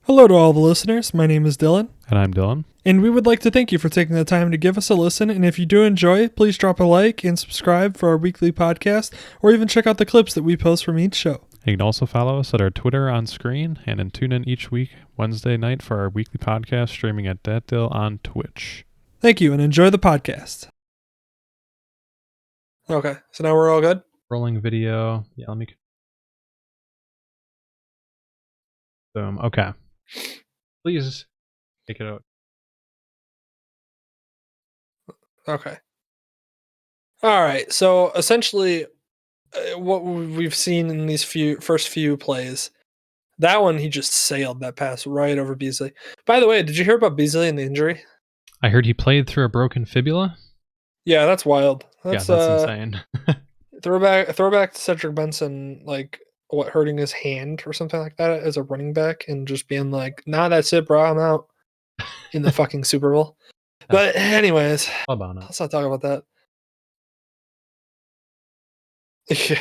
Hello to all the listeners. My name is Dylan, And I'm Dylan. and we would like to thank you for taking the time to give us a listen. And if you do enjoy, please drop a like and subscribe for our weekly podcast, or even check out the clips that we post from each show. You can also follow us at our Twitter on screen and then tune in each week, Wednesday night, for our weekly podcast streaming at DatDill on Twitch. Thank you, and enjoy the podcast. Okay, so now we're all good? Rolling video. Yeah, let me... Boom. Okay. Please take it out. Okay. All right, so essentially, what we've seen in these first few plays, that one, he just sailed that pass right over Beasley. By the way, did you hear about Beasley and the injury? I heard he played through a broken fibula. Yeah, that's wild. That's insane. Throwback to Cedric Benson, like hurting his hand or something like that as a running back, and just being like, "Nah, that's it, bro. I'm out." In the fucking Super Bowl. But anyways, let's not talk about that. Yeah.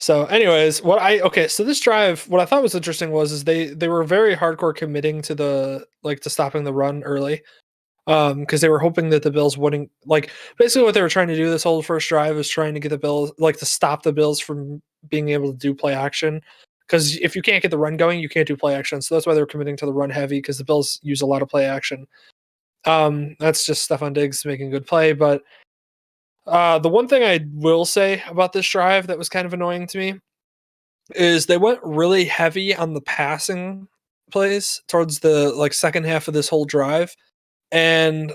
So, anyways, so this drive, what I thought was interesting is they were very hardcore committing to to stopping the run early. Because they were hoping that the Bills wouldn't, like, basically what they were trying to do this whole first drive was trying to get the Bills, like, to stop the Bills from being able to do play action. Because if you can't get the run going, you can't do play action. So that's why they're committing to the run heavy, because the Bills use a lot of play action. That's just Stephon Diggs making a good play. But the one thing I will say about this drive that was kind of annoying to me is they went really heavy on the passing plays towards the second half of this whole drive. And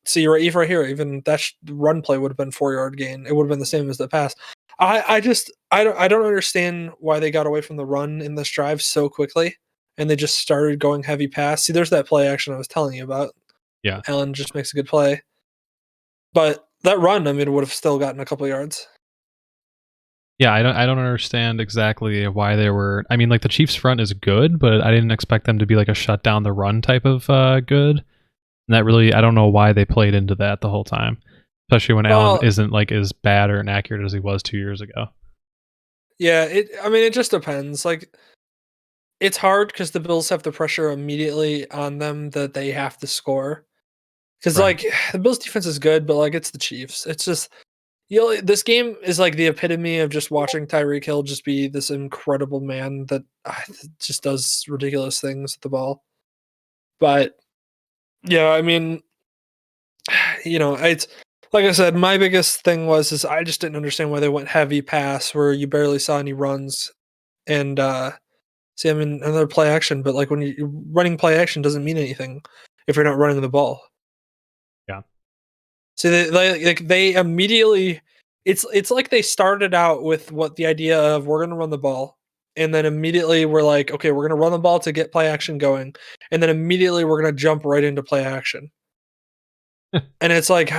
see right here, even that run play would have been 4-yard gain. It would have been the same as the pass. I don't understand why they got away from the run in this drive so quickly, and they just started going heavy pass. See, there's that play action I was telling you about. Yeah, Allen just makes a good play, but that run, I mean, would have still gotten a couple yards. Yeah, I don't understand exactly why they were. I mean, like, the Chiefs' front is good, but I didn't expect them to be like a shut down the run type of good. And that really, I don't know why they played into that the whole time, especially when Allen isn't like as bad or inaccurate as he was 2 years ago. Yeah, it just depends. Like, it's hard because the Bills have the pressure immediately on them that they have to score. Because Right. the Bills' defense is good, but it's the Chiefs. It's just this game is like the epitome of just watching Tyreek Hill just be this incredible man that just does ridiculous things with the ball. But yeah, I mean, it's like I said, my biggest thing is I just didn't understand why they went heavy pass where you barely saw any runs. And see, I mean, another play action, but when you're running play action doesn't mean anything if you're not running the ball. Yeah. See, they immediately, it's like they started out with what the idea of we're going to run the ball, and then immediately we're like, okay, we're going to run the ball to get play action going, and then immediately we're going to jump right into play action. And it's like,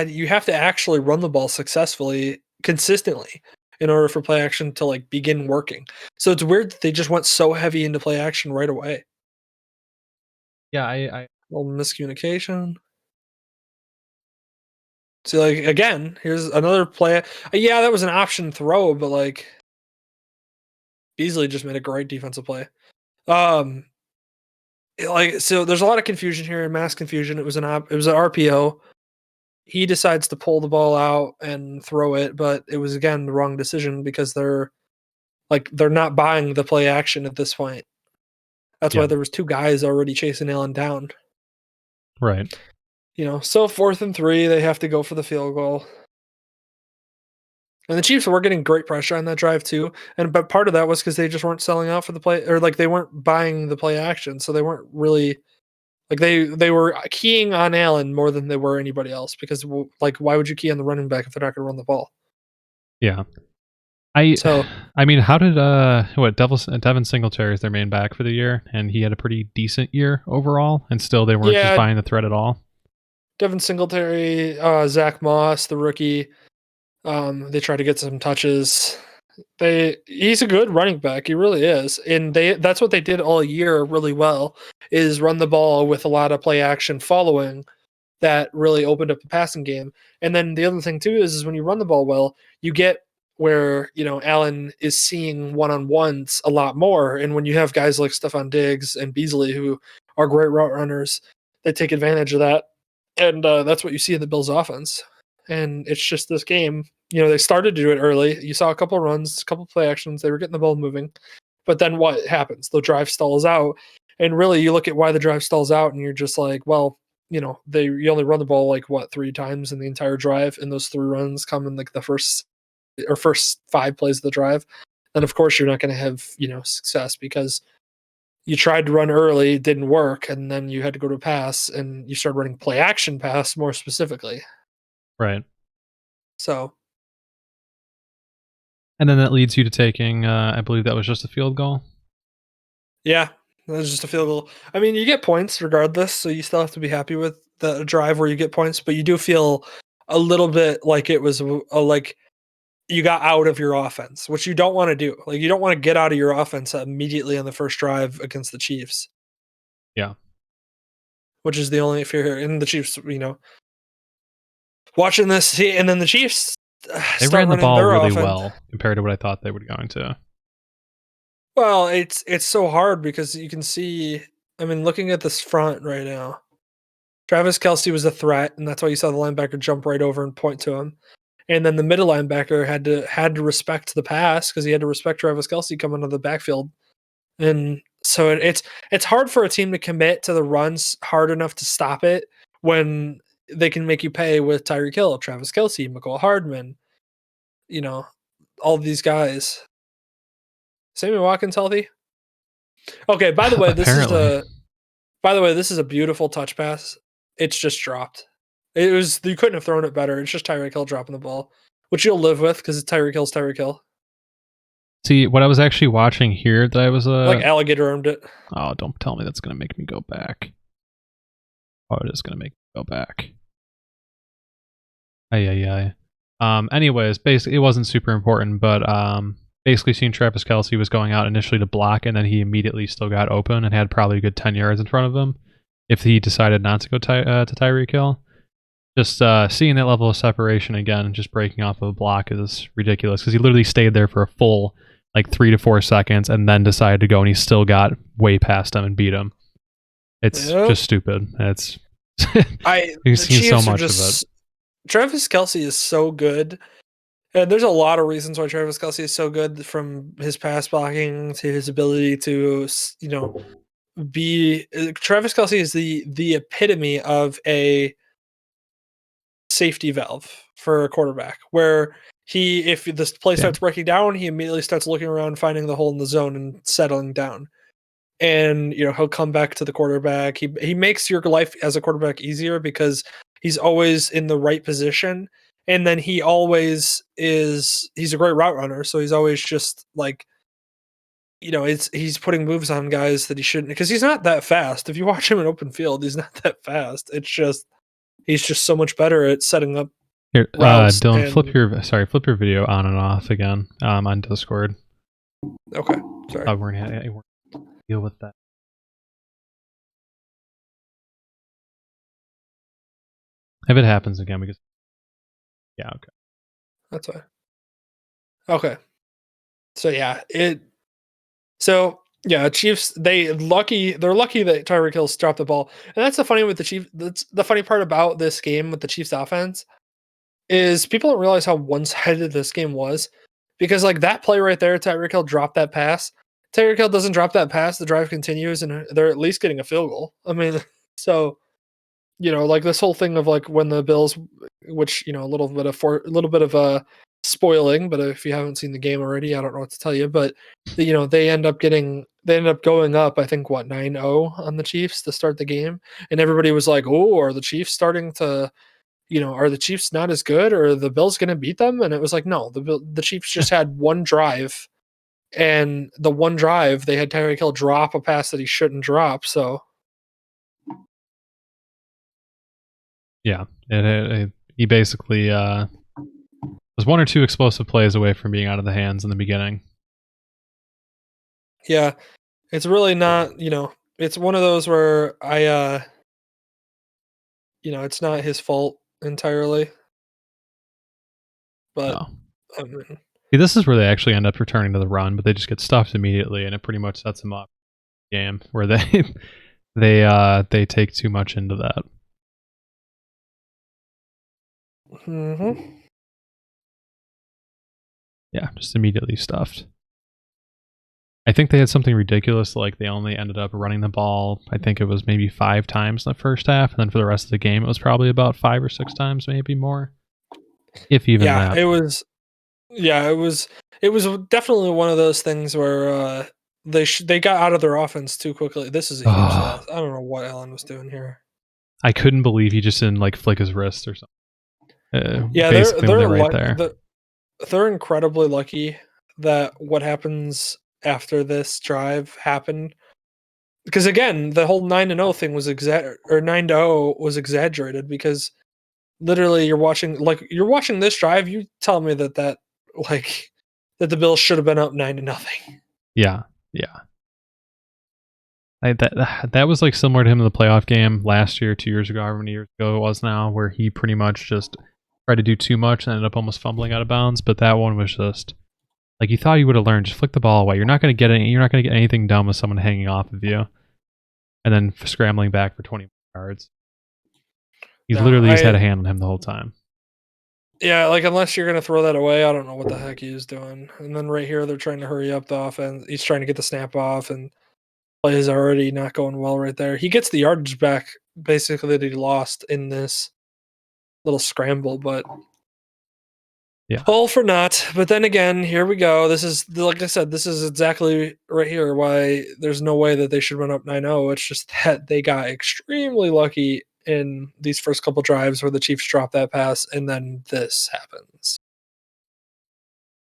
you have to actually run the ball successfully, consistently, in order for play action to begin working. So it's weird that they just went so heavy into play action right away. Yeah, I little miscommunication. See, again, here's another play. Yeah, that was an option throw, but Beasley just made a great defensive play. So there's a lot of confusion here, mass confusion. It was an RPO. He decides to pull the ball out and throw it, but it was again the wrong decision because they're not buying the play action at this point. That's why there was 2 guys already chasing Allen down. Right. So 4th and 3, they have to go for the field goal. And the Chiefs were getting great pressure on that drive too. But part of that was because they just weren't selling out for the play, or they weren't buying the play action. So they weren't really they were keying on Allen more than they were anybody else, because why would you key on the running back if they're not going to run the ball? Yeah. I mean, how did Devin Singletary is their main back for the year, and he had a pretty decent year overall, and still they weren't just buying the threat at all. Devin Singletary, Zach Moss, the rookie, they try to get some touches. He's a good running back. He really is. And that's what they did all year really well, is run the ball with a lot of play action following. That really opened up the passing game. And then the other thing too is when you run the ball well, you get where, Allen is seeing one-on-ones a lot more. And when you have guys like Stephon Diggs and Beasley, who are great route runners, they take advantage of that. And that's what you see in the Bills offense. And it's just this game, they started to do it early. You saw a couple of runs, a couple of play actions. They were getting the ball moving. But then what happens? The drive stalls out. And really, you look at why the drive stalls out, and you're just like, well, you only run the ball like 3 times in the entire drive, and those 3 runs come in like the first 5 plays of the drive. Then of course you're not going to have success, because you tried to run early, it didn't work, and then you had to go to pass, and you started running play action pass more specifically. Right. So, and then that leads you to taking, I believe that was just a field goal. Yeah, that was just a field goal. I mean, you get points regardless, so you still have to be happy with the drive where you get points, but you do feel a little bit like it was like you got out of your offense, which you don't want to do. Like, you don't want to get out of your offense immediately on the first drive against the Chiefs. Yeah. Which is the only fear here. And the Chiefs, watching this, and then the Chiefs they ran the ball really well compared to what I thought they were going to. Well, it's so hard because you can see, I mean, looking at this front right now, Travis Kelce was a threat, and that's why you saw the linebacker jump right over and point to him. And then the middle linebacker had to respect the pass, because he had to respect Travis Kelce coming out of the backfield. And so it's hard for a team to commit to the runs hard enough to stop it when they can make you pay with Tyreek Hill, Travis Kelce, McCall Hardman, all these guys. Sammy Watkins healthy? Okay, by the way, this is a beautiful touch pass. It's just dropped. You couldn't have thrown it better. It's just Tyreek Hill dropping the ball, which you'll live with because it's Tyreek Hill's Tyreek Hill. See, what I was actually watching here, that I was like alligator armed it. Oh, don't tell me that's gonna make me go back. Oh, it is gonna make me go back. Ay. Anyways, basically, it wasn't super important, but basically, seeing Travis Kelce was going out initially to block, and then he immediately still got open and had probably a good 10 yards in front of him if he decided not to go to Tyreek Hill. Just seeing that level of separation again, just breaking off of a block is ridiculous, because he literally stayed there for a full 3 to 4 seconds and then decided to go, and he still got way past him and beat him. It's just stupid. It's you've seen so much of it. Travis Kelce is so good. And there's a lot of reasons why Travis Kelce is so good, from his pass blocking to his ability to, be. Travis Kelce is the epitome of a safety valve for a quarterback, where if the play starts breaking down, he immediately starts looking around, finding the hole in the zone and settling down. And he'll come back to the quarterback. He makes your life as a quarterback easier, because he's always in the right position. And then he's a great route runner, so he's always just he's putting moves on guys that he shouldn't, because he's not that fast. If you watch him in open field, he's not that fast. It's just he's just so much better at setting up here. Dylan, flip your video on and off again on Discord. Okay, sorry. We're gonna deal with that. If it happens again, we just okay. That's fine. Okay. Chiefs, they're lucky that Tyreek Hill's dropped the ball. And that's the funny with the Chiefs. That's the funny part about this game with the Chiefs offense, is people don't realize how one-sided this game was. Because that play right there, Tyreek Hill dropped that pass. Tyreek Hill doesn't drop that pass, the drive continues, and they're at least getting a field goal. I mean, so this whole thing of when the Bills, which a little bit of spoiling, but if you haven't seen the game already, I don't know what to tell you. But they end up going up, I think 9-0 on the Chiefs to start the game, and everybody was like, "Oh, are the Chiefs starting to?" Are the Chiefs not as good, or are the Bills going to beat them? And it was like, no, the Chiefs just had one drive, and the one drive they had Tyreek Hill drop a pass that he shouldn't drop. So yeah, he basically was 1 or 2 explosive plays away from being out of the hands in the beginning. Yeah, it's really not. It's one of those where it's not his fault entirely. But no. See, this is where they actually end up returning to the run, but they just get stuffed immediately, and it pretty much sets them up for the game where they take too much into that. Mm-hmm. Yeah, just immediately stuffed. I think they had something ridiculous, like they only ended up running the ball, I think it was maybe 5 times in the first half, and then for the rest of the game it was probably about 5 or 6 times, maybe more. If even that. It was it was definitely one of those things where they got out of their offense too quickly. This is a huge loss. I don't know what Allen was doing here. I couldn't believe he just didn't like flick his wrist or something. Yeah, basically they're right there. They're incredibly lucky that what happens after this drive happened. Because again, the whole 9-0 thing was 9-0 was exaggerated because literally you're watching this drive, you tell me that that the Bills should have been up 9-0. Yeah. That was like similar to him in the playoff game last year, 2 years ago, however many years ago it was now, where he pretty much just tried to do too much and ended up almost fumbling out of bounds. But that one was just like you thought you would have learned, just flick the ball away. You're not going to get anything done with someone hanging off of you and then scrambling back for 20 yards. He's literally just had a hand on him the whole time. Yeah, like unless you're going to throw that away, I don't know what the heck he was doing. And then right here, they're trying to hurry up the offense. He's trying to get the snap off, and play is already not going well right there. He gets the yardage back basically that he lost in this little scramble, but yeah, all for naught. But then again, here we go. This is, like I said, this is exactly right here why there's no way that they should run up 9-0. It's just that they got extremely lucky in these first couple drives where the Chiefs drop that pass, and then this happens.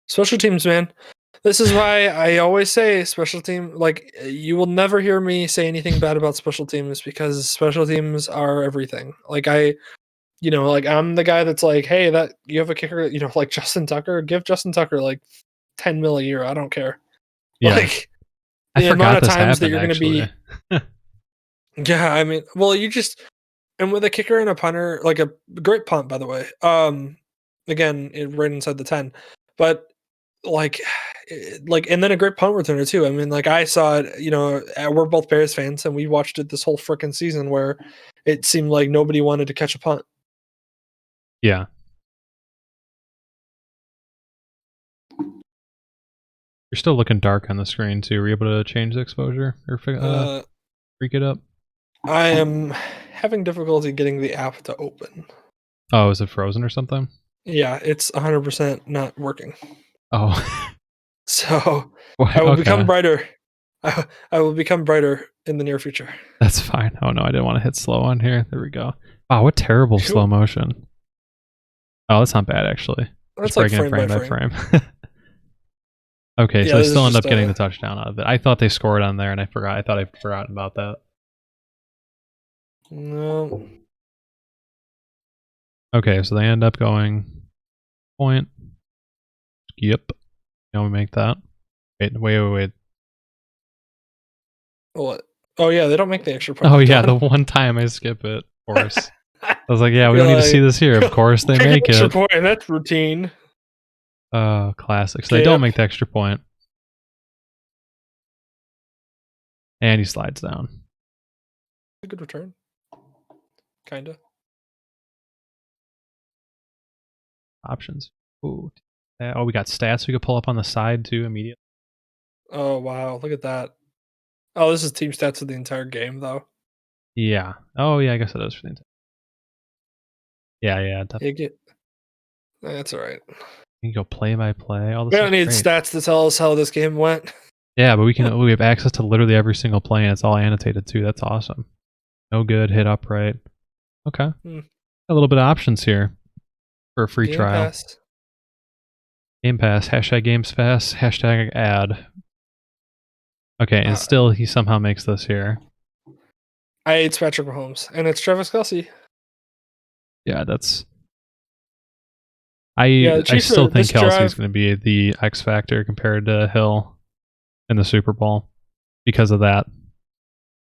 Special teams, man. This is why I always say special team. Like, you will never hear me say anything bad about special teams because special teams are everything. Like I'm the guy that's like, hey, that you have a kicker, like Justin Tucker, give Justin Tucker like 10 mil a year. I don't care. Yeah. Like the amount of times that you're going to be. Yeah, I mean, well, and with a kicker and a punter, like a great punt, by the way. Again, right inside the 10, but and then a great punt returner too. I mean, like I saw it, we're both Bears fans and we watched it this whole freaking season where it seemed like nobody wanted to catch a punt. Yeah. You're still looking dark on the screen too. Were you able to change the exposure or freak it up? I am having difficulty getting the app to open. Oh, is it frozen or something? Yeah, it's 100% not working. Oh. So I will become brighter. I will become brighter in the near future. That's fine. Oh no, I didn't want to hit slow on here. There we go. Wow, what terrible slow motion. Oh, that's not bad actually. That's like frame by frame. Okay, so they still end up getting the touchdown out of it. I thought they scored on there, and I forgot. I thought I'd forgotten about that. No. Okay, so they end up going point. Yep. Now we make that. Wait. What? Oh yeah, they don't make the extra point. Oh yeah, the one time I skip it, of course. I was like, yeah, we don't need to see this here. Of course they make it. Extra point, that's routine. Classic. So they don't make the extra point. And he slides down. A good return. Kinda. Options. Ooh. Oh, we got stats we could pull up on the side too immediately. Oh wow, look at that. Oh, this is team stats of the entire game though. Yeah. Oh yeah, I guess it is for the entire. Yeah. Definitely. That's alright. You can go play by play. We don't need stats to tell us how this game went. Yeah, but we have access to literally every single play, and it's all annotated too. That's awesome. No good, hit upright. Okay. A little bit of options here for a free trial. Pass. Game Pass. #GamesFast. #ad. Okay, and still he somehow makes this here. It's Patrick Mahomes, and it's Travis Kelce. Yeah, that's. I still think Kelce's going to be the X factor compared to Hill in the Super Bowl because of that.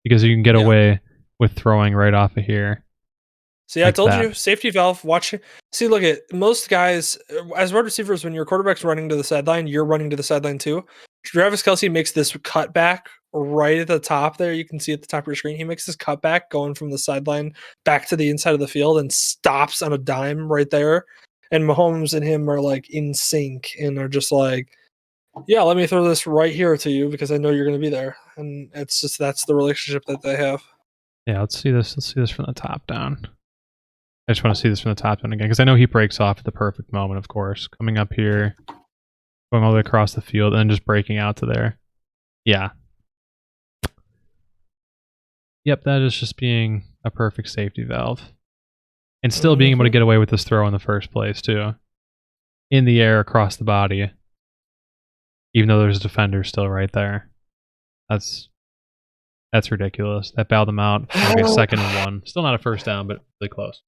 Because you can get away with throwing right off of here. See, I like told that. you, safety valve. Watch. See, look at most guys as wide receivers. When your quarterback's running to the sideline, you're running to the sideline too. Travis Kelce makes this cutback right at the top there. You can see at the top of your screen. He makes this cutback going from the sideline back to the inside of the field and stops on a dime right there. And Mahomes and him are like in sync and are just like, yeah, let me throw this right here to you because I know you're going to be there. And it's just that's the relationship that they have. Yeah, let's see this. Let's see this from the top down. I just want to see this from the top down again because I know he breaks off at the perfect moment, of course. Coming up here, going all the way across the field, and then just breaking out to there. Yeah. Yep, that is just being a perfect safety valve. And still being able to get away with this throw in the first place, too. In the air, across the body. Even though there's a defender still right there. That's ridiculous. That bailed them out. Maybe a 2nd and 1. Still not a first down, but really close.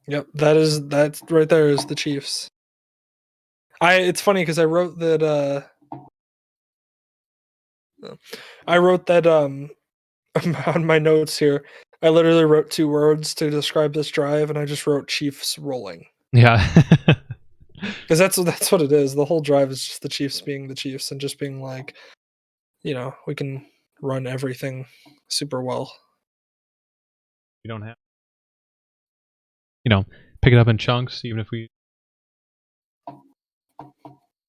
Yep, that's right there is the Chiefs. It's funny because I wrote that on my notes here. I literally wrote 2 words to describe this drive, and I just wrote Chiefs rolling. Yeah. Because that's what it is. The whole drive is just the Chiefs being the Chiefs and just being like, we can run everything super well. We don't have, pick it up in chunks, even if we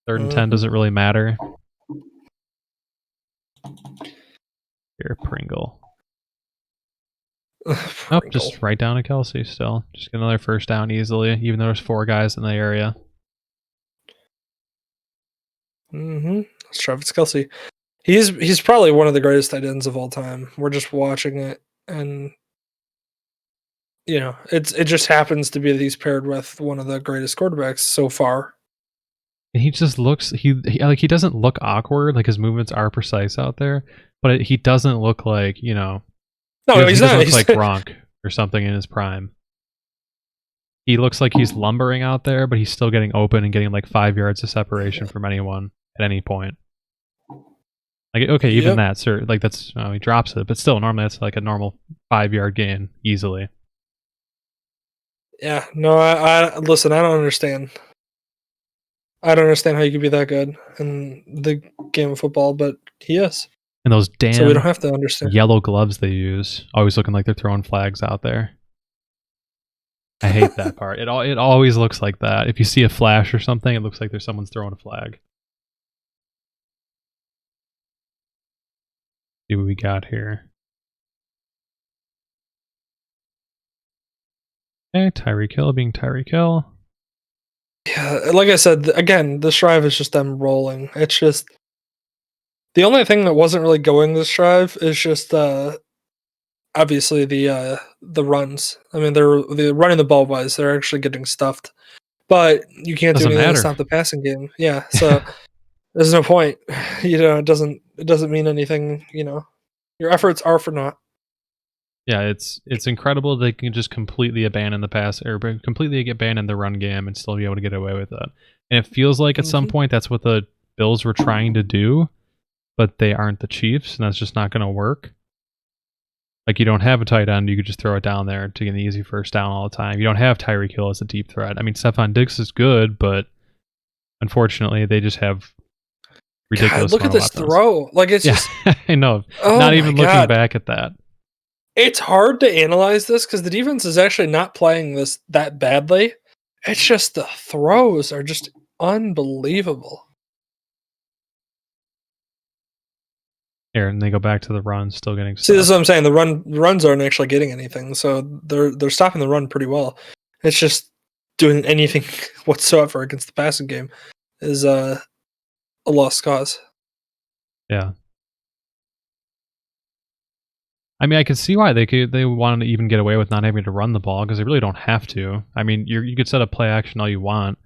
3rd and 10 doesn't really matter. Here, Pringle. Oh, just right down to Kelce still. Just get another first down easily, even though there's 4 guys in the area. It's Travis Kelce. He's probably one of the greatest tight ends of all time. We're just watching it, and it just happens to be that he's paired with one of the greatest quarterbacks so far. And he just looks he doesn't look awkward. Like his movements are precise out there, but he doesn't look like No, he's not. He doesn't look like Gronk or something in his prime. He looks like he's lumbering out there, but he's still getting open and getting like 5 yards of separation from anyone at any point. Like, okay, even that, sir. Like that's he drops it, but still, normally that's like a normal 5-yard gain easily. Yeah, no, I listen. I don't understand. I don't understand how you could be that good in the game of football, but he is. And those damn so we don't have to understand. Yellow gloves they use, always looking like they're throwing flags out there. I hate that part. It always looks like that. If you see a flash or something, it looks like there's someone's throwing a flag. See what we got here. Okay, Tyreek Hill being Tyreek Hill. Yeah, like I said, again, this drive is just them rolling. It's just the only thing that wasn't really going this drive is just obviously the runs. I mean, they're running the ball wise. They're actually getting stuffed, but you can't do anything to stop the passing game. Yeah, so there's no point. It doesn't mean anything. Your efforts are for naught. Yeah, it's incredible they can just completely abandon the pass or completely abandon the run game and still be able to get away with it. And it feels like at some point that's what the Bills were trying to do, but they aren't the Chiefs, and that's just not going to work. Like, you don't have a tight end, you could just throw it down there to get an easy first down all the time. You don't have Tyreek Hill as a deep threat. I mean, Stephon Diggs is good, but unfortunately, they just have ridiculous. God, look at this throw! Like it's just I know. Not even looking back at that. It's hard to analyze this because the defense is actually not playing this that badly. It's just the throws are just unbelievable. Here, and they go back to the run, still getting stuff. See, this is what I'm saying. The runs aren't actually getting anything, so they're stopping the run pretty well. It's just doing anything whatsoever against the passing game is a lost cause. Yeah. I mean, I can see why they wanted to even get away with not having to run the ball because they really don't have to. I mean, you could set up play action all you want,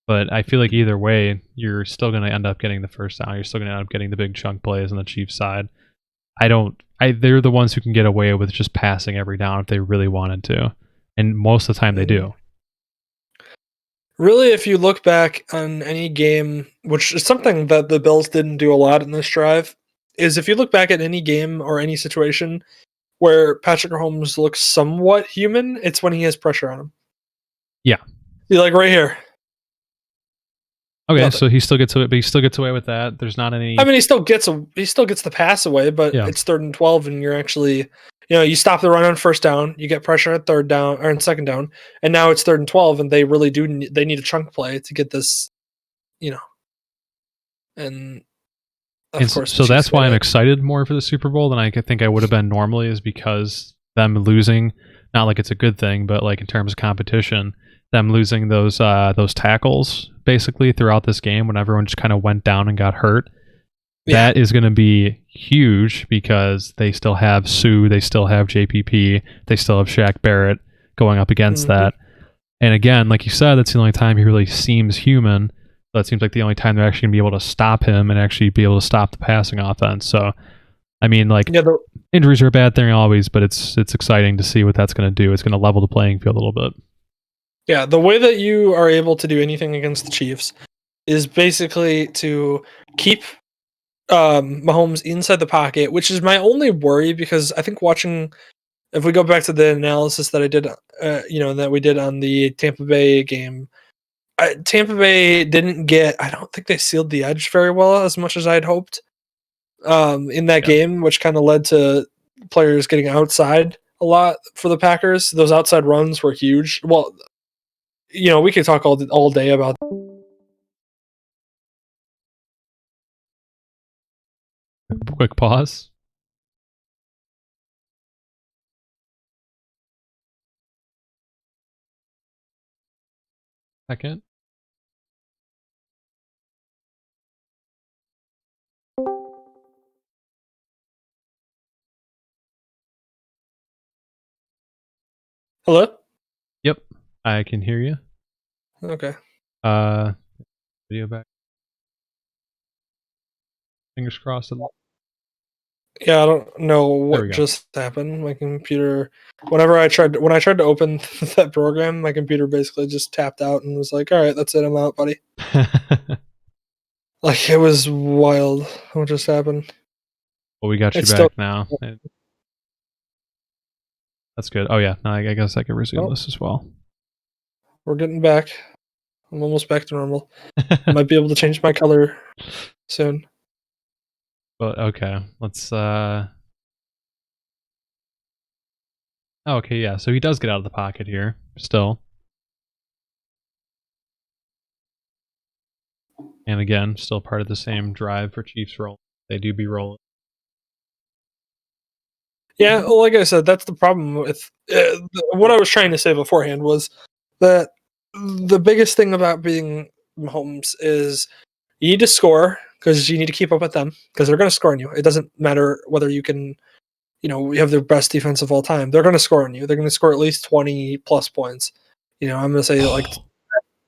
but I feel like either way, you're still going to end up getting the first down. You're still going to end up getting the big chunk plays on the Chiefs side. They're the ones who can get away with just passing every down if they really wanted to, and most of the time they do. Really, if you look back on any game, which is something that the Bills didn't do a lot in this drive, is if you look back at any game or any situation where Patrick Mahomes looks somewhat human, it's when he has pressure on him. Yeah. See, like right here. Okay, Nothing. so he still gets away, but he still gets away with that. There's not any. I mean, he still gets the pass away, but Yeah. it's 3rd and 12, and you're actually, you stop the run on 1st down, you get pressure at 3rd down or in 2nd down, and now it's 3rd and 12, and they really they need a chunk play to get this, and of course. So that's why I'm excited more for the Super Bowl than I think I would have been normally, is because them losing, not like it's a good thing, but like in terms of competition, them losing those tackles basically throughout this game when everyone just kind of went down and got hurt. Yeah. That is going to be huge because they still have Sue, they still have JPP, they still have Shaq Barrett going up against that. And again, like you said, that's the only time he really seems human. That seems like the only time they're actually going to be able to stop him and actually be able to stop the passing offense. So, I mean, like, injuries are a bad thing always, but it's exciting to see what that's going to do. It's going to level the playing field a little bit. Yeah, the way that you are able to do anything against the Chiefs is basically to keep Mahomes inside the pocket, which is my only worry, because I think if we go back to the analysis that I did, that we did on the Tampa Bay game, Tampa Bay I don't think they sealed the edge very well as much as I'd hoped in that game, which kind of led to players getting outside a lot for the Packers. Those outside runs were huge. Well, we could talk all day about. Quick pause. Second. Hello? Yep, I can hear you. Okay. Video back. Fingers crossed. Yeah, I don't know what just happened. My computer, when I tried to open that program, my computer basically just tapped out and was like, "All right, that's it. I'm out, buddy." Like, it was wild what just happened. Well, we got you back now. That's good. Oh yeah, now I guess I can resume this as well. We're getting back. I'm almost back to normal. I might be able to change my color soon. Well, okay. Let's okay, yeah. So he does get out of the pocket here still. And again, still part of the same drive for Chiefs roll. They do be rolling. Yeah, well, like I said, that's the problem with what I was trying to say beforehand was that the biggest thing about being Mahomes is you need to score because you need to keep up with them because they're going to score on you. It doesn't matter whether you can, you have the best defense of all time. They're going to score on you. They're going to score at least 20 plus points. I'm going to say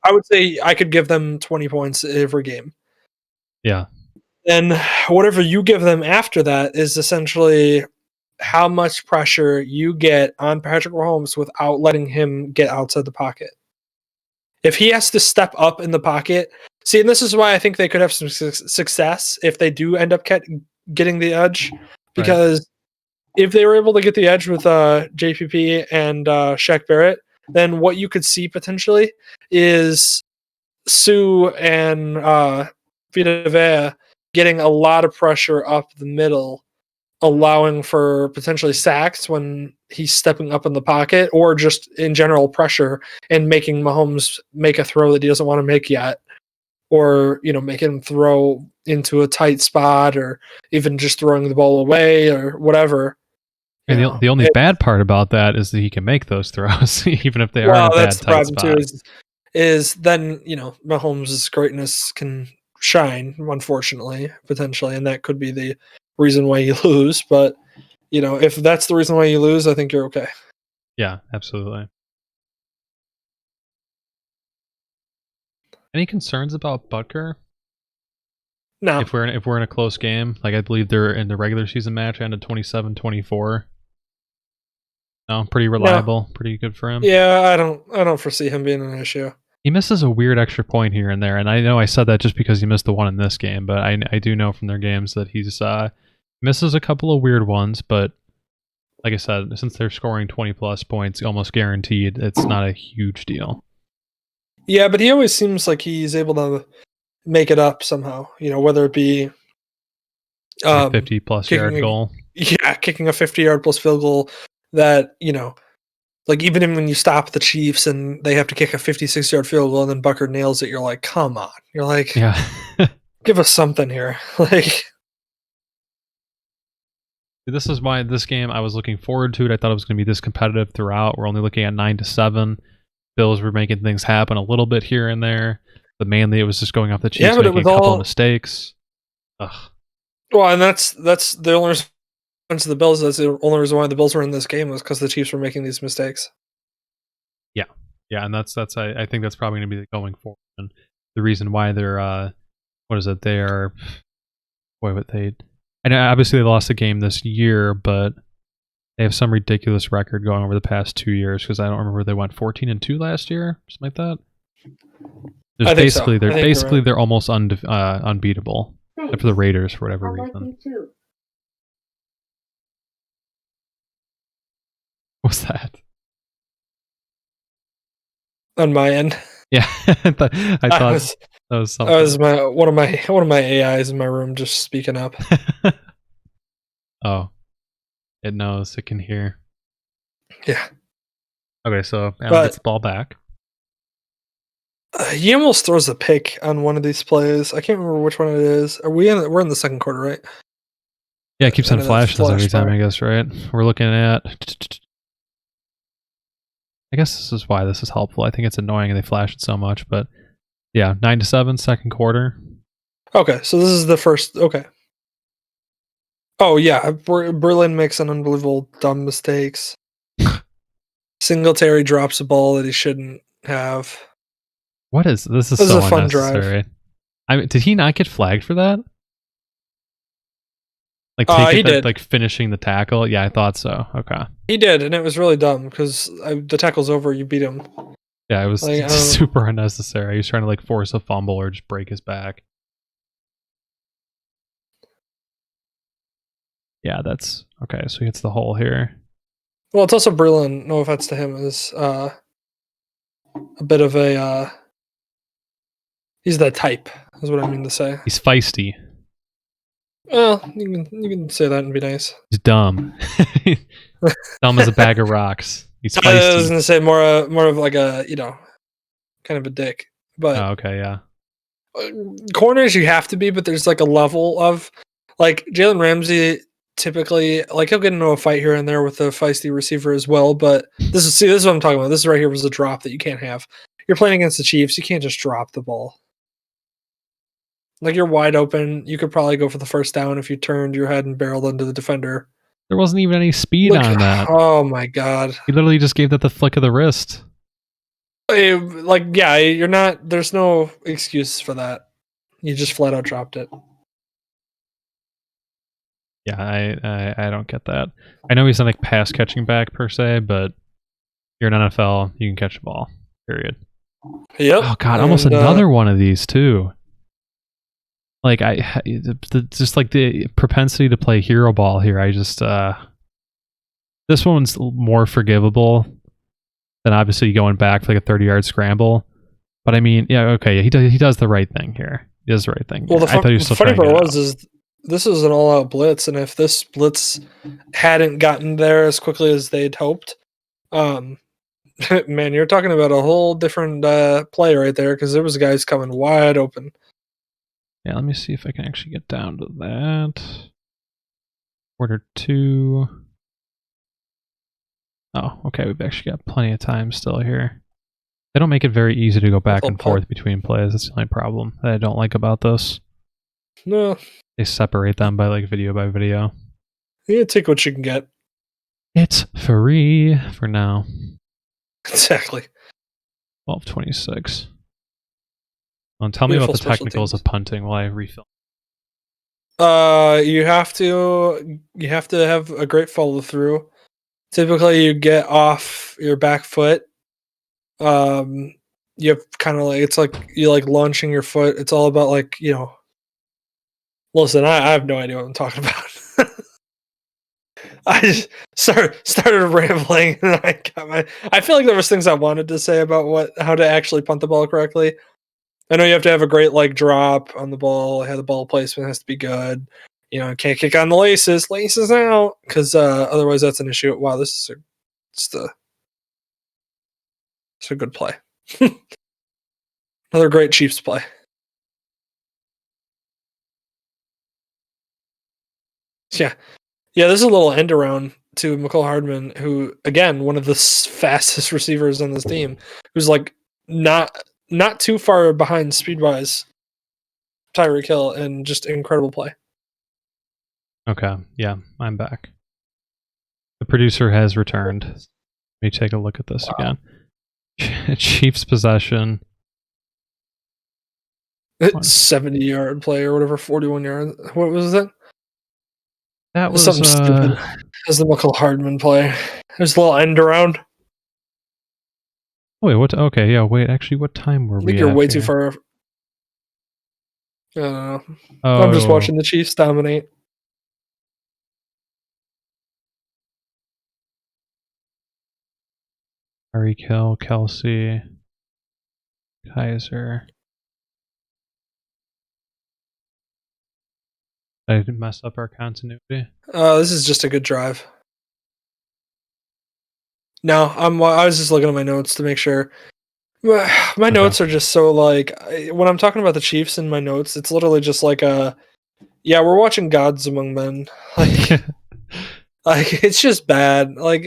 I would say I could give them 20 points every game. Yeah. And whatever you give them after that is essentially how much pressure you get on Patrick Mahomes without letting him get outside the pocket. If he has to step up in the pocket, see, and this is why I think they could have some success if they do end up getting the edge, because if they were able to get the edge with JPP and Shaq Barrett, then what you could see potentially is Sue and Vita Vea getting a lot of pressure up the middle, allowing for potentially sacks when he's stepping up in the pocket, or just in general pressure and making Mahomes make a throw that he doesn't want to make yet, or make him throw into a tight spot, or even just throwing the ball away or whatever. And the only bad part about that is that he can make those throws even if they are in a bad tight spot. Too, is then Mahomes' greatness can shine, unfortunately, potentially, and that could be the reason why you lose. But if that's the reason why you lose, I think you're okay. Yeah, absolutely. Any concerns about Butker? No. If we're in a close game, like I believe they're in the regular season match ended 27-24. No, pretty reliable, pretty good for him. Yeah, I don't foresee him being an issue. He misses a weird extra point here and there, and I know I said that just because he missed the one in this game, but I do know from their games that he's misses a couple of weird ones, but like I said, since they're scoring 20 plus points almost guaranteed, it's not a huge deal. Yeah, but he always seems like he's able to make it up somehow. Whether it be Like 50 plus yard goal. kicking a 50-yard plus field goal that like even when you stop the Chiefs and they have to kick a 56-yard field goal and then Bucker nails it, you're like, come on. You're like, yeah, give us something here. Like, this is why this game I was looking forward to it. I thought it was going to be this competitive throughout. We're only looking at 9-7. Bills were making things happen a little bit here and there, but mainly it was just going off the Chiefs making a couple of mistakes. Ugh. Well, and that's the only response to the Bills. That's the only reason why the Bills were in this game was because the Chiefs were making these mistakes. Yeah, and that's I think that's probably going to be going forward. And the reason why they're what is it? They are and obviously they lost the game this year, but they have some ridiculous record going over the past 2 years because I don't remember they went 14-2 last year, something like that. They're almost unbeatable, except for the Raiders for whatever reason. What's that? On my end. Yeah, I thought that was something. That was one of my AIs in my room just speaking up. Oh, it knows, it can hear. Yeah. Okay, so Allen gets the ball back. He almost throws a pick on one of these plays. I can't remember which one it is. We're in the second quarter, right? Yeah, it keeps on flashes every time, I guess, right? We're looking at. I guess this is why this is helpful. I think it's annoying and they flash it so much, but yeah, 9-7, second quarter. Okay, so this is the first. Okay. Oh yeah, Berlin makes an unbelievable dumb mistakes. Singletary drops a ball that he shouldn't have. What is this? Is so a fun unnecessary. Drive. I mean, did he not get flagged for that? Like finishing the tackle? Yeah, I thought so. Okay. He did, and it was really dumb because the tackle's over, you beat him. Yeah, it was super unnecessary. He was trying to like force a fumble or just break his back. Yeah, that's okay. So he hits the hole here. Well, it's also Berlin. No offense to him, is a bit of a. He's that type. Is what I mean to say. He's feisty. Well, you can say that and be nice. He's dumb. Dumb as a bag of rocks. He's feisty. I was gonna say more of like a kind of a dick. But okay, yeah. Corners you have to be, but there's like a level of like Jalen Ramsey. Typically, like he'll get into a fight here and there with a feisty receiver as well. But this is what I'm talking about. This right here was a drop that you can't have. You're playing against the Chiefs. You can't just drop the ball. Like you're wide open. You could probably go for the first down if you turned your head and barreled into the defender. There wasn't even any speed on that. Oh my god! He literally just gave that the flick of the wrist. You're not. There's no excuse for that. You just flat out dropped it. Yeah, I don't get that. I know he's not like pass catching back per se, but you're an NFL, you can catch a ball. Period. Yep. Oh god, almost another one of these too. Like just like the propensity to play hero ball here. I just this one's more forgivable than obviously going back for like a 30-yard scramble. But I mean, yeah, okay, he does the right thing here. He does the right thing. Well, the funny part is this is an all-out blitz, and if this blitz hadn't gotten there as quickly as they'd hoped, man, you're talking about a whole different play right there because there was guys coming wide open. Yeah, let me see if I can actually get down to that. Quarter 2. Oh, okay, we've actually got plenty of time still here. They don't make it very easy to go back and forth between plays. That's the only problem that I don't like about this. No. They separate them by like video by video. Yeah, take what you can get. It's free for now. Exactly. 12:26. Tell me about the technicals of punting while I refill. You have to have a great follow through. Typically, you get off your back foot. You have kind of like it's like you like launching your foot. It's all about like Listen, I have no idea what I'm talking about. I just started rambling, and I feel like there was things I wanted to say about how to actually punt the ball correctly. I know you have to have a great drop on the ball. Have the ball placement has to be good. Can't kick on the laces out, because otherwise that's an issue. Wow, it's a good play. Another great Chiefs play. Yeah. Yeah, there's a little end around to McCole Hardman, who, again, one of the fastest receivers on this team, who's not too far behind speed-wise Tyreek Hill, and just incredible play. Okay, yeah, I'm back. The producer has returned. Let me take a look at this again. Chiefs possession. 70-yard play or whatever, 41 yards. What was it? That was something stupid. As the McCole Hardman play. There's a little end around. Wait, what? Okay, yeah, wait. Actually, what time were we? I think you're way too far. I don't know. I'm just watching the Chiefs dominate. Tyreek Hill, Kelsey, Kaiser. I didn't mess up our continuity. This is just a good drive. No, I was just looking at my notes to make sure. My notes are just so when I'm talking about the Chiefs in my notes, it's literally just we're watching Gods Among Men. It's just bad. Are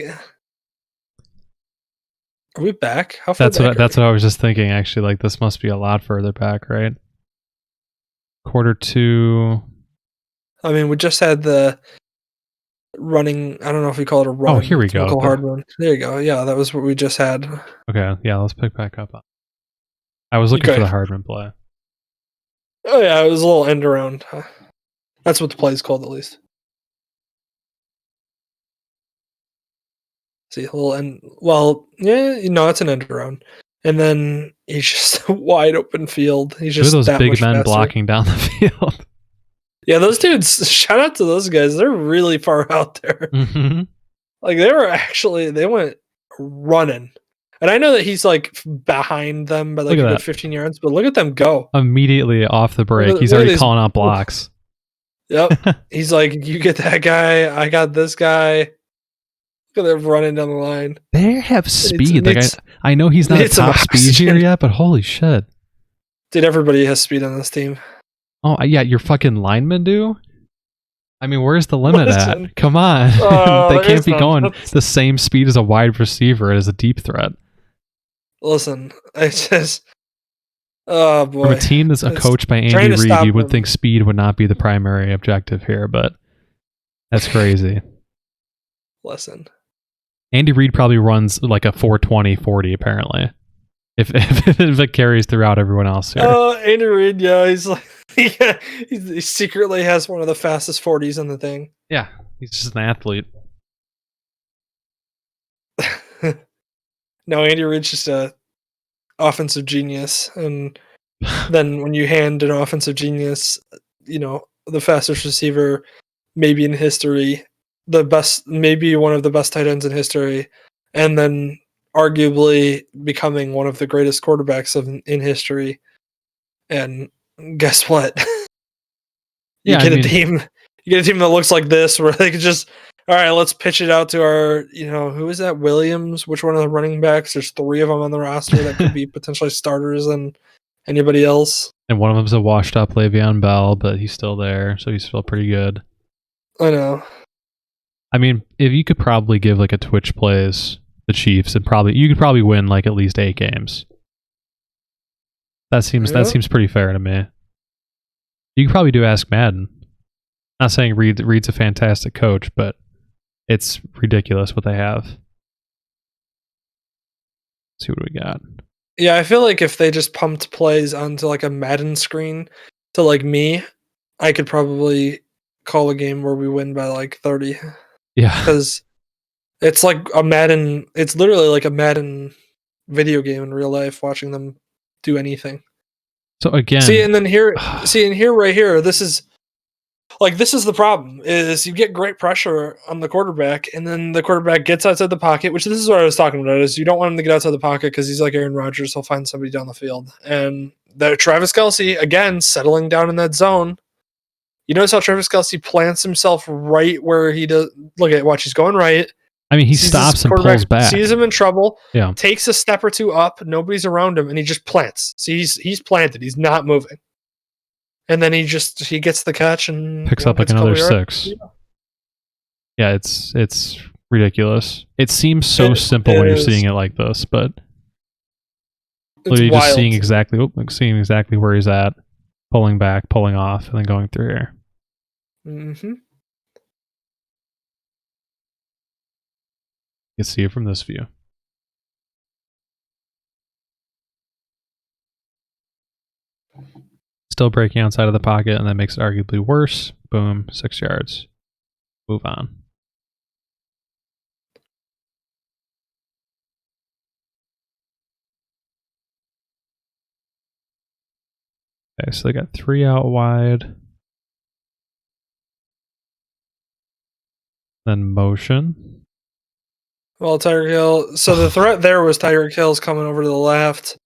we back? How far back? That's what I was just thinking. Actually, this must be a lot further back, right? Quarter 2. I mean, we just had the running. I don't know if we call it a run. Oh, here we go. Hardman. There you go. Yeah, that was what we just had. Okay, yeah, let's pick back up. I was looking for the Hardman play. Oh yeah, it was a little end around. That's what the play is called, at least. See, a little end. Well, yeah, it's an end around, and then he's just a wide open field. He's just those that big much men faster. blocking down the field. Yeah, those dudes. Shout out to those guys. They're really far out there. Mm-hmm. They went running. And I know that he's behind them by a good 15 yards, but look at them go. Immediately off the break. He's already calling out blocks. Yep. He's like, you get that guy, I got this guy. Look at them running down the line. They have speed. I know he's not a top speed here yet, but holy shit. Dude, everybody has speed on this team. Oh, yeah, your fucking linemen do? I mean, where's the limit at? Come on. They can't be going the same speed as a wide receiver as a deep threat. Listen, it's just... Oh, boy. From a team that's coached by Andy Reid, you would think speed would not be the primary objective here, but that's crazy. Listen. Andy Reid probably runs a 4:20-40, apparently. If it carries throughout everyone else here. Oh, Andy Reid, yeah, he's he secretly has one of the fastest 40s in the thing. Yeah, he's just an athlete. No, Andy Reid's just a offensive genius, and then when you hand an offensive genius, the fastest receiver, maybe in history, maybe one of the best tight ends in history, and then arguably becoming one of the greatest quarterbacks in history. And guess what? You get a team that looks like this, where they could just, all right, let's pitch it out to our, who is that? Williams? Which one of the running backs? There's 3 of them on the roster that could be potentially starters than anybody else. And one of them's a washed up Le'Veon Bell, but he's still there, so he's still pretty good. I know. I mean, if you could probably give a Twitch plays the Chiefs, and you could probably win at least 8 games. That seems pretty fair to me. You could probably do Ask Madden. Not saying Reed's a fantastic coach, but it's ridiculous what they have. Let's see what we got. Yeah, I feel like if they just pumped plays onto a Madden screen to me, I could probably call a game where we win by 30. Yeah. Because it's a Madden, it's literally a Madden video game in real life, watching them do anything. So again, and here right here, this is like this is the problem: is you get great pressure on the quarterback, and then the quarterback gets outside the pocket. Which this is what I was talking about: is you don't want him to get outside the pocket because he's like Aaron Rodgers; he'll find somebody down the field. And the Travis Kelce again settling down in that zone. You notice how Travis Kelce plants himself right where he does. Look at watch; he's going right. I mean, he stops and pulls back. Sees him in trouble. Yeah. Takes a step or two up. Nobody's around him, and he just plants. See, he's planted. He's not moving. And then he gets the catch and picks up like another 6. Yeah, it's ridiculous. It seems so simple when you're seeing it like this, but you're just seeing exactly where he's at, pulling back, pulling off, and then going through here. Mm-hmm. You can see it from this view. Still breaking outside of the pocket, and that makes it arguably worse. Boom, 6 yards. Move on. Okay, so they got 3 out wide. Then motion. Well, Tyreek Hill. So the threat there was Tyreek Hill's coming over to the left.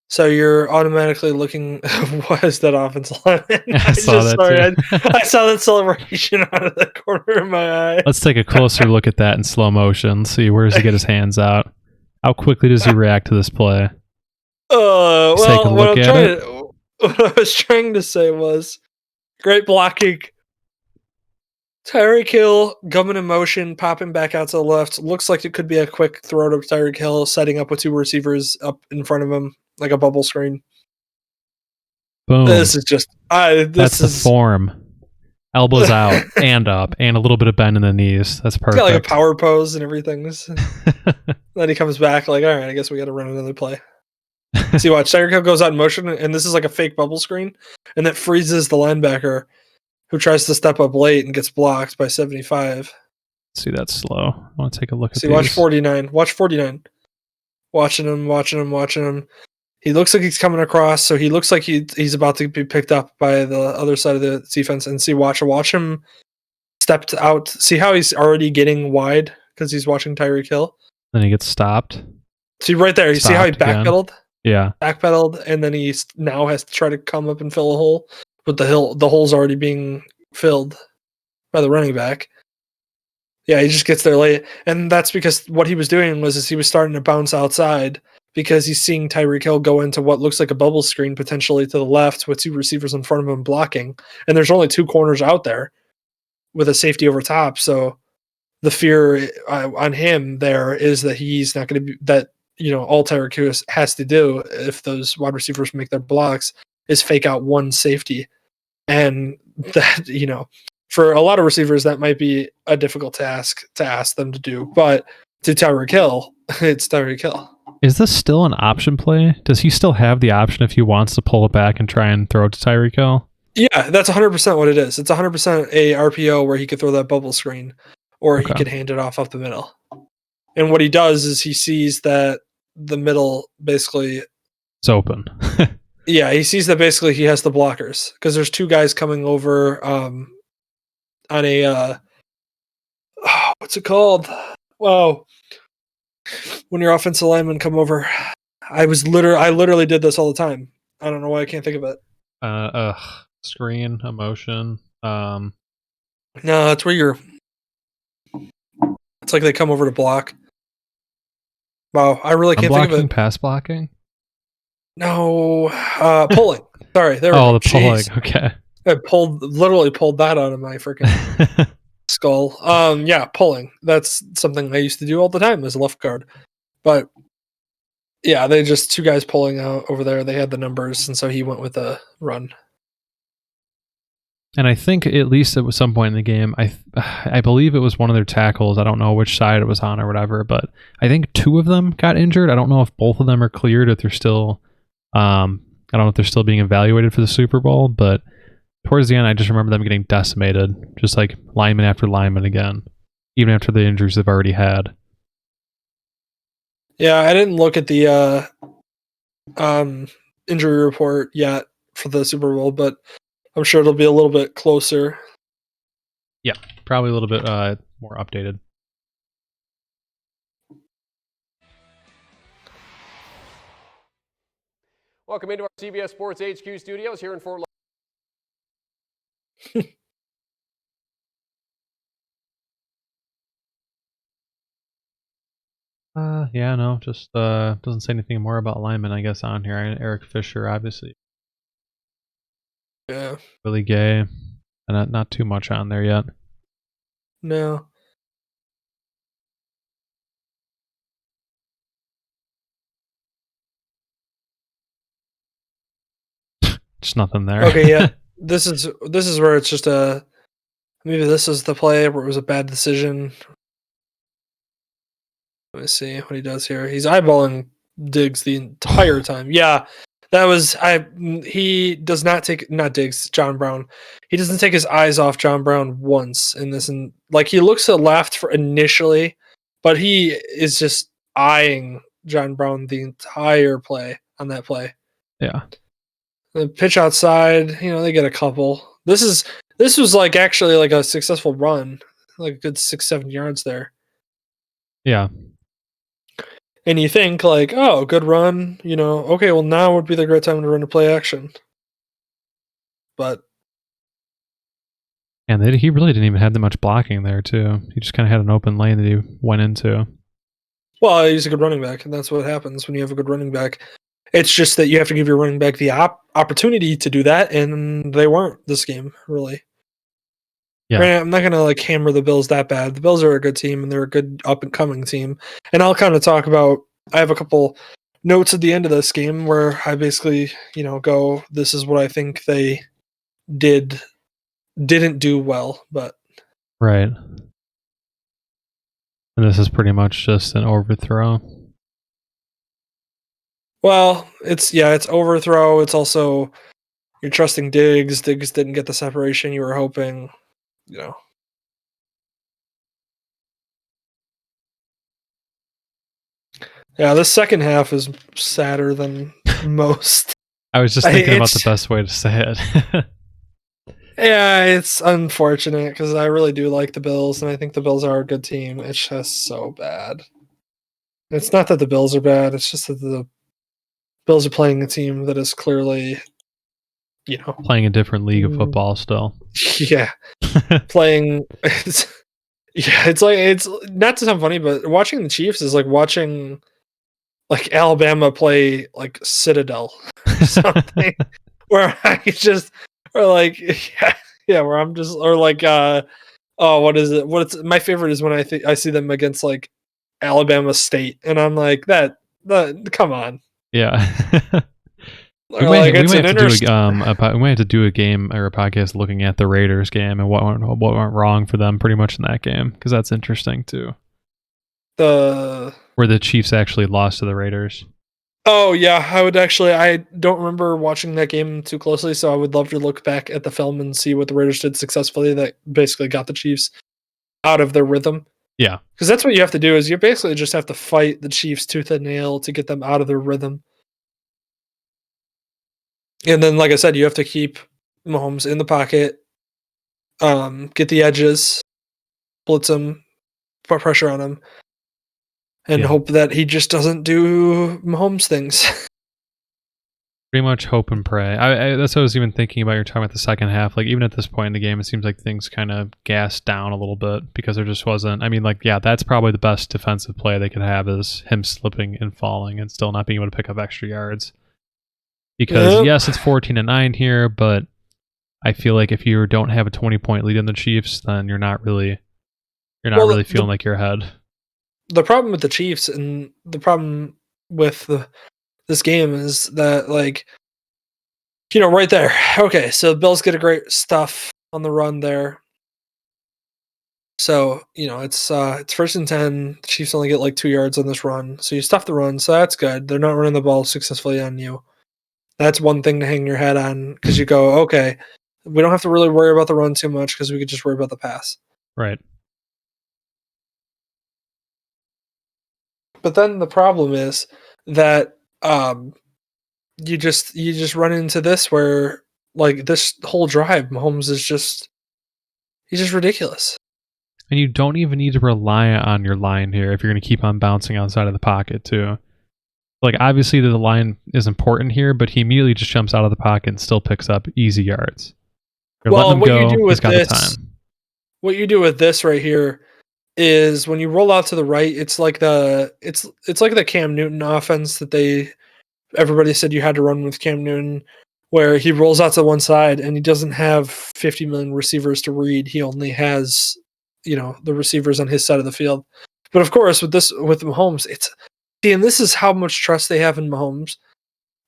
So you're automatically looking. What is that offensive line? I saw that celebration out of the corner of my eye. Let's take a closer look at that in slow motion. See, where does he get his hands out? How quickly does he react to this play? Well, what I was trying to say was great blocking. Tyreek Hill, coming in motion, popping back out to the left. Looks like it could be a quick throw to Tyreek Hill, setting up with 2 receivers up in front of him, like a bubble screen. Boom. This is just... That's the form. Elbows out and up, and a little bit of bend in the knees. That's perfect. He's got like a power pose and everything. Then he comes back like, all right, I guess we got to run another play. See, watch. Tyreek Hill goes out in motion, and this is like a fake bubble screen, and that freezes the linebacker, who tries to step up late and gets blocked by 75. See, that's slow. I want to take a look at these. Watch 49. Watch 49. Watching him. He looks like he's coming across, so he looks like he's about to be picked up by the other side of the defense. And see, watch him step out. See how he's already getting wide because he's watching Tyreek Hill? Then he gets stopped. See, right there. You see how he backpedaled? Yeah. Backpedaled, and then he now has to try to come up and fill a hole. But the hole's already being filled by the running back. Yeah, he just gets there late. And that's because what he was doing was he was starting to bounce outside because he's seeing Tyreek Hill go into what looks like a bubble screen potentially to the left with 2 receivers in front of him blocking. And there's only 2 corners out there with a safety over top. So the fear on him there is that he's not going to be that, all Tyreek Hill has to do if those wide receivers make their blocks is fake out one safety. And that, for a lot of receivers, that might be a difficult task to ask them to do. But to Tyreek Hill, it's Tyreek Hill. Is this still an option play? Does he still have the option if he wants to pull it back and try and throw it to Tyreek Hill? Yeah, that's 100% what it is. It's 100% a RPO where he could throw that bubble screen or he could hand it off up the middle. And what he does is he sees that the middle basically... It's open. Yeah, he sees that basically he has the blockers because there's 2 guys coming over on a what's it called? Wow, when your offensive linemen come over, I literally did this all the time. I don't know why I can't think of it. Screen, emotion. No, it's where it's like they come over to block. Wow, I really can't think of it. Pass blocking. No, pulling. Sorry, there. The pulling. Okay. I literally pulled that out of my freaking skull. Yeah, pulling. That's something I used to do all the time as a left guard. But yeah, they just 2 guys pulling out over there. They had the numbers, and so he went with a run. And I think at least at some point in the game, I believe it was one of their tackles. I don't know which side it was on or whatever, but I think 2 of them got injured. I don't know if both of them are cleared, if they're still, I don't know if they're still being evaluated for the Super Bowl, but towards the end, I just remember them getting decimated, just like lineman after lineman again, even after the injuries they've already had. Yeah, I didn't look at the injury report yet for the Super Bowl, but I'm sure it'll be a little bit closer Yeah, probably a little bit more updated. Welcome into our CBS Sports HQ studios here in Fort Lauderdale. Yeah, no, just doesn't say anything more about linemen, I guess, on here. Eric Fisher, obviously. Yeah. Really gay. And not too much on there yet. No. Just nothing there. Okay, yeah. This is where it's just maybe this is the play where it was a bad decision. Let me see what he does here. He's eyeballing Diggs the entire time. Yeah, that was he does not take not Diggs, John Brown. He doesn't take his eyes off John Brown once in this, and like he looks to the left for initially, but he is just eyeing John Brown the entire play on that play. Yeah. The pitch outside, they get a couple. This was like actually like a successful run, like a good 6-7 yards there. Yeah. And you think like, oh, good run, okay, well now would be the great time to run a play action. But and he really didn't even have that much blocking there too. He just kind of had an open lane that he went into. well, he's a good running back, and that's what happens when you have a good running back. It's just that you have to give your running back the opportunity to do that, and they weren't this game, really. Yeah. Granted, I'm not going to like hammer the Bills that bad. The Bills are a good team, and they're a good up-and-coming team. And I'll kind of talk about, I have a couple notes at the end of this game where I basically, go, this is what I think they didn't do well, but... Right. And this is pretty much just an overthrow. Well, it's overthrow. It's also you're trusting Diggs. Diggs didn't get the separation you were hoping. Yeah, this second half is sadder than most. I was just thinking about the best way to say it. Yeah, it's unfortunate because I really do like the Bills, and I think the Bills are a good team. It's just so bad. It's not that the Bills are bad. It's just that the Bills are playing a team that is clearly, playing a different league of football still. Yeah, playing. It's like, it's not to sound funny, but watching the Chiefs is like watching like Alabama play like Citadel or something, where I just or like where I'm just or like what is it? What's my favorite is when I see them against like Alabama State, and I'm like that come on. Yeah. We might have to do a game or a podcast looking at the Raiders game and what went wrong for them pretty much in that game, because that's interesting too. Where the Chiefs actually lost to the Raiders. Oh yeah, I don't remember watching that game too closely, so I would love to look back at the film and see what the Raiders did successfully that basically got the Chiefs out of their rhythm. Yeah. Because that's what you have to do, is you basically just have to fight the Chiefs tooth and nail to get them out of their rhythm. And then, like I said, you have to keep Mahomes in the pocket, get the edges, blitz him, put pressure on him, and hope that he just doesn't do Mahomes things. Pretty much hope and pray. That's what I was even thinking about. You're talking about the second half. Like, even at this point in the game, it seems like things kind of gassed down a little bit because there just wasn't. I mean, like, yeah, that's probably the best defensive play they could have, is him slipping and falling and still not being able to pick up extra yards. Because yes, it's 14-9 here, but I feel like if you don't have a 20-point lead in the Chiefs, then you're not really feeling like you're ahead. The problem with the Chiefs and the problem with this game is that, like, right there. Okay, so the Bills get a great stuff on the run there. So, it's 1st and 10. The Chiefs only get like 2 yards on this run. So you stuff the run, so that's good. They're not running the ball successfully on you. That's one thing to hang your head on, because you go, okay, we don't have to really worry about the run too much because we could just worry about the pass. Right. But then the problem is that you just run into this where, like, this whole drive, Mahomes is just He's just ridiculous. And you don't even need to rely on your line here if you're going to keep on bouncing outside of the pocket, too. Like, obviously, the line is important here, but he immediately just jumps out of the pocket and still picks up easy yards. You're letting him What go. you do He's with got the this, time. what you do with this right here is when you roll out to the right, it's like the Cam Newton offense that everybody said you had to run with Cam Newton, where he rolls out to one side and he doesn't have 50 million receivers to read. He only has, the receivers on his side of the field. But of course, with Mahomes, and this is how much trust they have in Mahomes.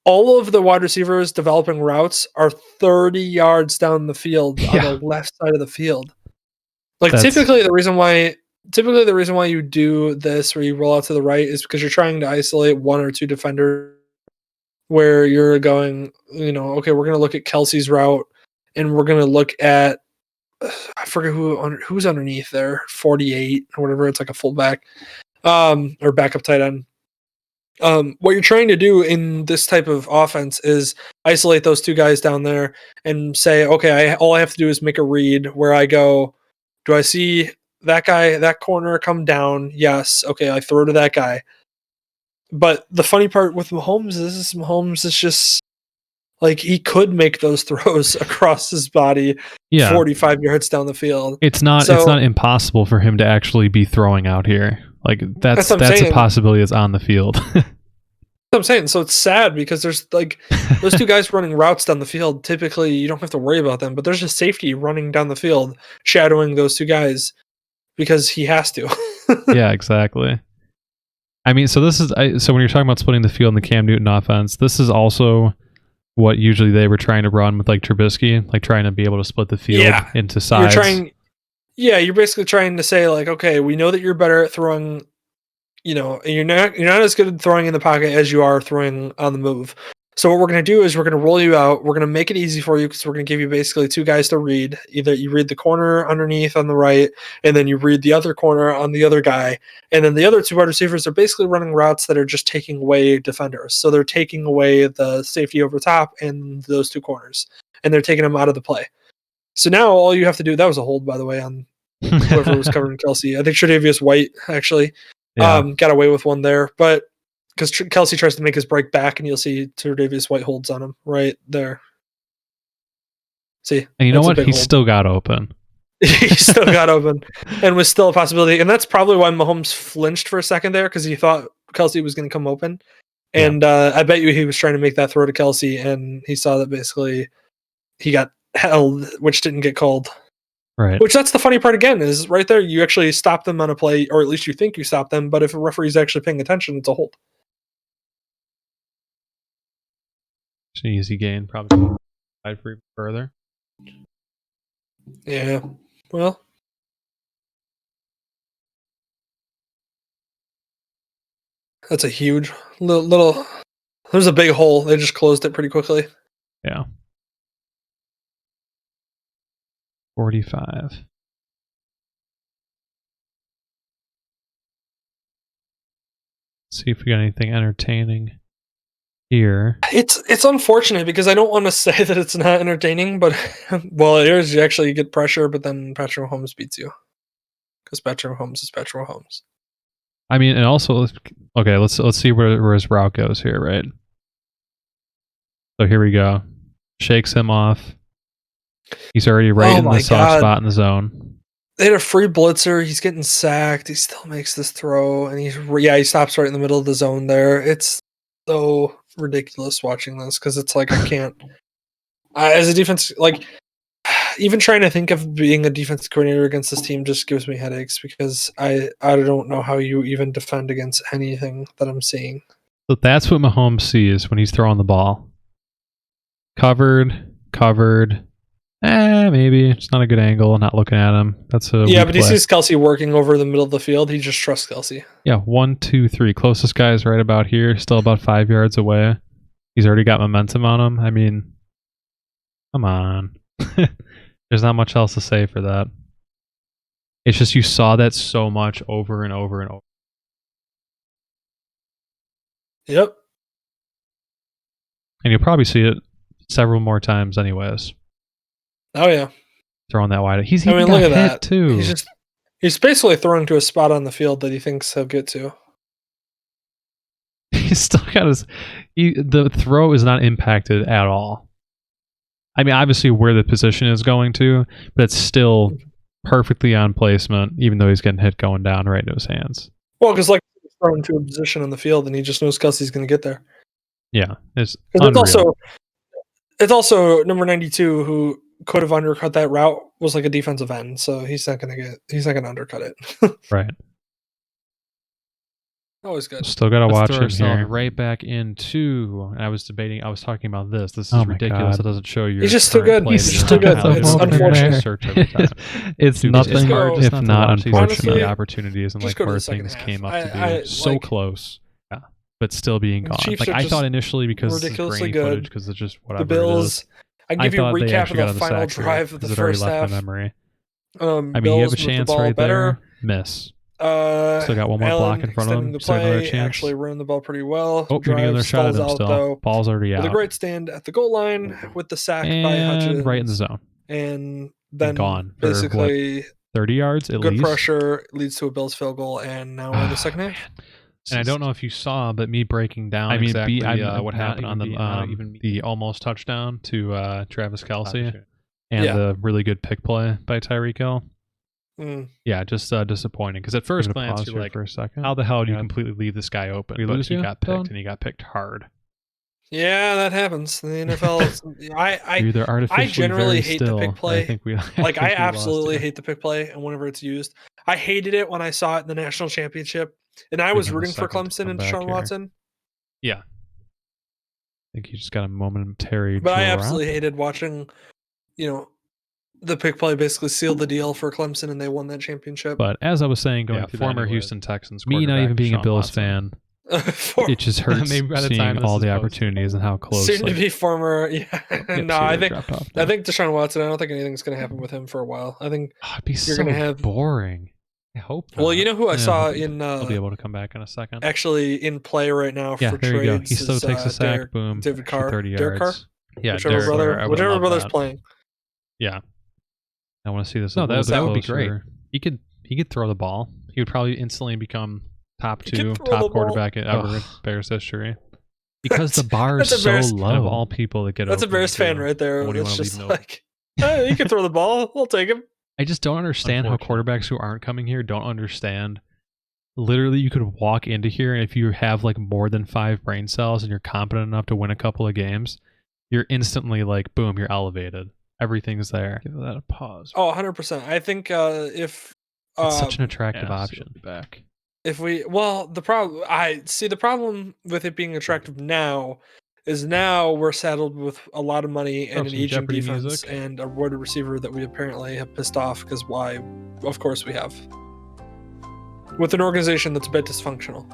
All of the wide receivers developing routes are 30 yards down the field on the left side of the field. Like typically the reason why you do this where you roll out to the right is because you're trying to isolate one or two defenders, where you're going, okay, we're going to look at Kelsey's route and we're going to look at, I forget who's underneath there, 48 or whatever. It's like a fullback, or backup tight end. What you're trying to do in this type of offense is isolate those two guys down there and say, okay, all I have to do is make a read where I go, do I see that guy, that corner come down? Yes. Okay, I throw to that guy. But the funny part with Mahomes is just like he could make those throws across his body 45 yards down the field. It's not impossible for him to actually be throwing out here. Like that's a possibility that's on the field. That's what I'm saying. So it's sad because there's like those two guys running routes down the field. Typically, you don't have to worry about them, but there's a safety running down the field, shadowing those two guys because he has to. Yeah, exactly. I mean, so when you're talking about splitting the field in the Cam Newton offense, this is also what usually they were trying to run with like Trubisky, like trying to be able to split the field into sides. You're basically trying to say like, okay, we know that you're better at throwing, and you're not as good at throwing in the pocket as you are throwing on the move. So what we're going to do is we're going to roll you out. We're going to make it easy for you because we're going to give you basically two guys to read. Either you read the corner underneath on the right, and then you read the other corner on the other guy. And then the other two wide receivers are basically running routes that are just taking away defenders. So they're taking away the safety over top and those two corners, and they're taking them out of the play. So now all you have to do, that was a hold, by the way, on whoever was covering Kelsey. I think Tre'Davious White actually got away with one there, but because Kelsey tries to make his break back, and you'll see Tre'Davious White holds on him right there. See, and you know what? He still got open. He still got open, and was still a possibility. And that's probably why Mahomes flinched for a second there, because he thought Kelsey was going to come open. And I bet you he was trying to make that throw to Kelsey, and he saw that basically he got held, which didn't get called. Right. Which that's the funny part again, is right there you actually stop them on a play, or at least you think you stop them, but if a referee's actually paying attention, it's a hold. It's an easy gain, probably side for even further. Yeah. Well. That's a huge little there's a big hole. They just closed it pretty quickly. Yeah. 45. See if we got anything entertaining here. It's unfortunate because I don't want to say that it's not entertaining, but well, it is. You actually get pressure, but then Patrick Mahomes beats you because Patrick Mahomes is Patrick Mahomes. I mean, and also, let's see where his route goes here, right? So here we go. Shakes him off. He's already right in the soft spot in the zone. They had a free blitzer. He's getting sacked. He still makes this throw, and he stops right in the middle of the zone there. It's so ridiculous watching this because it's like I can't. As a defense, like even trying to think of being a defense coordinator against this team just gives me headaches because I don't know how you even defend against anything that I'm seeing. So that's what Mahomes sees when he's throwing the ball. Covered. Maybe it's not a good angle. Not looking at him. That's a but he sees Kelsey working over the middle of the field. He just trusts Kelsey. Yeah, 1, 2, 3. Closest guy is right about here. Still about 5 yards away. He's already got momentum on him. I mean, come on. There's not much else to say for that. It's just you saw that so much over and over and over. Yep. And you'll probably see it several more times anyways. Oh, yeah. throwing that wide. He's I mean, even look got at hit that. too. He's basically throwing to a spot on the field that he thinks he'll get to. He's still got the throw is not impacted at all. I mean, obviously where the position is going to, but it's still perfectly on placement, even though he's getting hit going down right into his hands. Well, because like he's thrown to a position on the field, and he just knows Kelsey's going to get there. Yeah, it's unreal. It's also number 92 who could have undercut that route was like a defensive end, so he's not going to undercut it. Right. Always good. Still got to watch him here. Right back into. I was talking about this. This is ridiculous. It doesn't show you. He's just too good. He's just too good. It's unfortunate. Search every time. It's nothing if not unfortunate. The opportunities and like where things came up to be so close. Yeah, but still being gone. Like I thought initially because it's grainy footage, because it's just whatever. The Bills. I give you a recap of the final drive of the first half. Memory. I mean, you have a chance right there. Miss. Still got one more block in front of him. Still another chance. Actually ran the ball pretty well. Oh, you're gonna get another shot at him still. Though, ball's already out. With a great stand at the goal line with the sack by Hutchins. Right in the zone. And then gone. Basically 30 yards at least. Good pressure leads to a Bills field goal, and now we're in the second half. And I don't know if you saw, but me breaking down exactly what happened on the almost touchdown to Travis Kelce and the really good pick play by Tyreek Hill. Yeah, just disappointing. Because at first glance, you're like, for a second. How the hell do you completely leave this guy open? But he got picked, and he got picked hard. Yeah, that happens in the NFL. I generally hate the pick play. I absolutely hate the pick play, and whenever it's used, I hated it when I saw it in the national championship, and I was rooting for Clemson and Deshaun Watson. Yeah, I think he just got a momentary. But I absolutely hated watching, the pick play basically sealed the deal for Clemson, and they won that championship. But as I was saying, going through former Houston Texans, me not even being a Bills fan, it just hurts seeing all the opportunities and how close. Soon to be former, no, I think Deshaun Watson. I don't think anything's going to happen with him for a while. I think it'd be so boring. I hope not. Well, you know who I saw in. I'll be able to come back in a second. Actually, in play right now for there trades. You go. He still takes a sack. Boom. David Carr. 30 yards. Derek Carr. Yeah, whichever brother's playing. Yeah. I want to see this. No, that would be great. He could throw the ball. He would probably instantly become top quarterback ever in Bears history. Because the bar is so low. Of all people that get that's a Bears fan right there. It's just like, he can throw the ball. We'll take him. I just don't understand how quarterbacks who aren't coming here don't understand. Literally, you could walk into here, and if you have like more than 5 brain cells and you're competent enough to win a couple of games, you're instantly like, boom, you're elevated. Everything's there. Give that a pause. Oh, 100%. I think if it's such an attractive option. Back. If the problem with it being attractive now is now we're saddled with a lot of money and an aging defense and a wide receiver that we apparently have pissed off because why? Of course we have. With an organization that's a bit dysfunctional.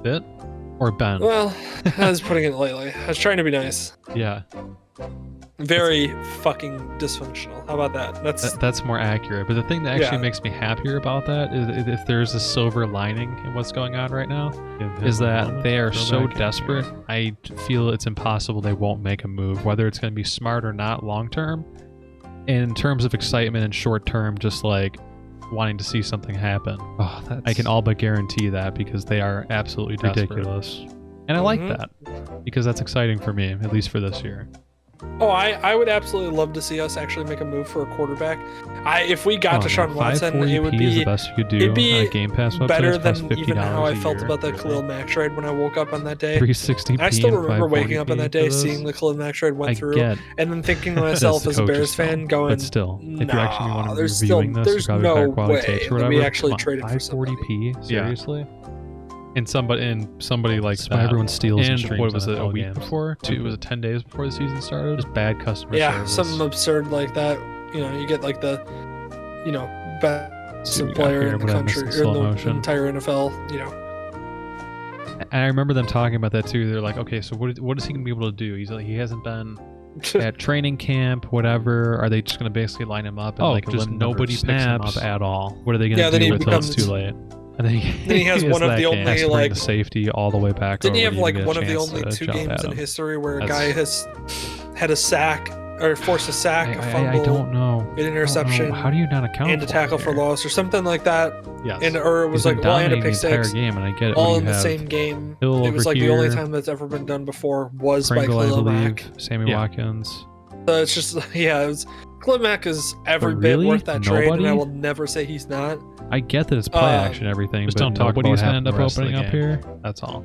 Bit or Ben? Well, I was putting it lightly. I was trying to be nice. Yeah. Very fucking dysfunctional. How about that? That's more accurate. But the thing that actually makes me happier about that is if there's a silver lining in what's going on right now, is that they are so desperate. I feel it's impossible they won't make a move, whether it's going to be smart or not long term. In terms of excitement and short term, just like wanting to see something happen. I can all but guarantee that because they are absolutely ridiculous. And I like that because that's exciting for me, at least for this year. Oh, I would absolutely love to see us actually make a move for a quarterback. If we got Deshaun Watson, it would be the best you could do. It'd be on a Game Pass website. Better than even how I felt about the Khalil Mack trade when I woke up on that day. 360p. I still remember waking up on that day, seeing the Khalil Mack trade went through, and then thinking to myself as a Bears fan, going, but still, if you actually want to be there's reviewing this, there's no way that we actually traded for somebody. 540p? Seriously? And somebody like that. Everyone steals and what was it, a week before? It was 10 days before the season started? Just bad customer service. Yeah, something absurd like that. You get like the, best player in the country, or the entire NFL, And I remember them talking about that too. They're like, okay, so what is he going to be able to do? He's like, he hasn't been at training camp, whatever. Are they just going to basically line him up and just nobody picks him up at all? What are they going to do until it's too late? And then he has one of the only the safety all the way back. Didn't he have like one of the only 2 games in history where a guy has had a sack or force a sack, a fumble, I don't know. an interception. How do you not account and a tackle for loss or something like that? Yes. Or it was like, well, and a pick six. Game, and I get it. All in the same game. It was like the only time that's ever been done before was Pringle, by Khalil Mack. Sammy Watkins. So it's just, it was, Khalil Mack is every bit worth that trade, and I will never say he's not. I get that it's play action and everything, but don't talk about what happened up opening up here. That's all.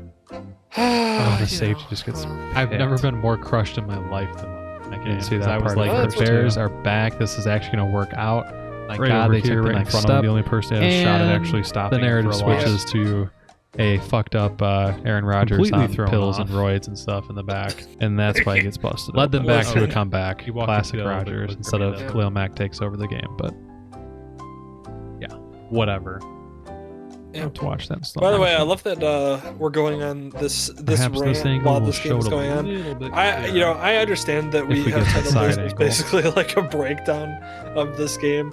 The safety just gets. I've never been more crushed in my life than that game. See that I was like, the Bears are back. This is actually going to work out. Like, God, they took the next step. The only person that had a shot at actually stopping. The narrative switches to a fucked up Aaron Rodgers on pills and roids and stuff in the back, and that's why he gets busted. Led them back to a comeback. Classic Rodgers instead of Khalil Mack takes over the game, but yeah, whatever. Yeah. To watch that stuff. By the way, I love that we're going on this rant while this game is going on. I understand that we have titled this as basically like a breakdown of this game.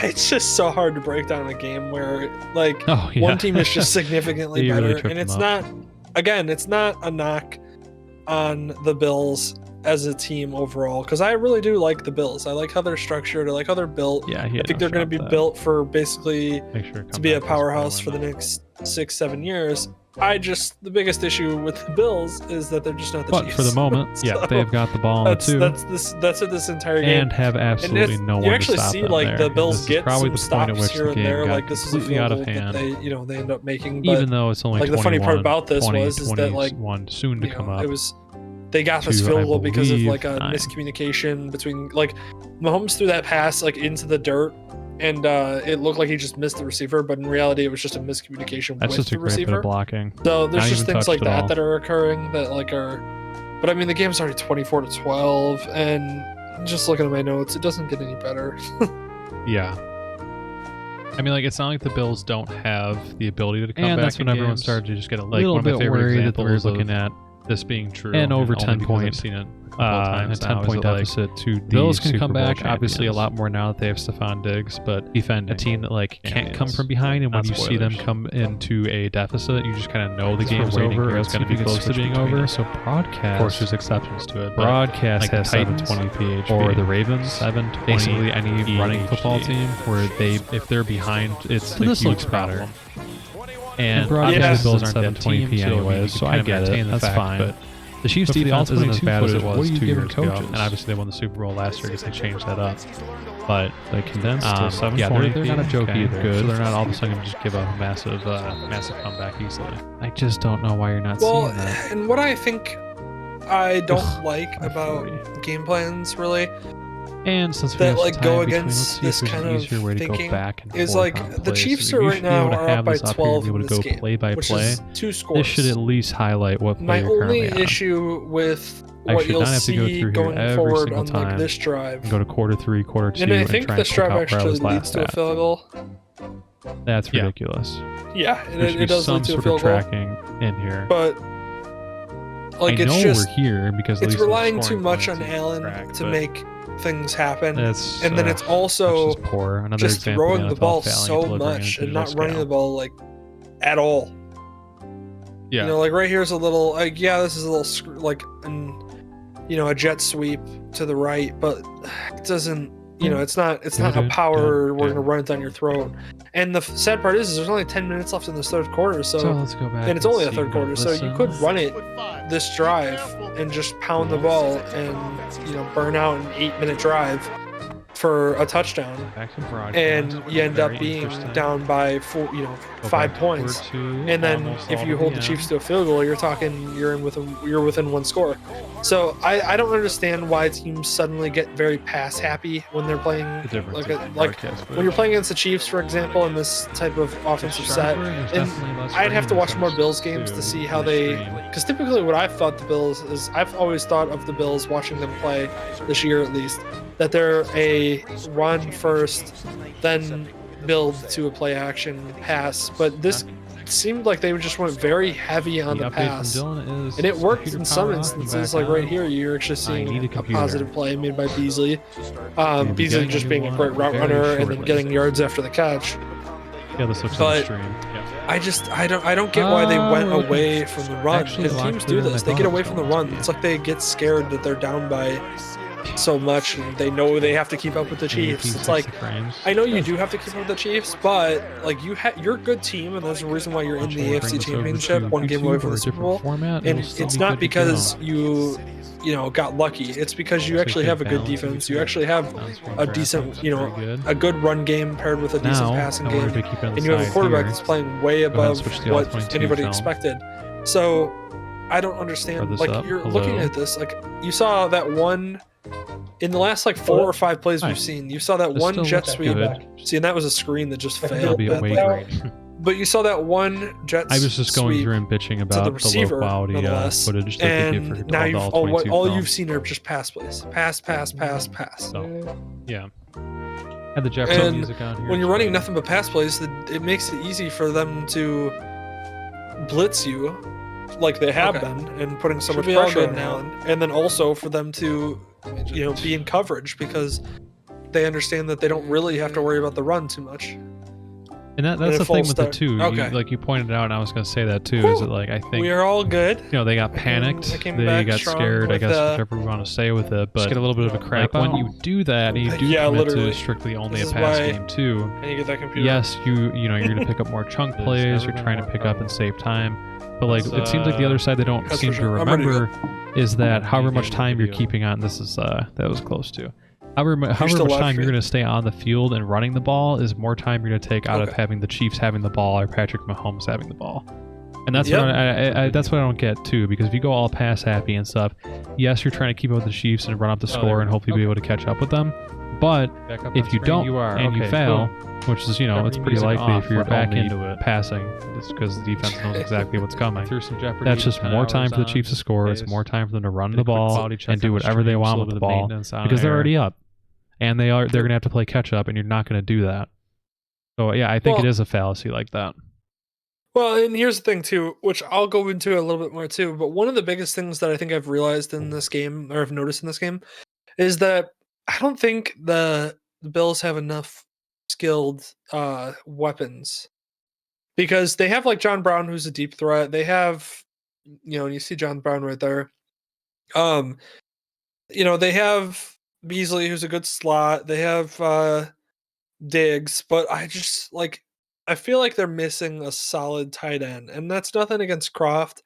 It's just so hard to break down a game where like one team is just significantly better, and it's not. Again, it's not a knock on the Bills as a team overall, because I really do like the Bills. I like how they're structured. I like how they're built. I think they're going to be built for basically to be a powerhouse for the next 6-7 years. The biggest issue with the Bills is that they're just not the Chiefs. For the moment, so they've got the ball in the two. That's what this entire game. And have absolutely no one to stop them. You actually see like the Bills get some stops here and there. Like this is a field out of goal hand. that they end up making. But even though it's only like the funny part about this was that like soon to come up. It was. They got this field goal because of like a miscommunication between like Mahomes threw that pass like into the dirt, and it looked like he just missed the receiver, but in reality it was just a miscommunication with the receiver. Bit of blocking. So there's just things like that are occurring that like are. But I mean the game's already 24-12, and just looking at my notes, it doesn't get any better. Yeah. I mean, like, it's not like the Bills don't have the ability to come back. And that's when everyone started to just get a little bit worried that we're looking at this being true, and over 10 point, a 10-point deficit to the Bills can come back. Obviously, a lot more now that they have Stephon Diggs, but defending a team that like can't come from behind, and when you see them come into a deficit, you just kind of know the game's over. It's going to be close to being over. So broadcast, of course, there's exceptions to it. Broadcast has 720 PHP, or the Ravens 720. Basically, any running football team where if they're behind, it's a huge problem. And broadcast Bills aren't that 720p anyways, so I get it. That's fine. But the Chiefs' defense isn't as bad as it was 2 years ago, and obviously they won the Super Bowl last year because they changed that up. But they condensed to 720. They're not a joke either. Good. So they're not all of a sudden going to just give a massive comeback easily. I just don't know why you're not seeing that. And what I think I don't like about game plans really. And since that like go against this kind of thinking is like the Chiefs are right now are up by 12 in this game, which is 2 scores. This should at least highlight what my only issue with what you'll see going forward on like this drive. Go to quarter 3, quarter 2, and I think this drive actually leads to a field goal. That's ridiculous. Yeah, it does lead to a field goal. Tracking in here, but like it's just we're here because it's relying too much on Allen to make things happen, and then it's also just throwing the ball so much and not running the ball like at all. Yeah, like right here's a little like this is a little like a jet sweep to the right, but it doesn't. It's not a power. We're gonna run it down your throat. And the sad part is there's only 10 minutes left in this third quarter. So let's go back. And it's only a third quarter, so you could run it this drive and just pound the ball and burn out an 8-minute drive for a touchdown, and you end up being down by 5 points. And then if you hold the Chiefs to a field goal, you're within 1 score. So I don't understand why teams suddenly get very pass happy when they're playing like when you're playing against the Chiefs, for example, in this type of offensive set. And I'd have to watch more Bills games to see how because typically what I've thought the Bills is, I've always thought of the Bills watching them play this year at least, that they're a run first, then build to a play action pass. But this seemed like they just went very heavy on the pass, and it worked in some instances. Like right here, you're actually seeing a positive play made by Beasley. Beasley just being a great route runner and then getting yards after the catch. Yeah, this looks extreme. Yeah. I don't get why they went away from the run. Because teams do this, they get away from the run. It's like they get scared that they're down by so much, and they know they have to keep up with the Chiefs. It's like, I know you do have to keep up with the Chiefs, but like you're a good team, and there's a reason why you're in the AFC Championship, one game away from the Super Bowl. And it's not because you got lucky. It's because you actually have a good defense. You actually have a decent, a good run game paired with a decent passing game, and you have a quarterback that's playing way above what anybody expected. So I don't understand. Like, you're looking at this, like, you saw that one in the last like 4 or 5 plays we've seen. You saw that one jet sweep. See, and that was a screen that just failed. But you saw that one jet sweep. I was just going through and bitching about the low quality footage that they give for now all you've seen are just pass plays. Pass. So, yeah. Had the Jefferson music on here. When you're running nothing but pass plays, it makes it easy for them to blitz you like they have been, and putting so much pressure on Allen, and then also for them to be in coverage because they understand that they don't really have to worry about the run too much. And that's the thing with the two. Like you pointed out, and I was going to say that too. Is that, like, I think we are all good. They got panicked. They got scared. I guess whatever we want to say with it, but just get a little bit of a crap. Like, when you do that, and you do commit to strictly only a pass game too. And you get that computer. Yes, you're going to pick up more chunk plays. You're trying to pick up and save time. But like, it seems like the other side they don't seem to remember is that however much time you're keeping on. This is that was close to. However much time you're going to stay on the field and running the ball is more time you're going to take out of having the Chiefs having the ball or Patrick Mahomes having the ball. And that's what that's what I don't get too, because if you go all pass happy and stuff, yes, you're trying to keep up with the Chiefs and run up the score and hopefully be able to catch up with them. But if you don't and you fail, which is it's pretty likely if you're back into it passing, just because the defense knows exactly what's coming. That's just more time for the Chiefs to score. It's more time for them to run the ball and do whatever they want with the ball because they're already up, and they're going to have to play catch up, and you're not going to do that. So yeah, I think it is a fallacy like that. Well, and here's the thing too, which I'll go into a little bit more too. But one of the biggest things that I think I've realized in this game, or I've noticed in this game, is that I don't think the Bills have enough skilled weapons, because they have like John Brown, who's a deep threat. They have, and you see John Brown right there. They have Beasley, who's a good slot. They have Diggs, but I feel like they're missing a solid tight end, and that's nothing against Croft.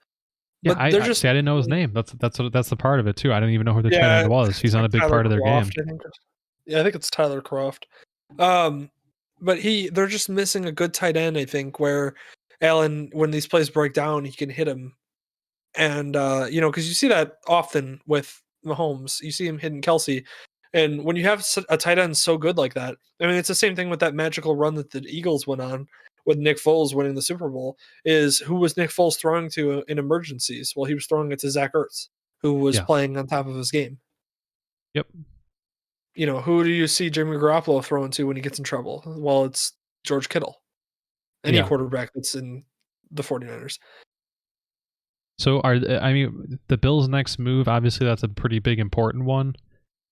Yeah, I didn't know his name. That's the part of it too. I didn't even know who the tight end was. He's on a big part of their game. I think it's Tyler Croft. But they're just missing a good tight end, I think, where Allen, when these plays break down, he can hit him. And because you see that often with Mahomes, you see him hitting Kelsey. And when you have a tight end so good like that, I mean, it's the same thing with that magical run that the Eagles went on with Nick Foles winning the Super Bowl. Is who was Nick Foles throwing to in emergencies? Well, he was throwing it to Zach Ertz, who was playing on top of his game. Yep. Who do you see Jimmy Garoppolo throwing to when he gets in trouble? Well, it's George Kittle. Any quarterback that's in the 49ers. So the Bills' next move, obviously that's a pretty big important one.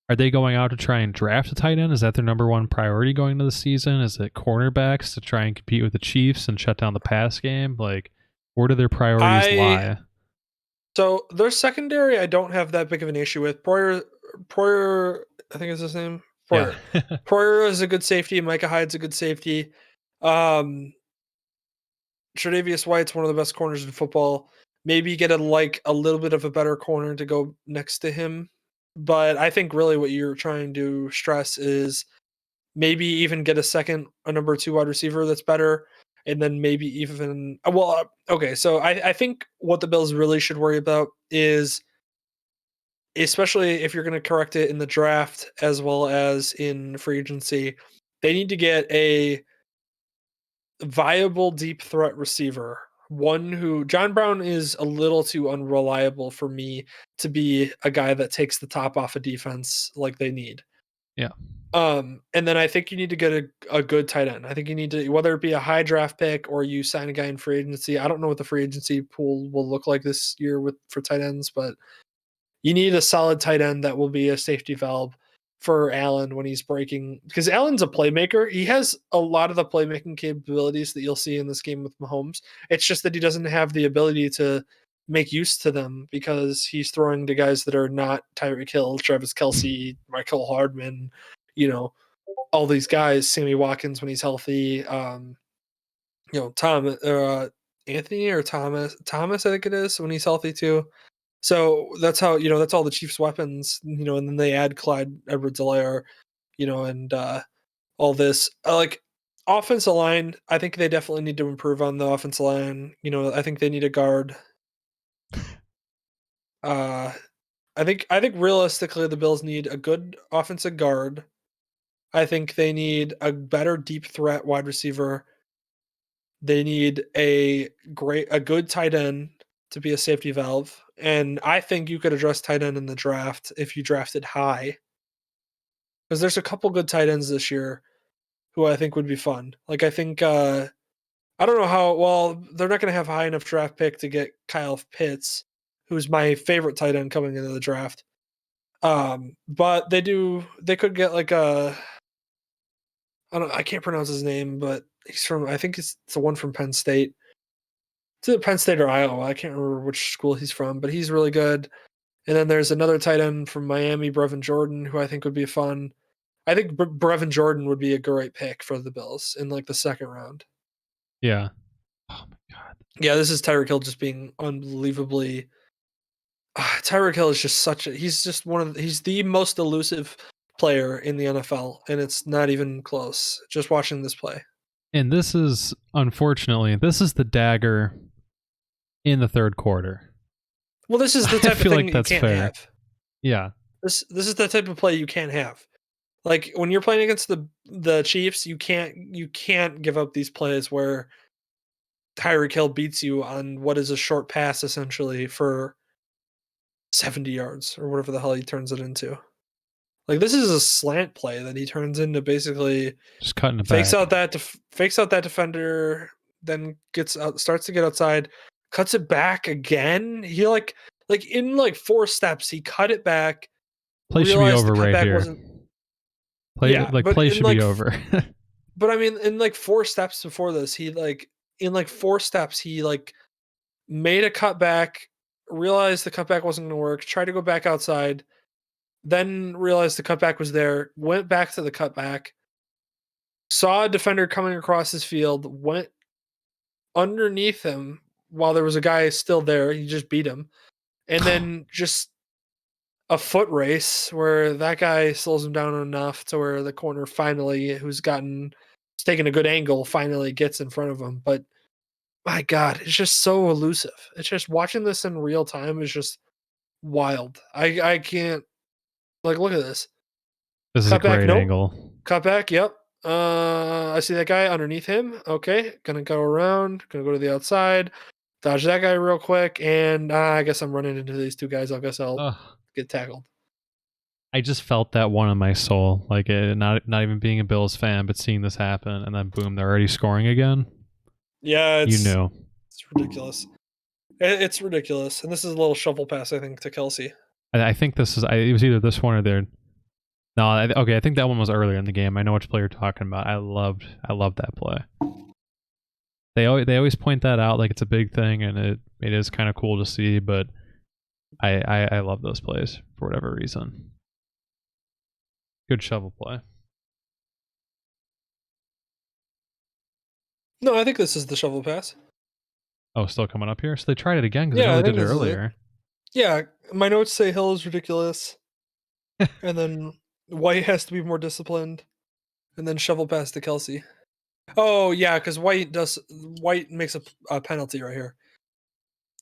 Are they going out to try and draft a tight end? Is that their number one priority going into the season? Is it cornerbacks to try and compete with the Chiefs and shut down the pass game? Like, where do their priorities lie? So their secondary, I don't have that big of an issue with. Poyer, I think is his name. Poyer. Yeah. Poyer is a good safety. Micah Hyde's a good safety. Tre'Davious White's one of the best corners in football. Maybe get a little bit of a better corner to go next to him. But I think really what you're trying to stress is maybe even get a number 2 wide receiver that's better. And then maybe even, so I think what the Bills really should worry about is, especially if you're going to correct it in the draft as well as in free agency, they need to get a viable deep threat receiver. One who, John Brown is a little too unreliable for me to be a guy that takes the top off a defense like they need. Yeah. And then I think you need to get a good tight end. I think you need to, whether it be a high draft pick or you sign a guy in free agency. I don't know what the free agency pool will look like this year for tight ends, but you need a solid tight end that will be a safety valve for Allen when he's breaking, because Allen's a playmaker. He has a lot of the playmaking capabilities that you'll see in this game with Mahomes. It's just that he doesn't have the ability to make use to them because he's throwing to guys that are not Tyreek Hill, Travis Kelce, Michael Hardman, all these guys, Sammy Watkins when he's healthy, Tom, Anthony or Thomas, I think it is when he's healthy too. So that's how, that's all the Chiefs' weapons, and then they add Clyde Edwards-Helaire, and all this. Like, offensive line, I think they definitely need to improve on the offensive line. I think they need a guard. I think realistically the Bills need a good offensive guard. I think they need a better deep threat wide receiver. They need a good tight end to be a safety valve. And I think you could address tight end in the draft if you drafted high. Because there's a couple good tight ends this year who I think would be fun. Like, I think I don't know how well they're not going to have a high enough draft pick to get Kyle Pitts, who's my favorite tight end coming into the draft. But they could get like I can't pronounce his name, but he's from, I think it's the one from Penn State. It's either Penn State or Iowa. I can't remember which school he's from, but he's really good. And then there's another tight end from Miami, Brevin Jordan, who I think would be fun. I think Brevin Jordan would be a great pick for the Bills in like the second round. Yeah. Oh my God. Yeah, this is Tyreek Hill just being unbelievably. Tyreek Hill is just he's the most elusive player in the NFL, and it's not even close. Just watching this play. And this is, unfortunately, the dagger in the third quarter. Well, this is the type of thing that you can't have. Yeah. This is the type of play you can't have. Like, when you're playing against the Chiefs, you can't give up these plays where Tyreek Hill beats you on what is a short pass essentially for 70 yards or whatever the hell he turns it into. Like, this is a slant play that he turns into basically just cutting it fakes back. Fakes out that defender, then starts to get outside, cuts it back again. He like in like 4 steps, he cut it back. Play should be over right here. Play should be over. But I mean, in like 4 steps before this, he made a cutback, realized the cutback wasn't going to work, tried to go back outside, then realized the cutback was there, went back to the cutback, saw a defender coming across his field, went underneath him while there was a guy still there. He just beat him. And then just a foot race where that guy slows him down enough to where the corner finally, who's taken a good angle, finally gets in front of him. But my God, it's just so elusive. It's just watching this in real time is just wild. I can't, like, look at this. This is a great angle. Cut back, yep. I see that guy underneath him. Okay, gonna go around, gonna go to the outside, dodge that guy real quick, and I guess I'm running into these 2 guys. I guess I'll get tackled. I just felt that one in my soul, like not even being a Bills fan, but seeing this happen, and then boom, they're already scoring again. Yeah, it's ridiculous. It's ridiculous, and this is a little shovel pass, I think, to Kelce. I think this is. It was either this one or there. No, I think that one was earlier in the game. I know which play you're talking about. I loved that play. They always point that out like it's a big thing, and it is kind of cool to see. But I love those plays for whatever reason. Good shovel play. No, I think this is the shovel pass. Oh, still coming up here? So they tried it again because they did it earlier. Yeah, my notes say Hill is ridiculous. And then White has to be more disciplined. And then shovel pass to Kelce. Oh, yeah, because White makes a penalty right here.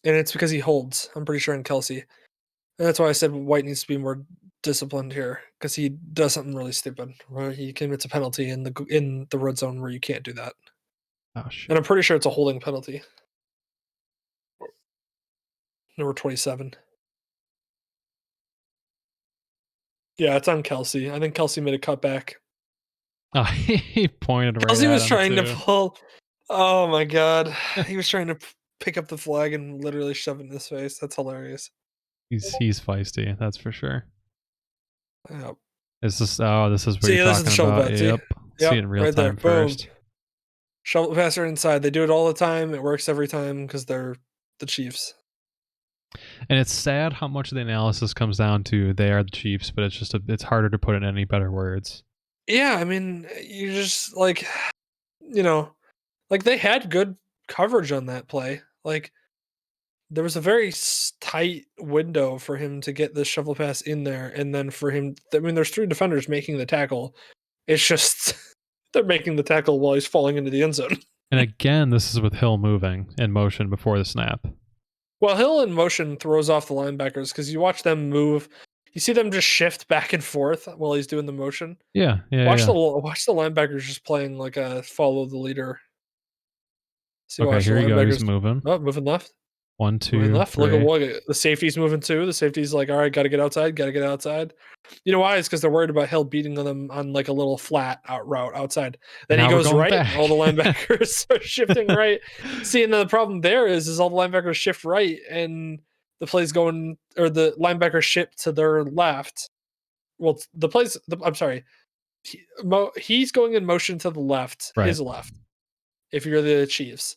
And it's because he holds, I'm pretty sure, in Kelce. And that's why I said White needs to be more disciplined here, because he does something really stupid, where he commits a penalty in the red zone where you can't do that. Oh, shit. And I'm pretty sure it's a holding penalty. Number 27. Yeah, it's on Kelce. I think Kelce made a cutback. Oh, he pointed right at him. Kelce was trying to pull. Oh my God. He was trying to pick up the flag and literally shove it in his face. That's hilarious. He's feisty, that's for sure. Yep. This is what you're talking about. Yep. See it in real time first. Boom. Shovel passer inside. They do it all the time. It works every time because they're the Chiefs. And it's sad how much of the analysis comes down to they are the Chiefs, but it's harder to put in any better words. Yeah, I mean, you just like, like they had good coverage on that play. Like there was a very tight window for him to get the shovel pass in there, and then for him, I mean, there's 3 defenders making the tackle. It's just they're making the tackle while he's falling into the end zone. And again, this is with Hill moving in motion before the snap. Well, Hill in motion throws off the linebackers because you watch them move. You see them just shift back and forth while he's doing the motion. Yeah. Watch the linebackers just playing like a follow the leader. See, Okay, watch here the you go. He's linebackers. moving. Oh, moving left. 1, Moving 2, left. 3. Look at what the safety's moving too. The safety's like, all right, got to get outside. Got to get outside. You know why? It's because they're worried about Hill beating them on like a little flat route outside. Then Now he we're goes going right. back. All the linebackers are shifting right. See, and then the problem there is all the linebackers shift right, and the play's going, or the linebackers shift to their left. Well, I'm sorry. He's going in motion to the left, Right. his left. If you're the Chiefs.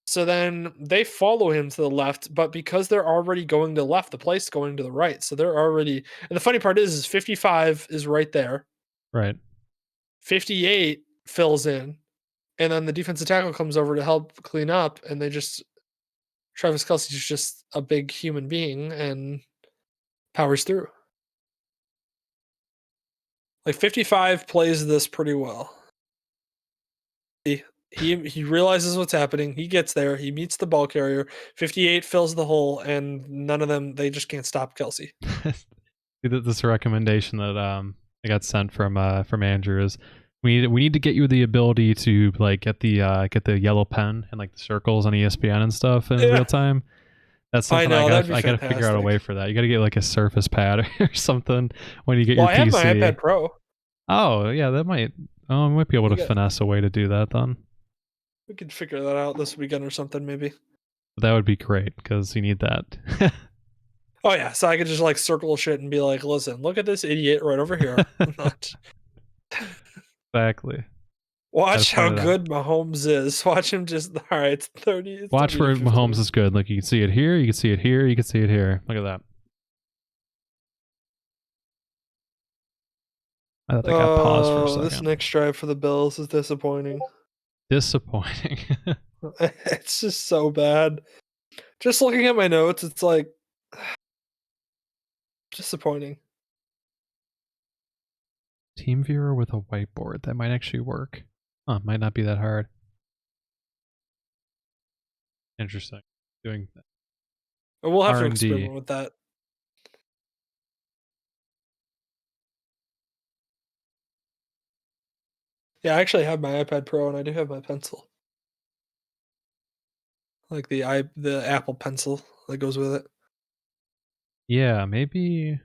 So then they follow him to the left, but because they're already going to the left, the play's going to the right. So they're already, and the funny part is 55 is right there. Right. 58 fills in, and then the defensive tackle comes over to help clean up, and Travis Kelce's just a big human being and powers through. Like 55 plays this pretty well. He realizes what's happening. He gets there. He meets the ball carrier. 58 fills the hole, and none of them. They just can't stop Kelce. This recommendation that I got sent from Andrew is we need to get you the ability to like get the yellow pen and like the circles on ESPN and stuff in real time. That's something I gotta figure out a way for that. You gotta get like a Surface Pad or something when you get your PC. I have my iPad Pro. Oh yeah, that might. Oh, I might be able to finesse a way to do that then. We could figure that out this weekend or something, maybe. But that would be great because you need that. Oh yeah, so I could just like circle shit and be like, "Listen, look at this idiot right over here." Exactly. Watch how good Mahomes is. Watch him just. All right, it's 30. It's Watch 30 where Mahomes is good. Like you can see it here, you can see it here, you can see it here. Look at that. I thought that got paused for a second. This next drive for the Bills is disappointing. Disappointing. It's just so bad. Just looking at my notes, it's like disappointing. Team viewer with a whiteboard. That might actually work. Huh, might not be that hard. Interesting. Doing that. We'll have to experiment with that. Yeah, I actually have my iPad Pro and I do have my pencil. Like the Apple Pencil that goes with it. Yeah, maybe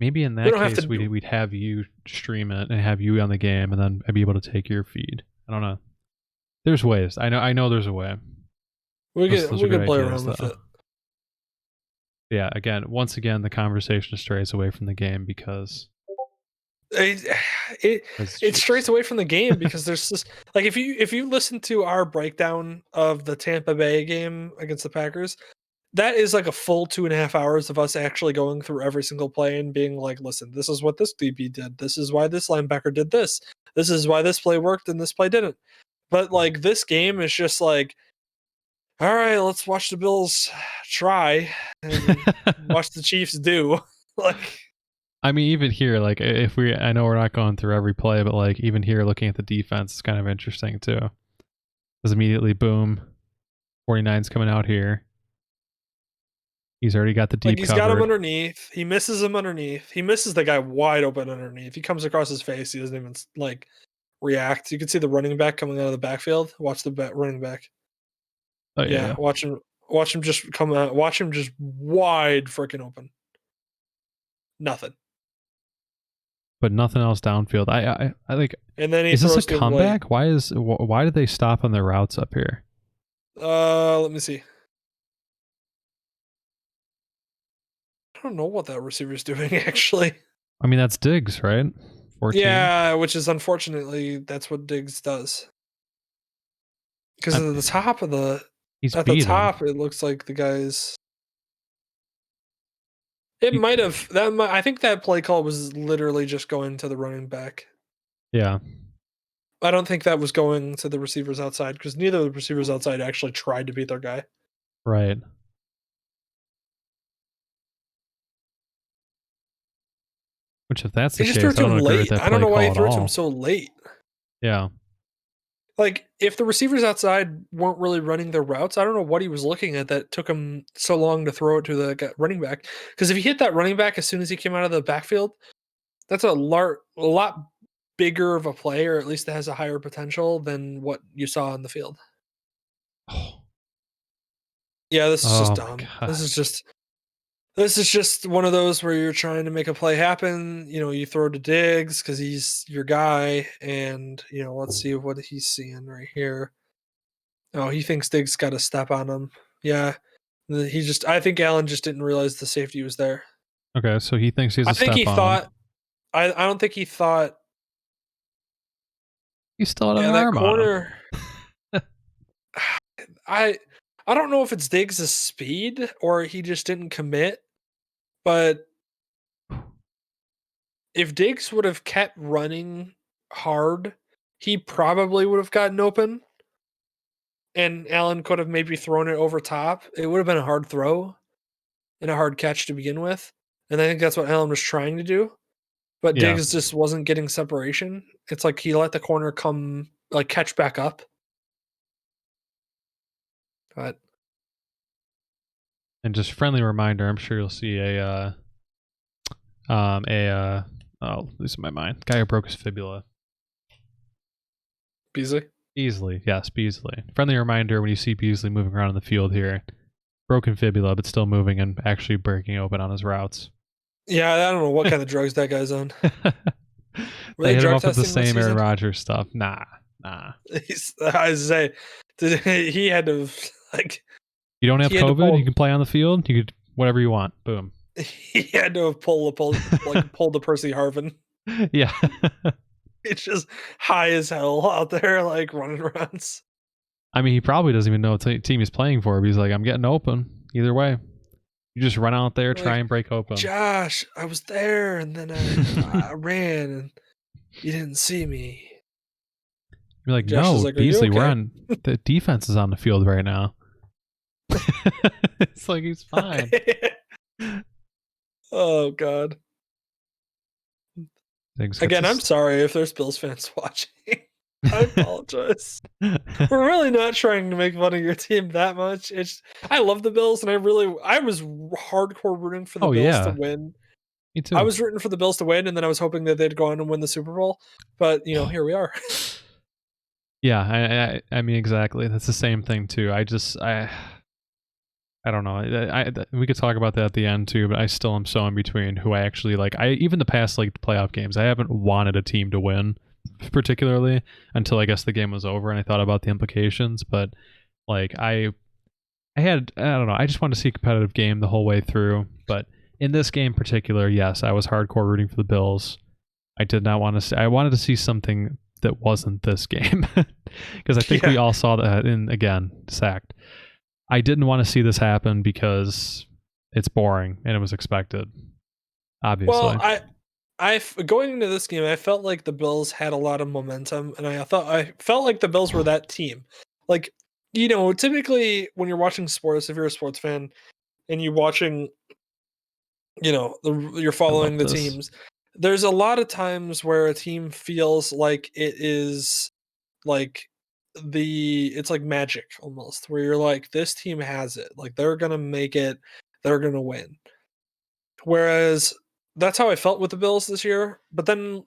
in that case we'd have you stream it and have you on the game, and then I'd be able to take your feed. I don't know. There's ways. I know there's a way. We could play around with it. Yeah, once again, the conversation strays away from the game because it strays away from the game because there's this, like, if you listen to our breakdown of the Tampa Bay game against the Packers, that is like a full 2.5 hours of us actually going through every single play and being like, listen, this is what this DB did. This is why this linebacker did this. This is why this play worked and this play didn't. But like this game is just like, all right, let's watch the Bills try and watch the Chiefs do. Like, I mean, even here, like I know we're not going through every play, but like even here, looking at the defense is kind of interesting too. Because immediately, boom, 49's coming out here. He's already got the deep he's got him underneath. He misses him underneath. He misses the guy wide open underneath. He comes across his face. He doesn't even like react. You can see the running back coming out of the backfield. Watch the running back. Oh yeah. Watch him just come out. Watch him just wide freaking open. Nothing. But nothing else downfield. I like. And then is this a comeback? Why did they stop on their routes up here? Let me see. I don't know what that receiver's doing actually. I mean, that's Diggs, right? 14. Yeah, which is unfortunately that's what Diggs does. Because at the top of the at the top, it looks like the guy's. It might have I think that play call was literally just going to the running back. Yeah. I don't think that was going to the receivers outside because neither of the receivers outside actually tried to beat their guy. Right. Which, if that's the He just case, threw I it to don't him agree with late. that I don't play know why call he at threw it to him all. so late. Yeah. Like, if the receivers outside weren't really running their routes, I don't know what he was looking at that took him so long to throw it to the running back. Because if he hit that running back as soon as he came out of the backfield, that's a lot bigger of a play, or at least it has a higher potential than what you saw on the field. Yeah, this is just Oh my dumb. God. This is just one of those where you're trying to make a play happen. You know, you throw to Diggs because he's your guy, and let's see what he's seeing right here. Oh, he thinks Diggs got a step on him. Yeah, I think Allen just didn't realize the safety was there. Okay, so he thinks he has I a think step he on thought. him. I don't think he thought. He still had an Yeah, that arm on him. corner. I don't know if it's Diggs' speed or he just didn't commit, but if Diggs would have kept running hard, he probably would have gotten open, and Allen could have maybe thrown it over top. It would have been a hard throw and a hard catch to begin with, and I think that's what Allen was trying to do. But Yeah. Diggs just wasn't getting separation. It's like he let the corner catch back up. But And just friendly reminder, I'm sure you'll see losing my mind. Guy who broke his fibula. Beasley. Beasley. Yes, Beasley. Friendly reminder when you see Beasley moving around in the field here. Broken fibula, but still moving and actually breaking open on his routes. Yeah, I don't know what kind of drugs that guy's on. Were They hit him drug up with the testing this same Aaron season? Rodgers stuff. Nah. I say, he had to You don't have he had to COVID, you can play on the field. You could whatever you want. Boom. he had to have pulled the Percy Harvin. Yeah. It's just high as hell out there, like running around. I mean, he probably doesn't even know what team he's playing for, but he's like, I'm getting open. Either way. You just run out there, try and break open. Josh, I was there, and then I ran, and you didn't see me. You're like, Josh no, is like, Beasley, okay? we're on the defense is on the field right now. It's like he's fine. Oh God. Again, I'm sorry if there's Bills fans watching. I apologize. We're really not trying to make fun of your team that much. I love the Bills, and I was hardcore rooting for the Bills to win. Me too. I was rooting for the Bills to win, and then I was hoping that they'd go on and win the Super Bowl. But here we are. Yeah, I mean, exactly. That's the same thing too. I don't know. We could talk about that at the end too, but I still am so in between who I actually like. Even the past playoff games, I haven't wanted a team to win particularly until I guess the game was over and I thought about the implications. But I don't know. I just wanted to see a competitive game the whole way through. But in this game in particular, yes, I was hardcore rooting for the Bills. I did not want to see. I wanted to see something that wasn't this game because I think we all saw that again sacked. I didn't want to see this happen because it's boring and it was expected. Obviously. Well, I going into this game, I felt like the Bills had a lot of momentum, and I felt like the Bills were that team. Typically when you're watching sports, if you're a sports fan and you're watching, you're following the teams, there's a lot of times where a team feels like it is like it's like magic almost, where you're like, this team has it, like they're gonna make it, they're gonna win. Whereas that's how I felt with the Bills this year, but then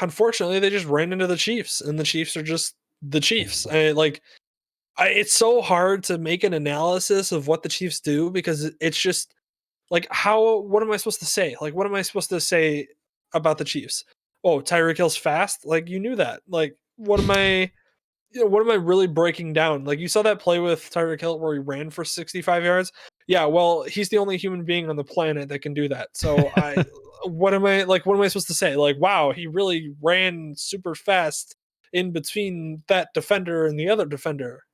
unfortunately they just ran into the Chiefs, and the Chiefs are just the Chiefs. It's so hard to make an analysis of what the Chiefs do because it's just what am I supposed to say? Like, what am I supposed to say about the Chiefs? Oh, Tyreek Hill's fast. Like, you knew that. Like, what am I really breaking down? Like, you saw that play with Tyreek Hill where he ran for 65 yards. Yeah, well, he's the only human being on the planet that can do that. So what am I supposed to say? Like, wow, he really ran super fast in between that defender and the other defender.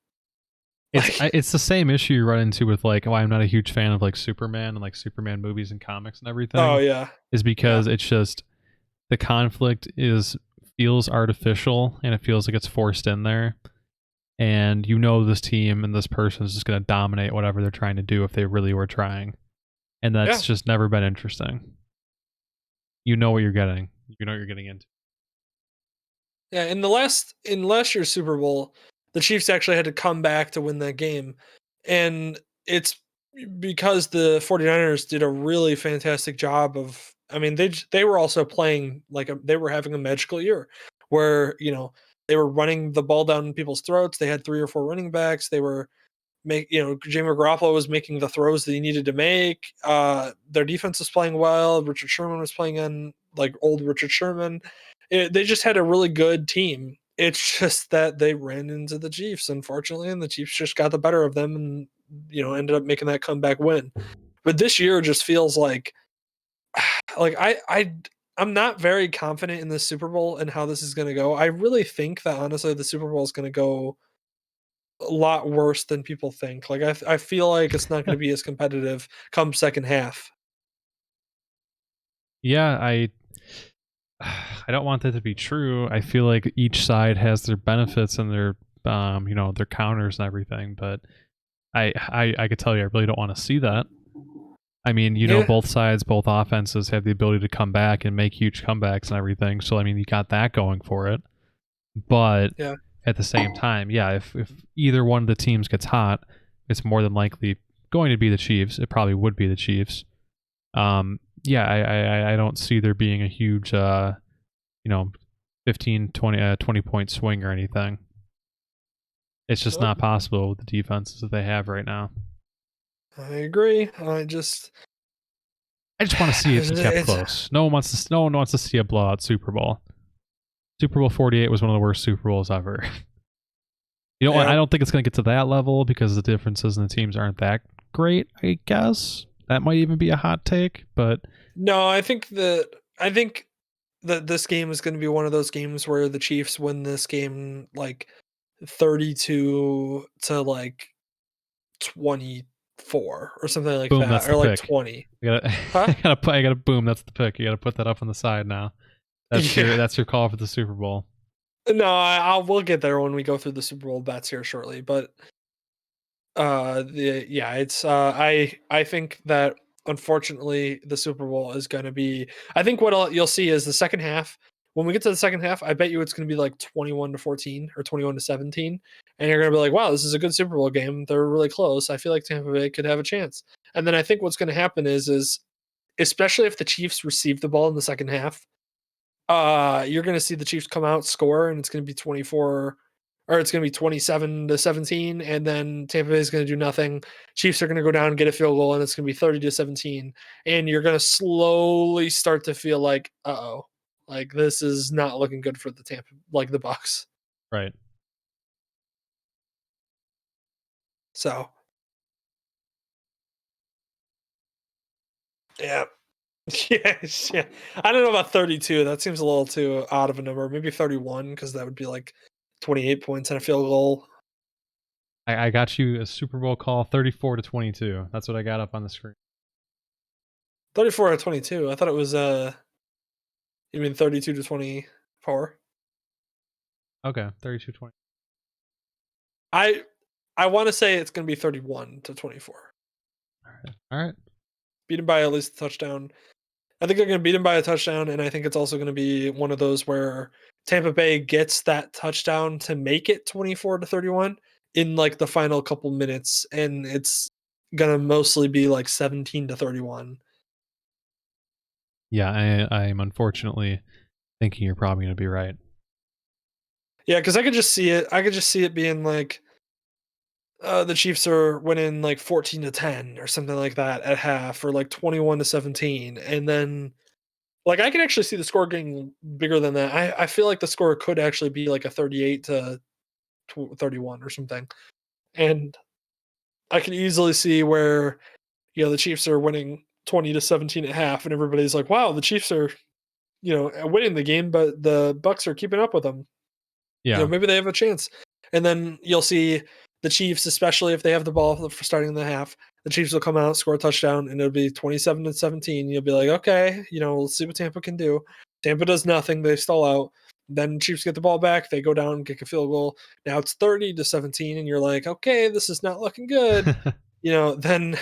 It's the same issue you run into with like why I'm not a huge fan of like Superman and like Superman movies and comics and everything. Oh yeah, is because it's just the conflict feels artificial and it feels like it's forced in there. And this team and this person is just going to dominate whatever they're trying to do if they really were trying. And that's just never been interesting. You know what you're getting. You know what you're getting into. Yeah, in last year's Super Bowl, the Chiefs actually had to come back to win that game. And it's because the 49ers did a really fantastic job of, I mean, they were also playing like they were having a magical year where, they were running the ball down people's throats. They had 3 or 4 running backs. They were Jimmy Garoppolo was making the throws that he needed to make. Their defense was playing well. Richard Sherman was playing on like old Richard Sherman. They just had a really good team. It's just that they ran into the Chiefs, unfortunately, and the Chiefs just got the better of them and, ended up making that comeback win. But this year just feels like I'm not very confident in the Super Bowl and how this is going to go. I really think that honestly the Super Bowl is going to go a lot worse than people think. Like I feel like it's not going to be as competitive come second half. Yeah, I don't want that to be true. I feel like each side has their benefits and their their counters and everything, but I could tell you I really don't want to see that. I mean, both sides, both offenses have the ability to come back and make huge comebacks and everything. So I mean, you got that going for it. But at the same time, if either one of the teams gets hot, it's more than likely going to be the Chiefs. It probably would be the Chiefs. I don't see there being a huge 15 20 point swing or anything. It's just not possible with the defenses that they have right now. I agree. I just want to see it kept close. No one wants to see a blowout Super Bowl. Super Bowl 48 was one of the worst Super Bowls ever. I don't think it's going to get to that level because the differences in the teams aren't that great, I guess. That might even be a hot take, but no, I think that this game is going to be one of those games where the Chiefs win this game like 32 to like 24 or something like boom, that, or like pick. 20. I gotta boom. That's the pick. You gotta put that up on the side now. That's your call for the Super Bowl. No, we'll get there when we go through the Super Bowl bets here shortly. But I think that unfortunately the Super Bowl is going to be. I think what you'll see is the second half. When we get to the second half, I bet you it's going to be like 21-14 or 21-17, and you're going to be like, "Wow, this is a good Super Bowl game. They're really close. I feel like Tampa Bay could have a chance." And then I think what's going to happen is especially if the Chiefs receive the ball in the second half, you're going to see the Chiefs come out, score, and it's going to be 24, or it's going to be 27-17, and then Tampa Bay is going to do nothing. Chiefs are going to go down and get a field goal, and it's going to be 30-17, and you're going to slowly start to feel like, uh-oh, like this is not looking good for the the Bucs. Right. So, yeah. Yes, yeah. I don't know about 32. That seems a little too odd of a number. Maybe 31, because that would be like 28 points and a field goal. I got you a Super Bowl call, 34-22. That's what I got up on the screen. 34-22. I thought it was you mean 32-24? Okay, 32-20. I want to say it's going to be 31-24. All right. Beat him by at least a touchdown. I think they're going to beat him by a touchdown, and I think it's also going to be one of those where Tampa Bay gets that touchdown to make it 24-31 in like the final couple minutes, and it's going to mostly be like 17-31. Yeah, I'm unfortunately thinking you're probably going to be right. Yeah, because I could just see it. I could just see it being like the Chiefs are winning like 14-10 or something like that at half, or like 21-17, and then like I can actually see the score getting bigger than that. I feel like the score could actually be like a 38-31 or something, and I can easily see where the Chiefs are winning 20-17 at half, and everybody's like, "Wow, the Chiefs are winning the game, but the Bucs are keeping up with them." Yeah, maybe they have a chance. And then you'll see the Chiefs, especially if they have the ball for starting the half, the Chiefs will come out, score a touchdown, and it'll be 27-17. You'll be like, okay, we'll see what Tampa can do. Tampa does nothing. They stall out. Then Chiefs get the ball back. They go down, kick a field goal. Now it's 30-17, and you're like, okay, this is not looking good. Then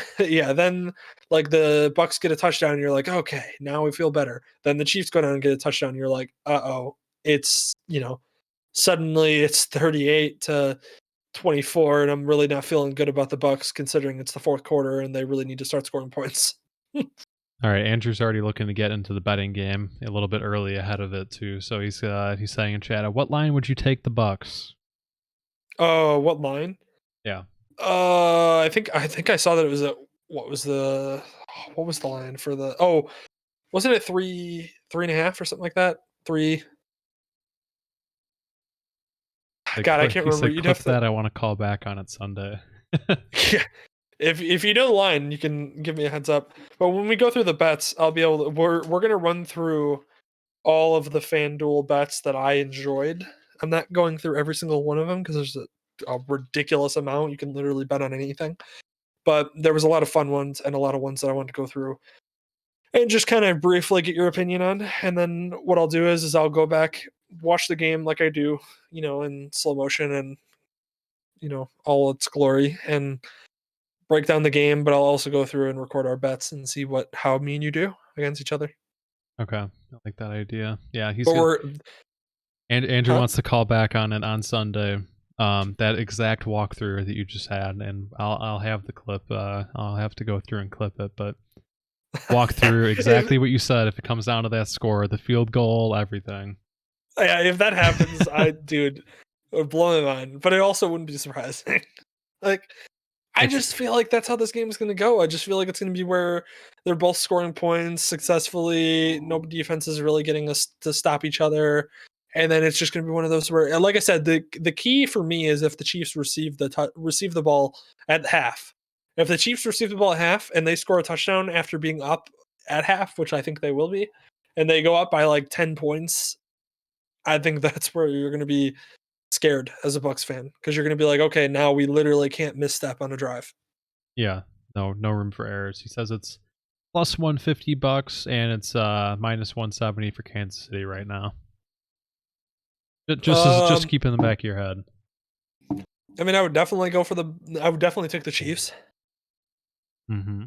like the Bucks get a touchdown, and you're like, okay, now we feel better. Then the Chiefs go down and get a touchdown, and you're like, uh-oh. It's, suddenly it's 38-24, and I'm really not feeling good about the Bucks considering it's the fourth quarter and they really need to start scoring points. All right, Andrew's already looking to get into the betting game a little bit early ahead of it too. So he's saying in chat, what line would you take the Bucks? What line? Yeah. I think I saw that it was what was the line for the wasn't it 3.5 or something like that? 3. God, I can't remember. You'd have that. I want to call back on it Sunday. Yeah. If you know the line, you can give me a heads up. But when we go through the bets, I'll be able to. We're gonna run through all of the FanDuel bets that I enjoyed. I'm not going through every single one of them because there's a ridiculous amount. You can literally bet on anything. But there was a lot of fun ones and a lot of ones that I wanted to go through and just kind of briefly get your opinion on. And then what I'll do is I'll go back, watch the game like I do, in slow motion and, all its glory, and break down the game. But I'll also go through and record our bets and see how me and you do against each other. Okay, I like that idea. Yeah, Andrew wants to call back on it on Sunday. That exact walkthrough that you just had, and I'll have the clip. I'll have to go through and clip it, but walk through exactly what you said. If it comes down to that score, the field goal, everything. Yeah, if that happens, it would blow my mind. But it also wouldn't be surprising. I just feel like that's how this game is going to go. I just feel like it's going to be where they're both scoring points successfully. No defense is really getting us to stop each other. And then it's just going to be one of those where, like I said, the key for me is if the Chiefs receive the ball at half. If the Chiefs receive the ball at half and they score a touchdown after being up at half, which I think they will be, and they go up by like 10 points, I think that's where you're going to be scared as a Bucks fan, because you're going to be like, okay, now we literally can't misstep on a drive. Yeah, no room for errors. He says it's plus 150 Bucks and it's minus 170 for Kansas City right now. Just keep in the back of your head. I mean, I would definitely take the Chiefs. Mm-hmm.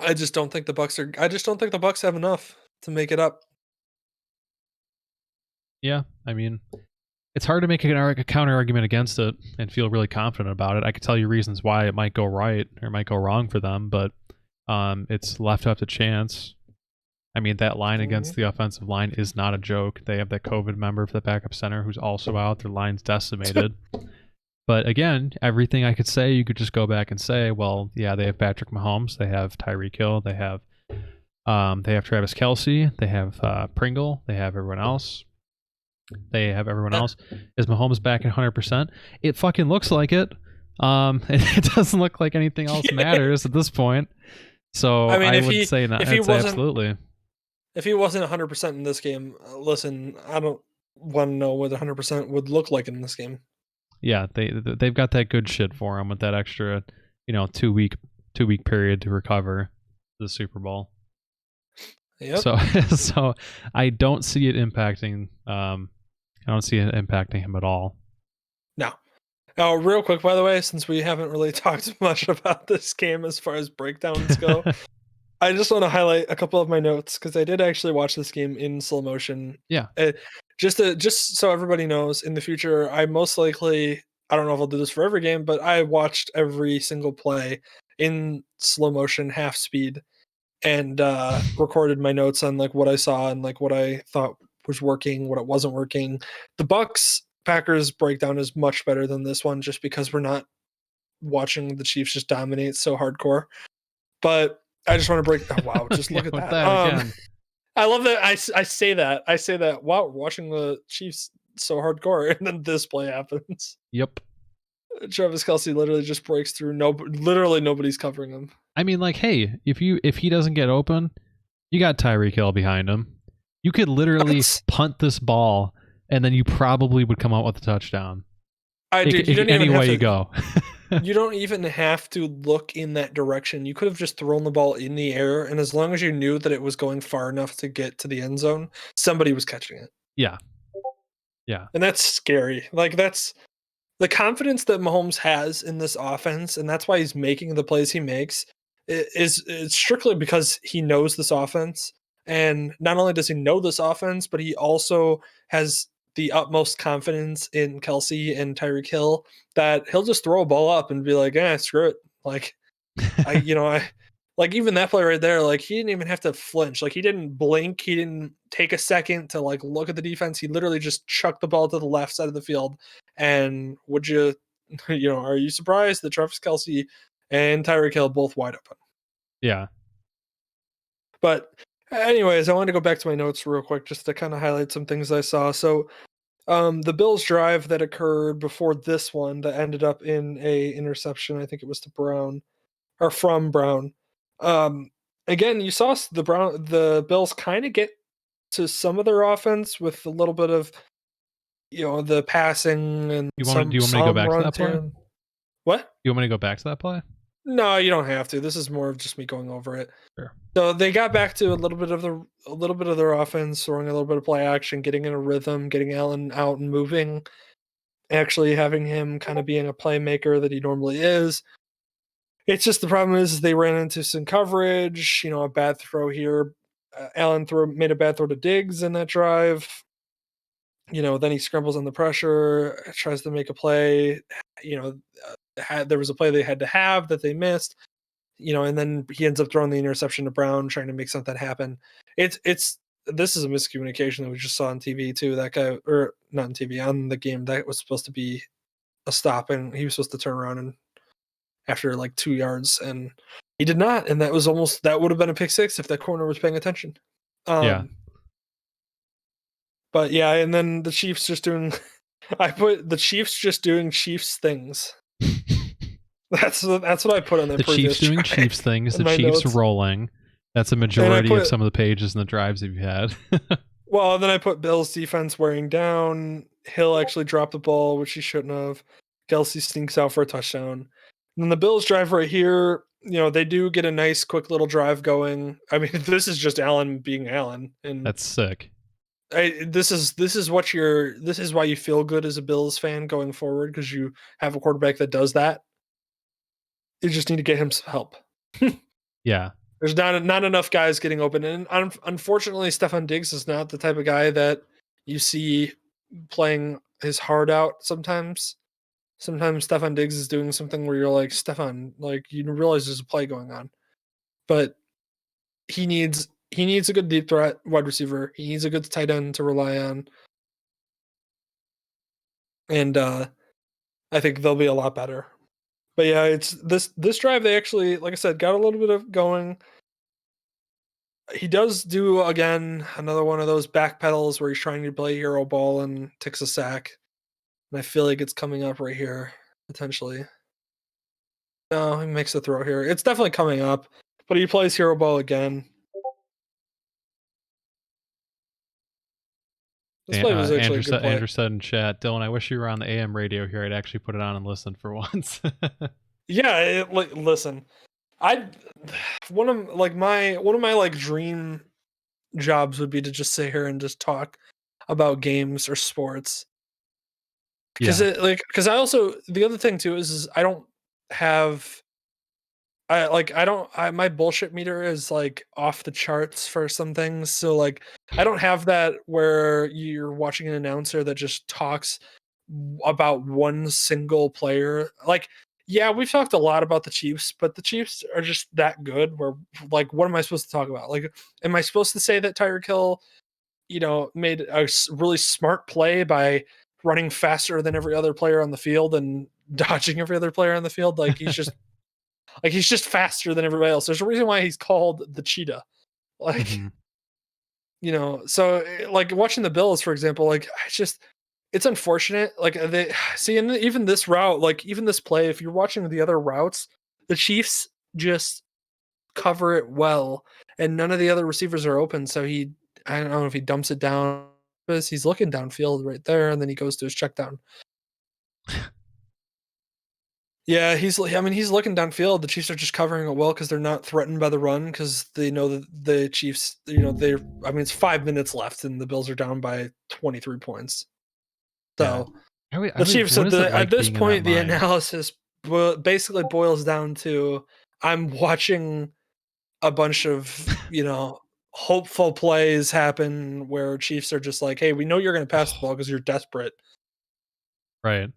I just don't think the Bucks have enough to make it up. Yeah, I mean, it's hard to make a counter argument against it and feel really confident about it. I could tell you reasons why it might go right or might go wrong for them, but it's left up to chance. I mean, that line against the offensive line is not a joke. They have that COVID member for the backup center who's also out. Their line's decimated. But again, everything I could say, you could just go back and say, well, yeah, they have Patrick Mahomes, they have Tyreek Hill, they have Travis Kelce, they have Pringle, they have everyone else. Is Mahomes back at 100%? It fucking looks like it. It doesn't look like anything else matters at this point. So I would say absolutely. If he wasn't 100% in this game, listen, I don't want to know what 100% would look like in this game. Yeah, they've got that good shit for him with that extra, 2 week period to recover the Super Bowl. Yep. So I don't see it impacting. I don't see it impacting him at all. No. Now, real quick, by the way, since we haven't really talked much about this game as far as breakdowns go, I just want to highlight a couple of my notes because I did actually watch this game in slow motion. Yeah. Just so everybody knows, in the future, I most likely, I don't know if I'll do this for every game, but I watched every single play in slow motion, half speed, and recorded my notes on like what I saw and like what I thought was working, what it wasn't working. The Bucks-Packers breakdown is much better than this one just because we're not watching the Chiefs just dominate so hardcore. But I just want to break. Oh, wow, just look at that. Again. I love that. I say that. Wow, we're watching the Chiefs so hardcore, and then this play happens. Yep. Travis Kelce literally just breaks through. Literally nobody's covering him. I mean, like, hey, if he doesn't get open, you got Tyreek Hill behind him. You could literally punt this ball, and then you probably would come out with a touchdown. Dude, you don't even any have way to you go. You don't even have to look in that direction. You could have just thrown the ball in the air, and as long as you knew that it was going far enough to get to the end zone, somebody was catching it. Yeah. Yeah. And that's scary. Like, that's the confidence that Mahomes has in this offense, and that's why he's making the plays he makes, is strictly because he knows this offense. And not only does he know this offense, but he also has the utmost confidence in Kelsey and Tyreek Hill that he'll just throw a ball up and be like, screw it. Like, I like even that play right there, like he didn't even have to flinch. Like he didn't blink. He didn't take a second to like look at the defense. He literally just chucked the ball to the left side of the field. And would you, are you surprised that Travis Kelsey and Tyreek Hill both wide open? Yeah. But anyways, I want to go back to my notes real quick just to kind of highlight some things I saw. So the Bills drive that occurred before this one that ended up in a interception, I think it was to Brown or from Brown. Again, you saw the Bills kind of get to some of their offense with a little bit of the passing and Do you want me to go back to that play? What? You want me to go back to that play? No, you don't have to. This is more of just me going over it. Sure. So they got back to a little bit of their offense, throwing a little bit of play action, getting in a rhythm, getting Allen out and moving, actually having him kind of being a playmaker that he normally is. It's just the problem is they ran into some coverage, a bad throw here. Allen made a bad throw to Diggs in that drive. Then he scrambles on the pressure, tries to make a play. There was a play they had to have that they missed. And then he ends up throwing the interception to Brown, trying to make something happen. This is a miscommunication that we just saw on TV too. That guy, or not on TV, on the game, that was supposed to be a stop, and he was supposed to turn around and after like 2 yards, and he did not, and that would have been a pick six if that corner was paying attention. Yeah. But yeah, and then the Chiefs just doing I put the Chiefs just doing Chiefs things. That's what I put on that. The Chiefs doing Chiefs things, the Chiefs notes. Rolling. That's a majority of some of the pages and the drives that you've had. Well, then I put Bills defense wearing down. Hill actually dropped the ball, which he shouldn't have. Kelsey sneaks out for a touchdown. And then the Bills drive right here. They do get a nice, quick little drive going. I mean, this is just Allen being Allen, and that's sick. This is why you feel good as a Bills fan going forward, because you have a quarterback that does that. You just need to get him some help. Yeah. There's not enough guys getting open, and unfortunately, Stefon Diggs is not the type of guy that you see playing his heart out. Sometimes Stefon Diggs is doing something where you're like, Stefon, like you realize there's a play going on, but he needs a good deep threat wide receiver. He needs a good tight end to rely on, and I think they'll be a lot better. But yeah, it's this drive. They actually, like I said, got a little bit of going. He does do, again, another one of those back pedals where he's trying to play hero ball and takes a sack. And I feel like it's coming up right here, potentially. No, he makes a throw here. It's definitely coming up, but he plays hero ball again. This play was actually a good play. Andrew said in chat, Dylan, I wish you were on the AM radio here. I'd actually put it on and listen for once. Yeah, listen. One of my dream jobs would be to just sit here and just talk about games or sports. Because because I also, the other thing too is I don't have my bullshit meter is like off the charts for some things. So like I don't have that where you're watching an announcer that just talks about one single player. Like, yeah, we've talked a lot about the Chiefs, but the Chiefs are just that good where like, what am I supposed to talk about? Like, am I supposed to say that Tyreek Hill, made a really smart play by running faster than every other player on the field and dodging every other player on the field? Like he's just he's just faster than everybody else. There's a reason why he's called the cheetah. Like, so like watching the Bills, for example, like it's unfortunate. Like they see, and even this route, like even this play, if you're watching the other routes, the Chiefs just cover it well, and none of the other receivers are open. So I don't know if he dumps it down, because he's looking downfield right there, and then he goes to his check down. Yeah, he's looking downfield. The Chiefs are just covering it well because they're not threatened by the run because they know that the Chiefs, it's 5 minutes left and the Bills are down by 23 points. So the Chiefs what is it at like this being in that point, the mind? analysis basically boils down to I'm watching a bunch of, hopeful plays happen where Chiefs are just like, hey, we know you're going to pass the ball because you're desperate. Right.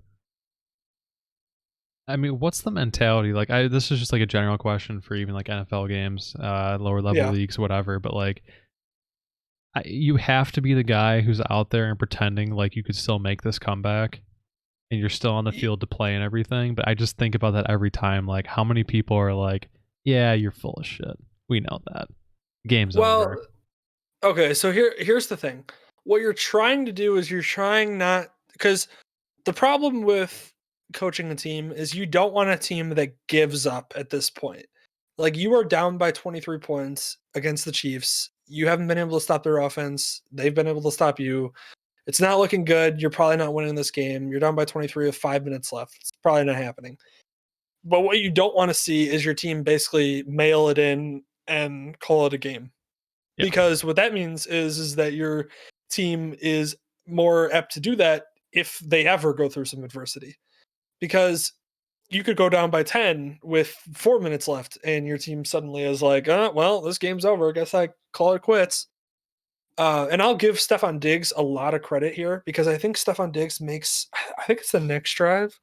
I mean, what's the mentality? Like, this is just like a general question for even like NFL games, lower level Yeah. leagues, whatever. But like, you have to be the guy who's out there and pretending like you could still make this comeback, and you're still on the field to play and everything. But I just think about that every time. Like, how many people are like, "Yeah, you're full of shit. We know that. Game's over." Okay, so here's the thing. What you're trying to do is you're trying not because the problem with coaching a team is you don't want a team that gives up at this point. Like you are down by 23 points against the Chiefs. You haven't been able to stop their offense. They've been able to stop you. It's not looking good. You're probably not winning this game. You're down by 23 with 5 minutes left. It's probably not happening. But what you don't want to see is your team basically mail it in and call it a game. Yeah. Because what that means is that your team is more apt to do that if they ever go through some adversity. Because you could go down by 10 with 4 minutes left and your team suddenly is like, well, this game's over. I guess I call it quits. And I'll give Stefon Diggs a lot of credit here because I think Stefon Diggs I think it's the next drive.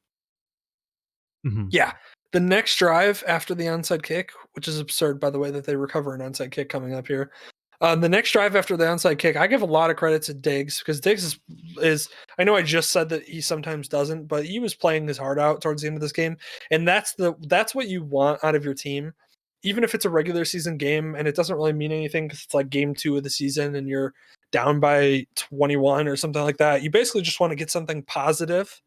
Mm-hmm. Yeah. The next drive after the onside kick, which is absurd, by the way, that they recover an onside kick coming up here. The next drive after the onside kick, I give a lot of credit to Diggs because Diggs is I know I just said that he sometimes doesn't, but he was playing his heart out towards the end of this game. And that's what you want out of your team. Even if it's a regular season game and it doesn't really mean anything because it's like game 2 of the season and you're down by 21 or something like that. You basically just want to get something positive.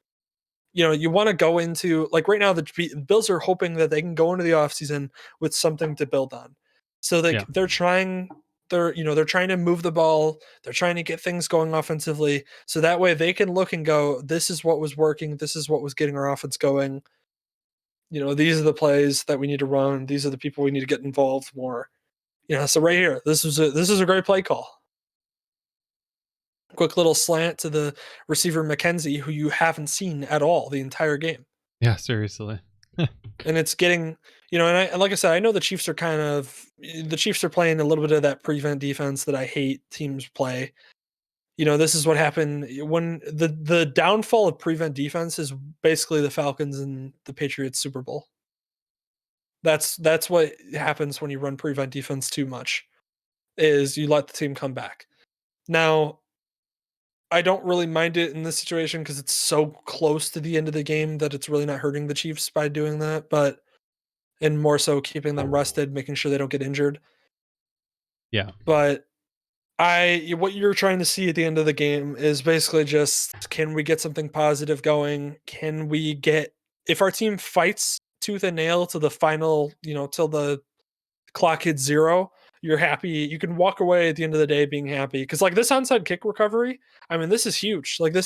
You want to go into like right now, the Bills are hoping that they can go into the offseason with something to build on. So they're trying they're trying to move the ball. They're trying to get things going offensively. So that way they can look and go, this is what was working. This is what was getting our offense going. These are the plays that we need to run. These are the people we need to get involved more. So right here, this is a great play call. Quick little slant to the receiver McKenzie, who you haven't seen at all the entire game. Yeah, seriously. And it's getting, and like I said, I know the Chiefs are playing a little bit of that prevent defense that I hate teams play. This is what happened when the downfall of prevent defense is basically the Falcons and the Patriots Super Bowl. That's what happens when you run prevent defense too much, is you let the team come back. Now, I don't really mind it in this situation because it's so close to the end of the game that it's really not hurting the Chiefs by doing that, and more so keeping them rested, making sure they don't get injured. Yeah. But what you're trying to see at the end of the game is basically just, can we get something positive going? Can we get, if our team fights tooth and nail to the final, till the clock hits 0, you're happy. You can walk away at the end of the day being happy. Cause like this onside kick recovery, this is huge. Like you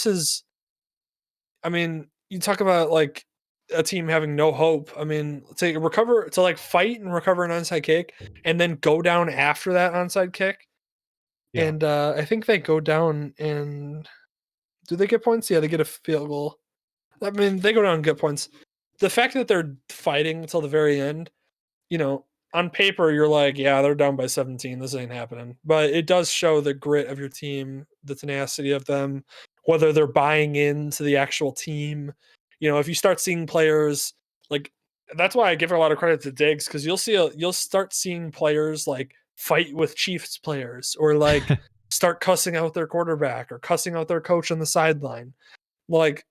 talk about like a team having no hope. To like fight and recover an onside kick and then go down after that onside kick. Yeah. And I think they go down and do they get points? Yeah, they get a field goal. They go down and get points. The fact that they're fighting until the very end, on paper, you're like, yeah, they're down by 17. This ain't happening. But it does show the grit of your team, the tenacity of them, whether they're buying into the actual team. If you start seeing players like, that's why I give a lot of credit to Diggs, because you'll start seeing players like fight with Chiefs players or like start cussing out their quarterback or cussing out their coach on the sideline. Like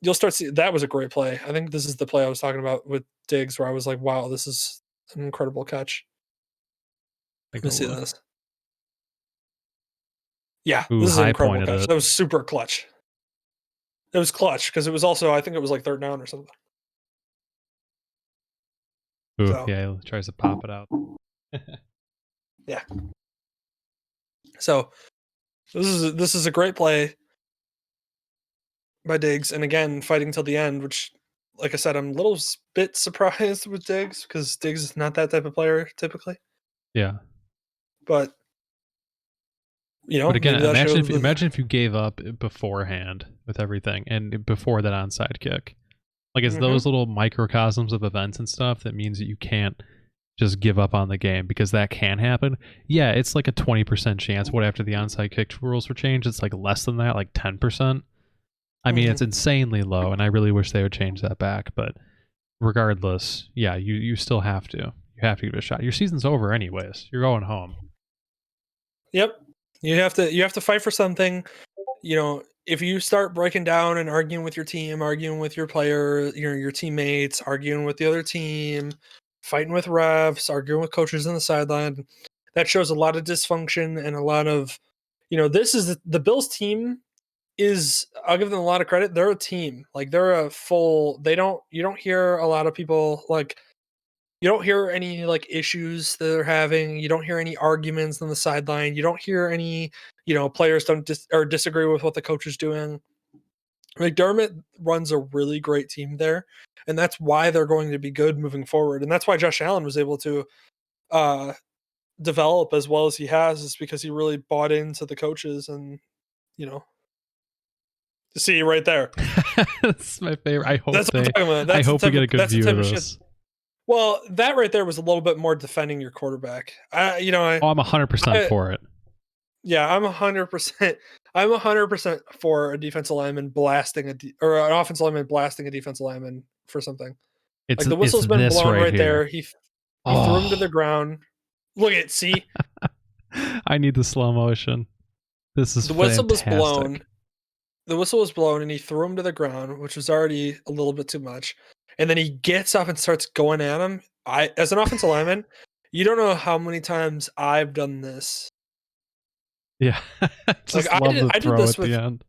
you'll start seeing, that was a great play. I think this is the play I was talking about with Diggs where I was like, wow, this is an incredible catch. Let me see this. Yeah, Ooh, this is an high incredible pointed catch. it. That was super clutch. It was clutch because it was also, I think it was like 3rd down or something. Ooh, So, yeah, he tries to pop it out. yeah. So this is a great play by Diggs, and again, fighting till the end, which like I said, I'm a little bit surprised with Diggs because Diggs is not that type of player typically. Yeah. But But again, maybe that shows. imagine if you gave up beforehand with everything and before that onside kick. Like it's those little microcosms of events and stuff that means that you can't just give up on the game because that can happen. Yeah, it's like a 20% chance. What after the onside kick rules were changed, it's like less than that, like 10%. I mean, it's insanely low, and I really wish they would change that back. But regardless, yeah, you still have to. You have to give it a shot. Your season's over anyways. You're going home. Yep. You have to fight for something. If you start breaking down and arguing with your team, arguing with your player, your teammates, arguing with the other team, fighting with refs, arguing with coaches on the sideline, that shows a lot of dysfunction and a lot of, this is the Bills team is, I'll give them a lot of credit. They're a team. Like they're you don't hear a lot of people like, you don't hear any like issues that they're having. You don't hear any arguments on the sideline. You don't hear any, players don't disagree with what the coach is doing. McDermott runs a really great team there, and that's why they're going to be good moving forward. And that's why Josh Allen was able to develop as well as he has, is because he really bought into the coaches. And see right there. That's my favorite. I hope that's what I'm talking about. I hope we get a good view of this. Well, that right there was a little bit more defending your quarterback. I'm 100% for it. Yeah, I'm 100%. I'm 100% for a defensive lineman blasting or an offensive lineman blasting a defensive lineman for something. It's like the whistle's been blown right there. He threw him to the ground. Look at see. I need the slow motion. This is the whistle fantastic. was blown. The whistle was blown, and he threw him to the ground, which was already a little bit too much. And then he gets up and starts going at him. As an offensive lineman, you don't know how many times I've done this. Yeah, just love the throw at the end.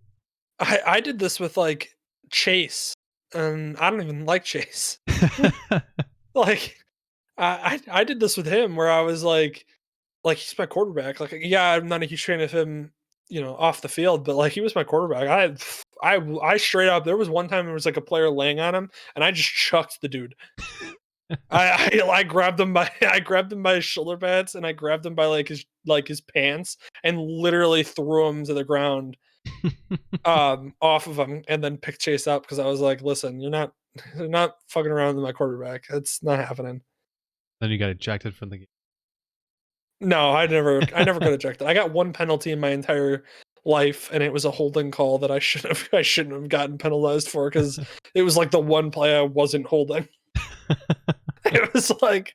I did this with like Chase, and I don't even like Chase. Like, I did this with him where I was like he's my quarterback. Like, yeah, I'm not a huge fan of him, off the field, but like he was my quarterback. I straight up. There was one time there was like a player laying on him, and I just chucked the dude. I grabbed him by his shoulder pads, and I grabbed him by his pants, and literally threw him to the ground, off of him, and then picked Chase up because I was like, "Listen, you're not fucking around with my quarterback. It's not happening." Then you got ejected from the game. No, I never got ejected. I got one penalty in my entire life, and it was a holding call that I shouldn't have gotten penalized for because it was like the one play I wasn't holding. It was like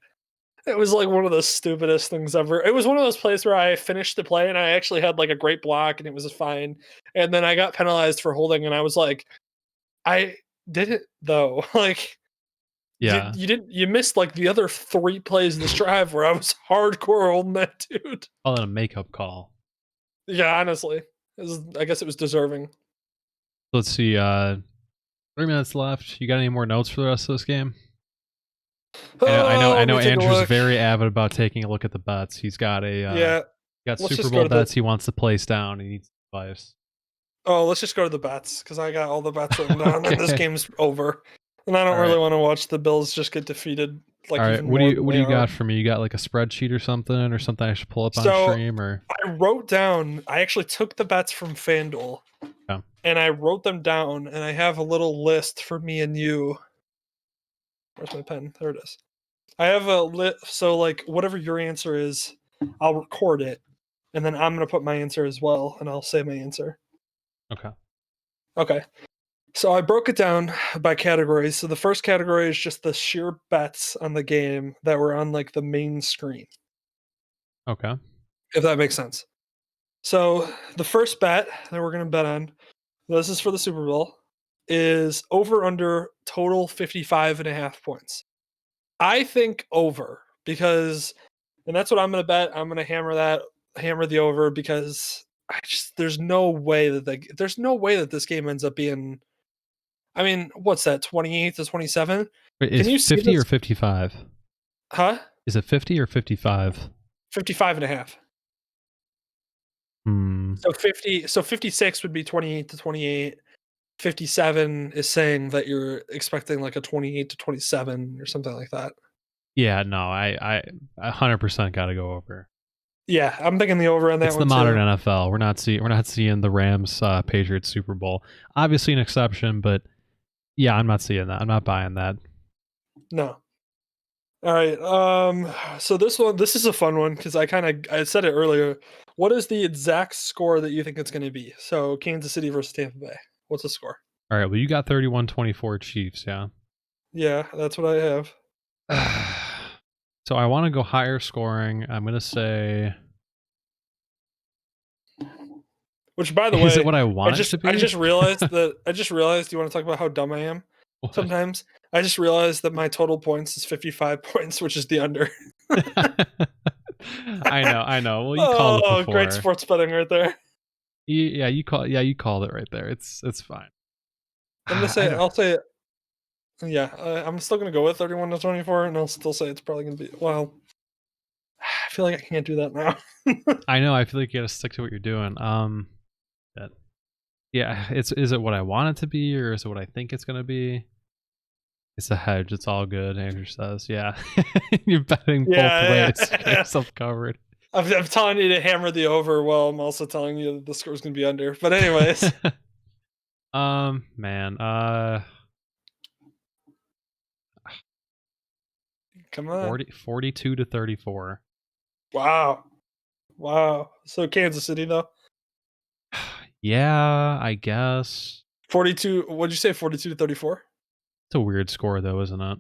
one of the stupidest things ever. It was one of those plays where I finished the play and I actually had like a great block and it was fine. And then I got penalized for holding, and I was like, I did it though. Like, yeah, you missed like the other 3 plays in this drive where I was hardcore holding that dude. Call it a makeup call. Yeah, honestly, I guess it was deserving. Let's see. 3 minutes left. You got any more notes for the rest of this game? I know Andrew's very avid about taking a look at the bets. He's got Super Bowl bets he wants to place down. He needs advice. Oh, let's just go to the bets because I got all the bets written down and this game's over. And I don't really want to watch the Bills just get defeated. Like, all right, what do you got for me? You got like a spreadsheet or something I should pull up on stream? Or I wrote down. I actually took the bets from FanDuel, and I wrote them down, and I have a little list for me and you. Where's my pen? There it is. I have a list. So like whatever your answer is, I'll record it, and then I'm gonna put my answer as well, and I'll say my answer. Okay. So I broke it down by categories. So the first category is just the sheer bets on the game that were on like the main screen. Okay. If that makes sense. So the first bet that we're going to bet on, this is for the Super Bowl, is over under total 55.5 points. I think over because, and that's what I'm going to bet. I'm going to hammer the over because there's no way that this game ends up being, I mean, what's that, 28 to 27? Is it 50 or 55? Huh? Is it 50 or 55? 55.5. So 56 would be 28 to 28. 57 is saying that you're expecting like a 28-27 or something like that. Yeah, no, I 100% got to go over. Yeah, I'm thinking the over on that It's one the modern too. NFL. We're not seeing the Rams Patriots Super Bowl. Obviously an exception, but yeah, I'm not seeing that. I'm not buying that. No. All right. So this is a fun one because I said it earlier. What is the exact score that you think it's going to be? So Kansas City versus Tampa Bay. What's the score? All right, well, you got 31-24 Chiefs, yeah. Yeah, that's what I have. So I want to go higher scoring. I'm going to say, Which, by the is it way, what I want it to be? I just realized that I just realized. You want to talk about how dumb I am? What? Sometimes I just realized that my total points is 55 points, which is the under. I know. Well, you called it Oh, before. great sports betting right there. You called it right there. It's fine. I'm gonna say I'll say it. Yeah, I'm still gonna go with 31-24, and I'll still say it's probably gonna be. Well, I feel like I can't do that now. I know. I feel like you got to stick to what you're doing. Yeah. Is it what I want it to be, or is it what I think it's gonna be? It's a hedge. It's all good. Andrew says, "Yeah, you're betting both ways. Yeah. Get yourself covered." I'm telling you to hammer the over, while I'm also telling you that the score's gonna be under. But anyways, man, come on. 42-34. Wow. So Kansas City though. Yeah, I guess 42. What'd you say? 42-34. it's a weird score though, isn't it?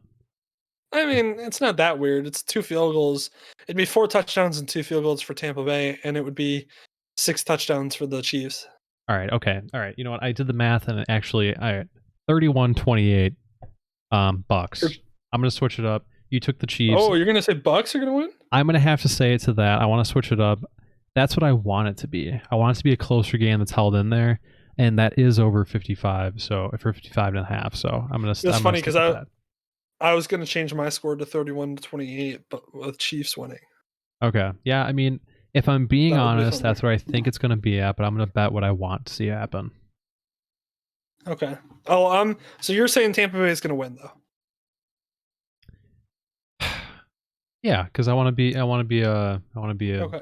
I mean, it's not that weird. It's 2 field goals. It'd be 4 touchdowns and 2 field goals for Tampa Bay, and it would be 6 touchdowns for the Chiefs. All right, okay, all right. You know what? I did the math, and actually, all right, 31-28. Bucks. I'm gonna switch it up. You took the Chiefs. Oh, you're gonna say Bucks are gonna win? I'm gonna have to say it to that. I want to switch it up. That's what I want it to be. I want it to be a closer game that's held in there, and that is over 55. So for 55.5. So I'm gonna. It's funny because I was gonna change my score to 31-28, but with Chiefs winning. Okay. Yeah. I mean, if I'm being honest, that's where I think it's gonna be at. But I'm gonna bet what I want to see happen. Okay. Oh, so you're saying Tampa Bay is gonna win though? Yeah, because I want to be a Okay.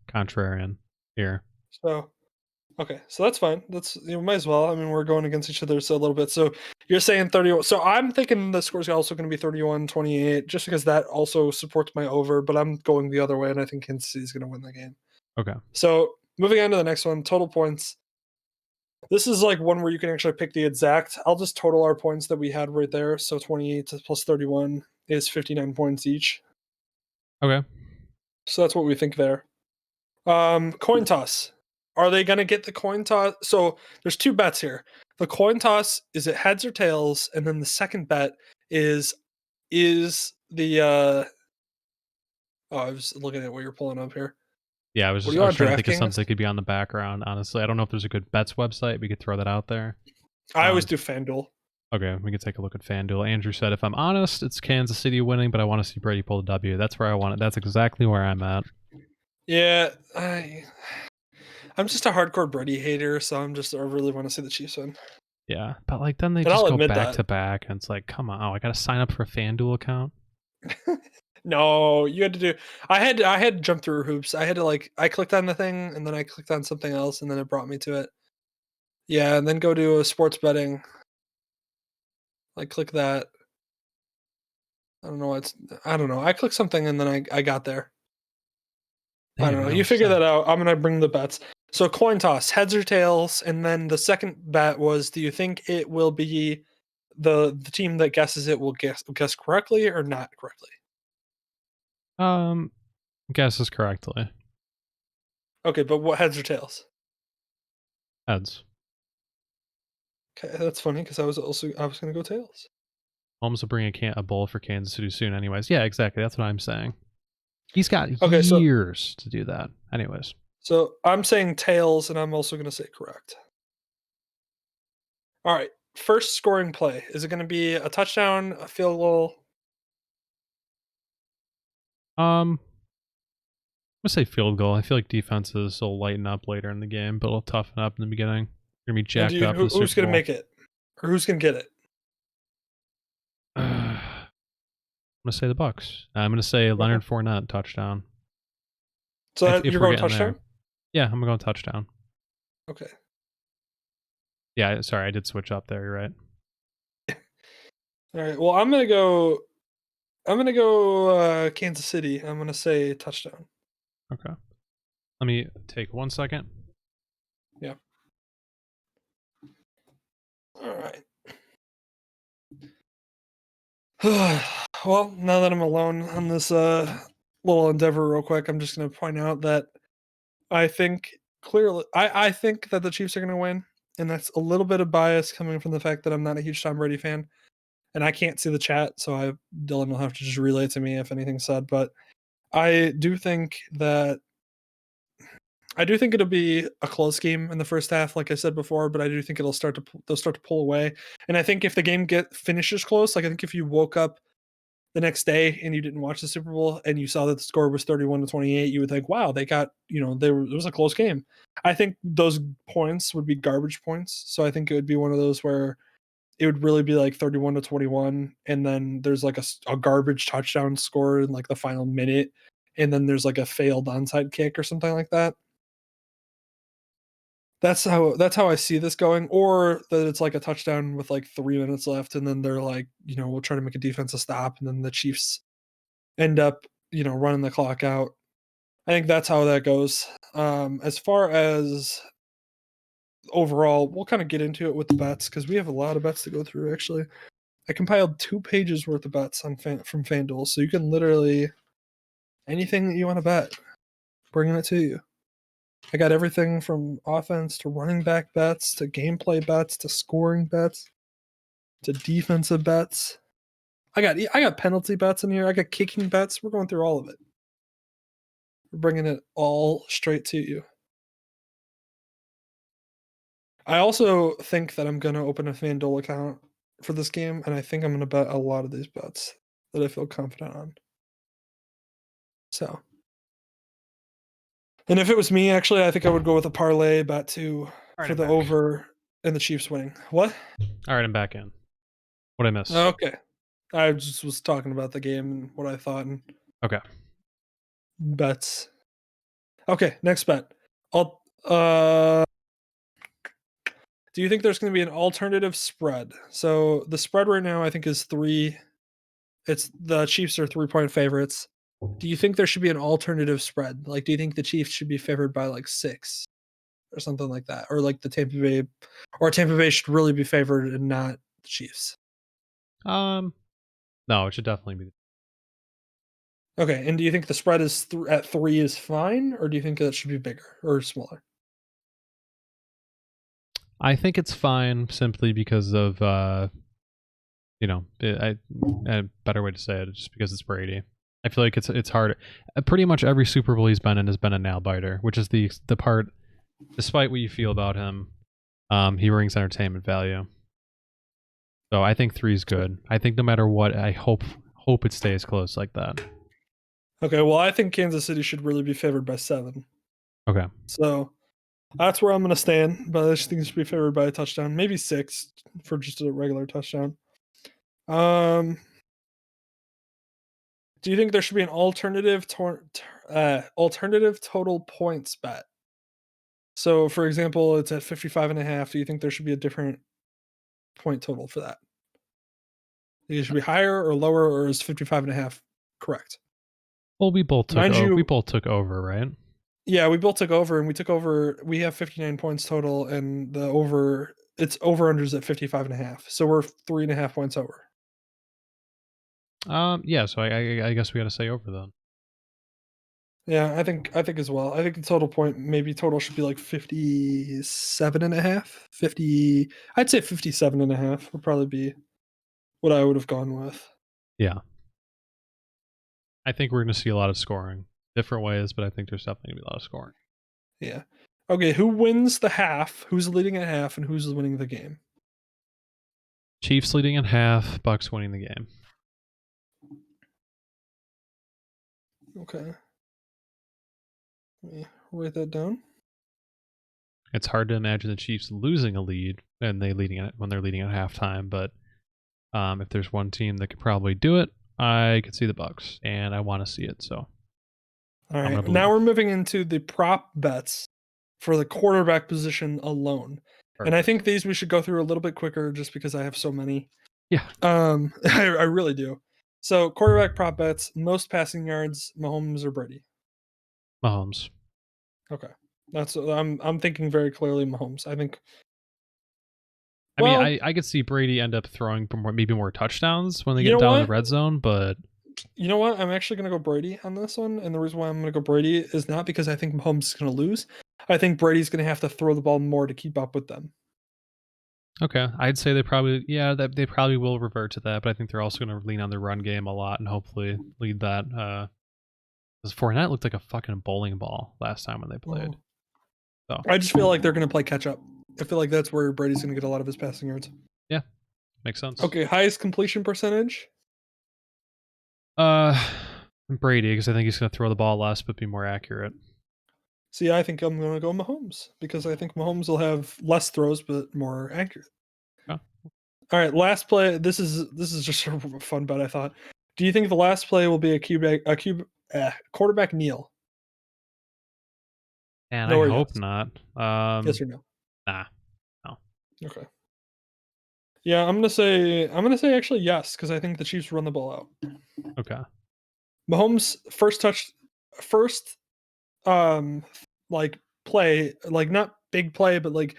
contrarian here. So, okay, so that's fine. That's might as well. I mean, we're going against each other so a little bit. So you're saying 31. So I'm thinking the score's also going to be 31-28, just because that also supports my over. But I'm going the other way, and I think Kansas City's going to win the game. Okay. So moving on to the next one, total points. This is like one where you can actually pick the exact. I'll just total our points that we had right there. So 28 plus 31 is 59 points each. Okay. So that's what we think there. Coin toss. Are they going to get the coin toss? So there's 2 bets here. The coin toss, is it heads or tails? And then the second bet is the I was looking at what you're pulling up here. Yeah, I was trying to think of something that could be on the background. Honestly, I don't know if there's a good bets website. We could throw that out there. I always do FanDuel. Okay, we could take a look at FanDuel. Andrew said, if I'm honest, it's Kansas City winning, but I want to see Brady pull the W. That's where I want it. That's exactly where I'm at. Yeah, I'm just a hardcore Brady hater, so I really want to see the Chiefs win. Yeah, but like then they just go back to back, and it's like, come on, I got to sign up for a FanDuel account. No, you had to do. I had to jump through hoops. I had to I clicked on the thing, and then I clicked on something else, and then it brought me to it. Yeah, and then go to sports betting. Click that. I don't know. I clicked something and then I got there. I don't know. You figure that out. I'm gonna bring the bets. So coin toss, heads or tails, and then the second bet was: do you think it will be the team that guesses it will guess correctly or not correctly? Guesses correctly. Okay, but what, heads or tails? Heads. Okay, that's funny because I was gonna go tails. Holmes will bring a bowl for Kansas City soon, anyways. Yeah, exactly. That's what I'm saying. He's got years to do that. Anyways. So I'm saying tails, and I'm also going to say correct. All right. First scoring play. Is it going to be a touchdown, a field goal? I'm gonna say field goal. I feel like defenses will lighten up later in the game, but it'll toughen up in the beginning. Gonna be jacked up. Who's going to make it? Or who's gonna get it? I'm gonna say the Bucks. I'm gonna say Leonard Fournette touchdown. So If you're we're going getting touchdown? there. Yeah, I'm going touchdown. Okay. Yeah, sorry, I did switch up there. You're right. All right. Well, I'm gonna go Kansas City. I'm gonna say touchdown. Okay. Let me take 1 second. Yeah. All right. Well, now that I'm alone on this little endeavor, real quick, I'm just gonna point out that I think clearly I think that the Chiefs are gonna win, and that's a little bit of bias coming from the fact that I'm not a huge Tom Brady fan, and I can't see the chat, so Dylan will have to just relay to me if anything's said. But I do think it'll be a close game in the first half, like I said before. But I do think they'll start to pull away, and I think if the game finishes close, like I think if you woke up the next day and you didn't watch the Super Bowl and you saw that the score was 31-28, you would think, wow, they got, it was a close game. I think those points would be garbage points. So I think it would be one of those where it would really be like 31-21. And then there's like a garbage touchdown score in like the final minute. And then there's like a failed onside kick or something like that. That's how I see this going, or that it's like a touchdown with like 3 minutes left, and then they're like, we'll try to make a defensive stop, and then the Chiefs end up, running the clock out. I think that's how that goes. As far as overall, we'll kind of get into it with the bets because we have a lot of bets to go through. Actually, I compiled 2 pages worth of bets from FanDuel, so you can literally anything that you want to bet, bringing it to you. I got everything from offense to running back bets to gameplay bets to scoring bets to defensive bets. I got penalty bets in here. I got kicking bets. We're going through all of it. We're bringing it all straight to you. I also think that I'm going to open a FanDuel account for this game, and I think I'm going to bet a lot of these bets that I feel confident on. So, and if it was me, actually, I think I would go with a parlay bet too for the over and the Chiefs winning. What? All right, I'm back in. What I miss? Okay. I just was talking about the game and what I thought and Okay. bets. Okay, next bet. Do you think there's going to be an alternative spread? So the spread right now, I think, is 3. It's the Chiefs are 3-point favorites. Do you think there should be an alternative spread? Like, do you think the Chiefs should be favored by like 6 or something like that, or like Tampa Bay should really be favored and not the Chiefs? No, it should definitely be. Okay, and do you think the spread is at 3 is fine, or do you think that should be bigger or smaller? I think it's fine simply because of, a better way to say it, just because it's Brady. I feel like it's hard. Pretty much every Super Bowl he's been in has been a nail biter, which is the part. Despite what you feel about him, he brings entertainment value. So I think 3 is good. I think no matter what, I hope it stays close like that. Okay, well, I think Kansas City should really be favored by 7. Okay. So that's where I'm going to stand, but I just think it should be favored by a touchdown, maybe 6 for just a regular touchdown. Do you think there should be an alternative total points bet? So, for example, it's at 55.5. Do you think there should be a different point total for that? Think it should be higher or lower, or is 55.5 correct? Well, we both took over, right? Yeah, we both took over, and we took over. We have 59 points total, and the over it's over unders at 55.5. So we're 3.5 points over. Yeah. So I guess we got to say over then. Yeah, I think as well. I think the total should be like 57.5. 50. I'd say 57.5 would probably be what I would have gone with. Yeah. I think we're going to see a lot of scoring, different ways, but I think there's definitely going to be a lot of scoring. Yeah. Okay, who wins the half? Who's leading at half, and who's winning the game? Chiefs leading at half, Bucks winning the game. Okay. Let me write that down. It's hard to imagine the Chiefs losing a lead and when they're leading at halftime. But if there's one team that could probably do it, I could see the Bucks, and I want to see it. So, all right. Now we're moving into the prop bets for the quarterback position alone. Perfect. And I think these we should go through a little bit quicker just because I have so many. Yeah. I really do. So quarterback prop bets, most passing yards, Mahomes or Brady? Mahomes. Okay. I'm thinking very clearly Mahomes. I think I mean, I could see Brady end up throwing maybe more touchdowns when they get down in the red zone, but you know what? I'm actually going to go Brady on this one, and the reason why I'm going to go Brady is not because I think Mahomes is going to lose. I think Brady's going to have to throw the ball more to keep up with them. Okay, I'd say they probably will revert to that, but I think they're also going to lean on their run game a lot and hopefully lead that. Because Fournette looked like a fucking bowling ball last time when they played. So I just feel like they're going to play catch up. I feel like that's where Brady's going to get a lot of his passing yards. Yeah, makes sense. Okay, highest completion percentage? Brady, because I think he's going to throw the ball less but be more accurate. See, I think I'm going to go Mahomes because I think Mahomes will have less throws but more accurate. Oh. All right, last play. This is just a fun bet, I thought. Do you think the last play will be a quarterback kneel? And no, I hope yes. Not. Yes or no? Nah. No. Okay. Yeah, I'm gonna say actually yes, because I think the Chiefs run the ball out. Okay. Mahomes first like play, like not big play, but like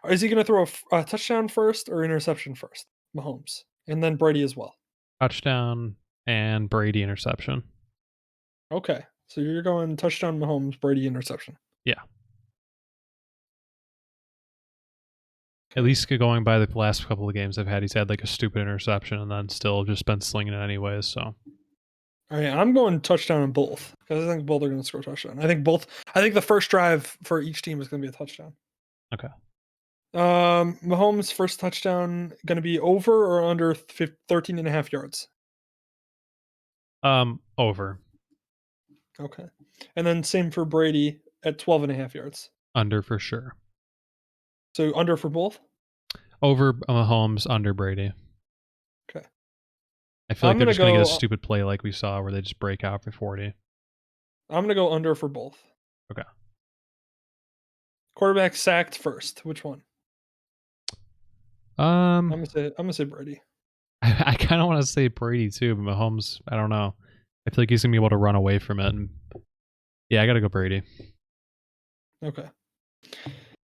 is he gonna throw a touchdown first or interception first? Mahomes. And then Brady as well. Touchdown and Brady interception. Okay. So you're going touchdown Mahomes, Brady interception. Yeah. At least going by the last couple of games I've had, he's had like a stupid interception and then still just been slinging it anyways. So, all right, I'm going touchdown on both because I think both are going to score touchdown. I think the first drive for each team is going to be a touchdown. Okay. Mahomes' first touchdown going to be over or under 13 and a half yards? Over. Okay. And then same for Brady at 12 and a half yards. Under for sure. So under for both? Over Mahomes, under Brady. Okay. I feel like they're just going to get a stupid play like we saw where they just break out for 40. I'm going to go under for both. Okay. Quarterback sacked first. Which one? I'm gonna say Brady. I kind of want to say Brady too, but Mahomes, I don't know. I feel like he's gonna be able to run away from it. And yeah, I gotta go Brady. Okay.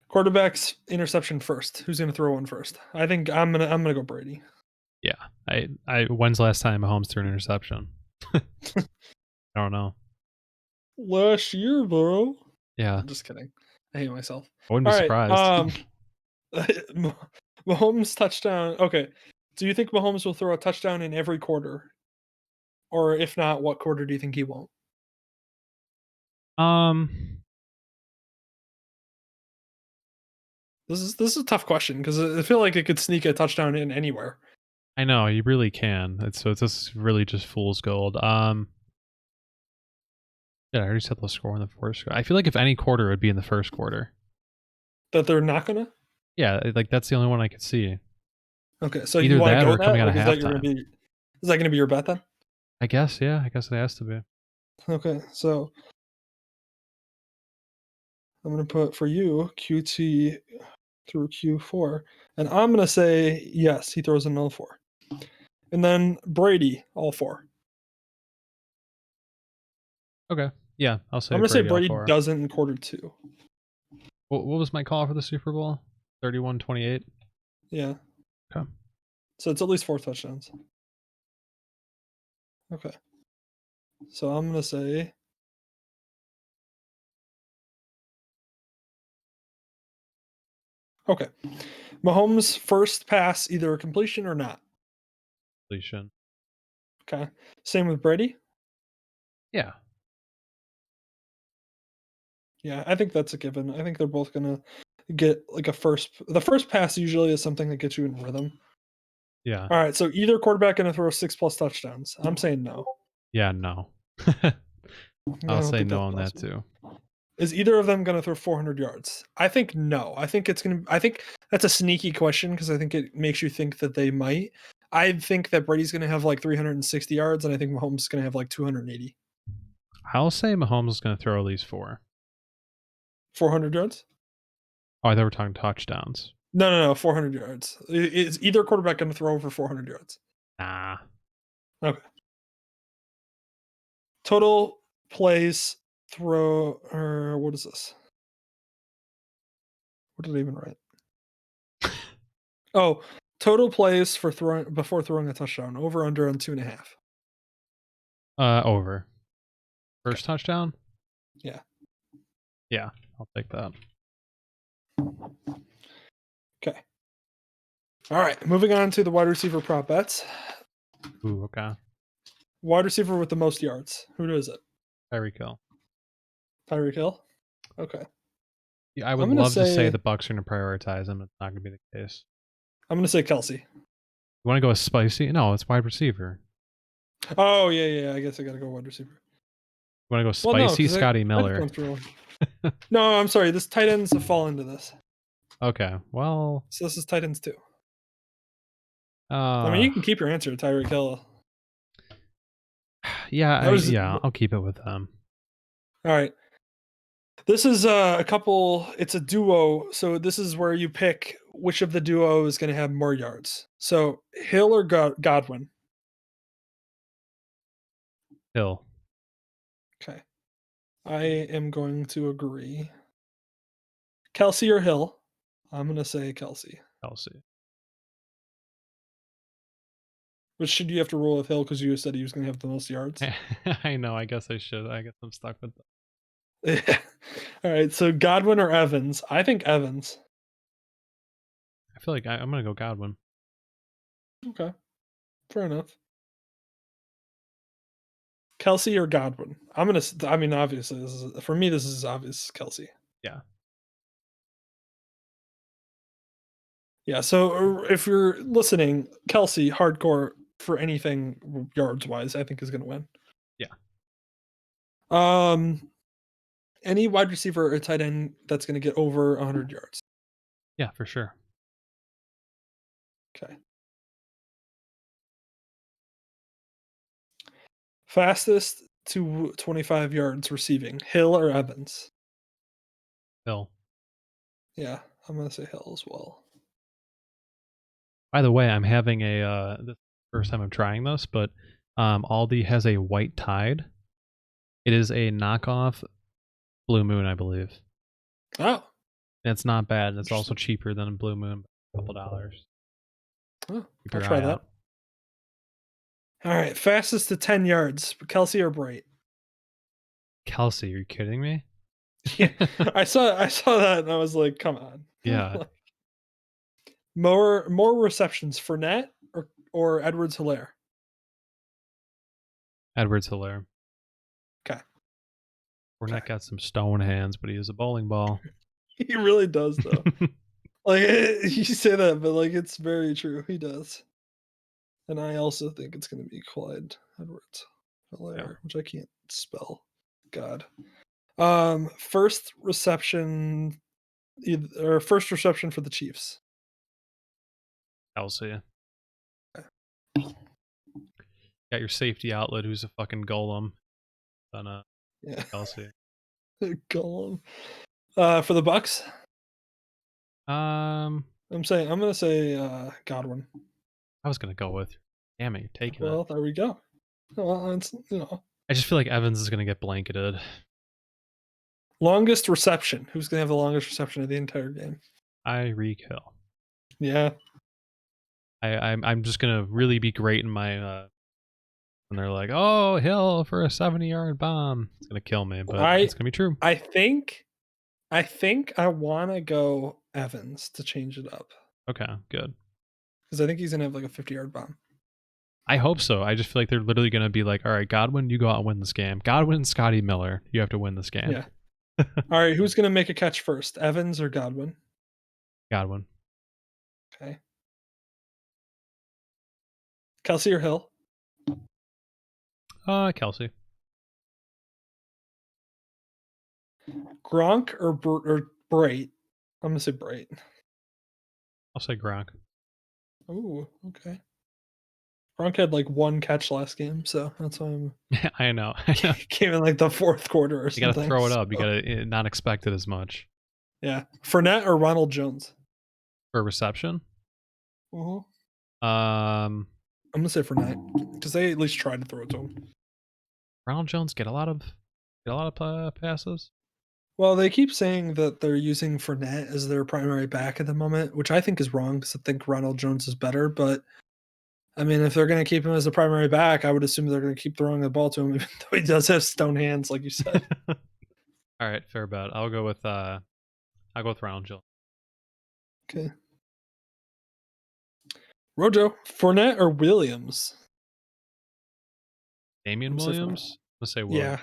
Quarterback's interception first. Who's gonna throw one first? I think I'm gonna go Brady. Yeah. When's the last time Mahomes threw an interception? I don't know. Last year, bro. Yeah. I'm just kidding. I hate myself. I wouldn't be surprised. Mahomes touchdown. Okay. Do you think Mahomes will throw a touchdown in every quarter? Or if not, what quarter do you think he won't? This is a tough question because I feel like it could sneak a touchdown in anywhere. I know, you really can. It's just really just fool's gold. Yeah, I already said they'll score in the first. I feel like if any quarter, it would be in the first quarter. That they're not gonna? Yeah, like that's the only one I could see. Okay, so either you want that to go or coming out of halftime. Is that gonna be your bet then? I guess, yeah. I guess it has to be. Okay, so I'm gonna put for you QT through Q4, and I'm gonna say yes, he throws in all four, and then Brady all four. Okay, yeah, I'll say. I'm gonna say Brady doesn't in quarter two. What was my call for the Super Bowl? 31-28. Yeah. Okay. So it's at least 4 touchdowns. Okay. So I'm gonna say. Okay. Mahomes' first pass, either a completion or not. Completion. Okay. Same with Brady? Yeah. Yeah, I think that's a given. I think they're both going to get like the first pass usually is something that gets you in rhythm. Yeah. All right, so either quarterback going to throw 6+ touchdowns. I'm saying no. Yeah, no. I'll say no on that too. Is either of them going to throw 400 yards? I think no. I think that's a sneaky question because I think it makes you think that they might. I think that Brady's going to have like 360 yards, and I think Mahomes is going to have like 280. I'll say Mahomes is going to throw at least 400 yards? Oh, I thought we were talking touchdowns. No, 400 yards. Is either quarterback going to throw over 400 yards? Nah. Okay. Total plays throw, or what is this? What did I even write? Oh, total plays for throwing before throwing a touchdown. Over under on 2.5. Over. First touchdown? Yeah. Yeah, I'll take that. Okay. All right, moving on to the wide receiver prop bets. Ooh, okay. Wide receiver with the most yards. Who is it? Tyreek Hill. Tyreek Hill? Okay. Yeah, I would love to say the Bucs are going to prioritize him. It's not going to be the case. I'm going to say Kelsey. You want to go with spicy? No, it's wide receiver. Oh, yeah. I guess I got to go wide receiver. You want to go spicy? Well, no, Scotty Miller. No, I'm sorry. This tight ends have fallen into this. Okay, well. So this is tight ends too. I mean, you can keep your answer, Tyreek Hill. Yeah, I'll keep it with them. All right. This is a couple. It's a duo. So this is where you pick which of the duo is going to have more yards. So Hill or Godwin? Hill. Okay. I am going to agree. Kelsey or Hill? I'm going to say Kelsey. Kelsey. Which should you have to roll with Hill because you said he was going to have the most yards? I know. I guess I should. I guess I'm stuck with that. Yeah. All right. So Godwin or Evans? I think Evans. I feel like I'm going to go Godwin. Okay. Fair enough. Kelsey or Godwin? Obviously, this is obvious Kelsey. Yeah. Yeah. So if you're listening, Kelsey, hardcore for anything yards wise, I think is going to win. Yeah. Any wide receiver or tight end that's going to get over 100 yards. Yeah, for sure. Okay. Fastest to 25 yards receiving, Hill or Evans? Hill. Yeah, I'm going to say Hill as well. By the way, I'm having this is the first time I'm trying this, but Aldi has a white Tide. It is a knockoff Blue Moon, I believe. Oh. And it's not bad. It's also cheaper than a Blue Moon, a couple dollars. Oh, I'll try that. All right, fastest to 10 yards, Kelsey or Bright? Kelsey, are you kidding me? Yeah, I saw that and I was like, come on. Yeah. More receptions, Fournette or Edwards-Helaire? Edwards-Helaire. Okay. Fournette got some stone hands, but he is a bowling ball. He really does, though. Like, you say that, but like, it's very true. He does. And I also think it's going to be Clyde Edwards-Helaire, which I can't spell. God. First reception for the Chiefs. Kelsey. Got your safety outlet, who's a fucking golem. On Kelsey. Golem. For the Bucks. I'm gonna say Godwin. I was gonna go with. Damn it, you're taking it. Well, there we go. Well, it's I just feel like Evans is gonna get blanketed. Longest reception. Who's gonna have the longest reception of the entire game? Tyreek Hill. Yeah. I'm just gonna really be great in my and they're like, oh, Hill for a 70-yard bomb. It's gonna kill me, but it's gonna be true. I think I wanna go Evans to change it up. Okay, good. Because I think he's gonna have like a 50-yard bomb. I hope so. I just feel like they're literally gonna be like, all right, Godwin, you go out and win this game. Godwin and Scotty Miller, you have to win this game. Yeah. All right, who's gonna make a catch first? Evans or Godwin? Godwin. Okay. Kelsey or Hill? Kelsey. Gronk or Bright? I'm gonna say Bright. I'll say Gronk. Ooh, okay. Gronk had like one catch last game, so that's why I'm I know. came in like the fourth quarter or You something. gotta throw it up. You so, gotta not expect it as much. Yeah. Fournette or Ronald Jones? For reception? I'm Um, gonna say Fournette because they at least tried to throw it to him. Ronald Jones get a lot of passes. Well, they keep saying that they're using Fournette as their primary back at the moment, which I think is wrong because I think Ronald Jones is better. But I mean, if they're going to keep him as the primary back, I would assume they're going to keep throwing the ball to him, even though he does have stone hands, like you said. All right, fair bet. I'll go with Ronald Jones. Okay. Rojo, Fournette or Williams? Damian I'm gonna say Williams? Let's say Yeah.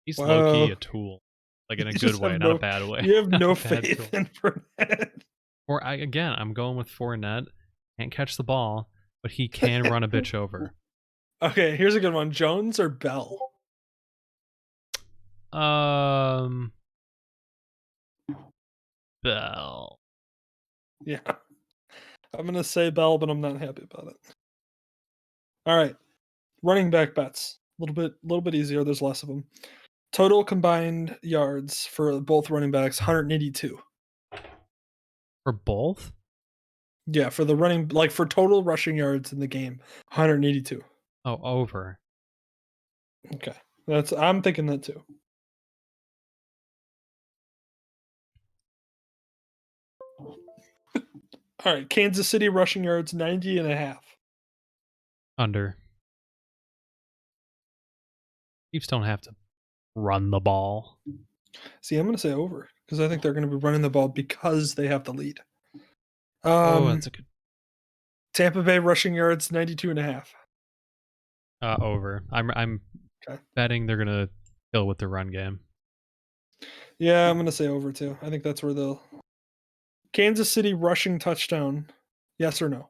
He's Wow. low key a tool, like in a You good just way, have not a no- bad way. You have Not no a bad faith tool. in Fournette. Or I'm going with Fournette. Can't catch the ball, but he can run a bitch over. Okay, here's a good one: Jones or Bell? Bell. Yeah, I'm gonna say Bell, but I'm not happy about it. All right, running back bets. A little bit easier. There's less of them. Total combined yards for both running backs: 182. For both? Yeah, for the running, like for total rushing yards in the game, 182. Oh, over. Okay, I'm thinking that too. All right, Kansas City rushing yards 90.5. Under. Chiefs don't have to run the ball. See, I'm going to say over because I think they're going to be running the ball because they have the lead. Oh, that's a good. Tampa Bay rushing yards 92.5. Over. I'm Okay. betting they're gonna kill with the run game. Yeah, I'm going to say over too. I think that's where they'll. Kansas City rushing touchdown. Yes or no?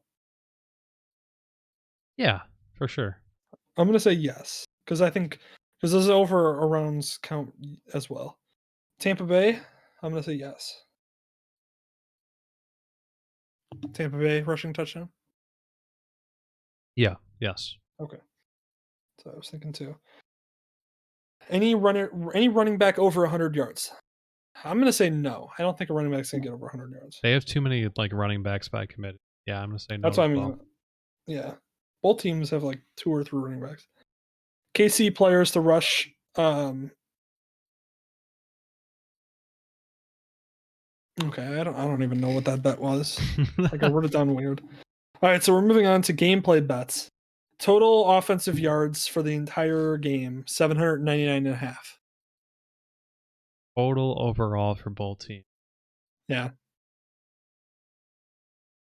Yeah, for sure. I'm going to say yes because I think because those over arounds count as well. Tampa Bay, I'm going to say yes. Tampa Bay rushing touchdown. Yeah. Yes. Okay. So I was thinking too. Any running back over 100 yards? I'm going to say no. I don't think a running back's going to get over 100 yards. They have too many like running backs by committee. Yeah, I'm gonna say no. That's what I as mean. well. Yeah. Both teams have like 2 or 3 running backs. KC players to rush. Okay, I don't even know what that bet was. Like I wrote it down weird. All right, so we're moving on to gameplay bets. Total offensive yards for the entire game, 799.5. Total overall for both teams. Yeah.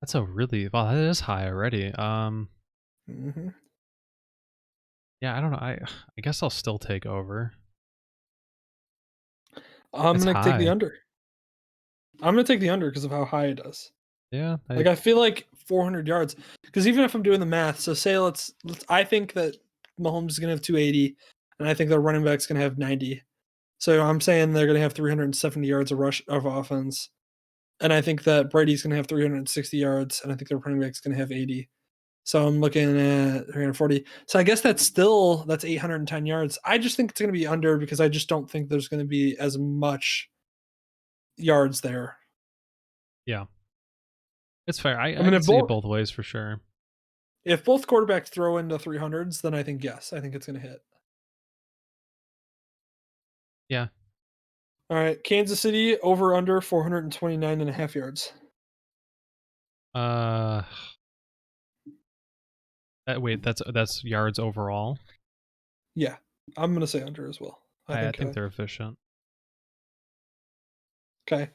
That's a really that is high already. Mm-hmm. Yeah, I don't know. I guess I'll still take over. I'm It's going to take the high. under. I'm going to take the under because of how high it is. Yeah. Like I feel like 400 yards because even if I'm doing the math, so say let's I think that Mahomes is going to have 280 and I think their running back's going to have 90. So I'm saying they're going to have 370 yards of rush of offense. And I think that Brady's going to have 360 yards and I think their running back's going to have 80. So I'm looking at 340. So I guess that's 810 yards. I just think it's going to be under because I just don't think there's going to be as much yards there. Yeah. It's fair. I mean, can if see it both- both ways for sure. If both quarterbacks throw into 300s, then I think yes. I think it's going to hit. Yeah. All right. Kansas City over under 429.5 yards. Wait, that's yards overall. Yeah. I'm going to say under as well. I think they're efficient. Okay.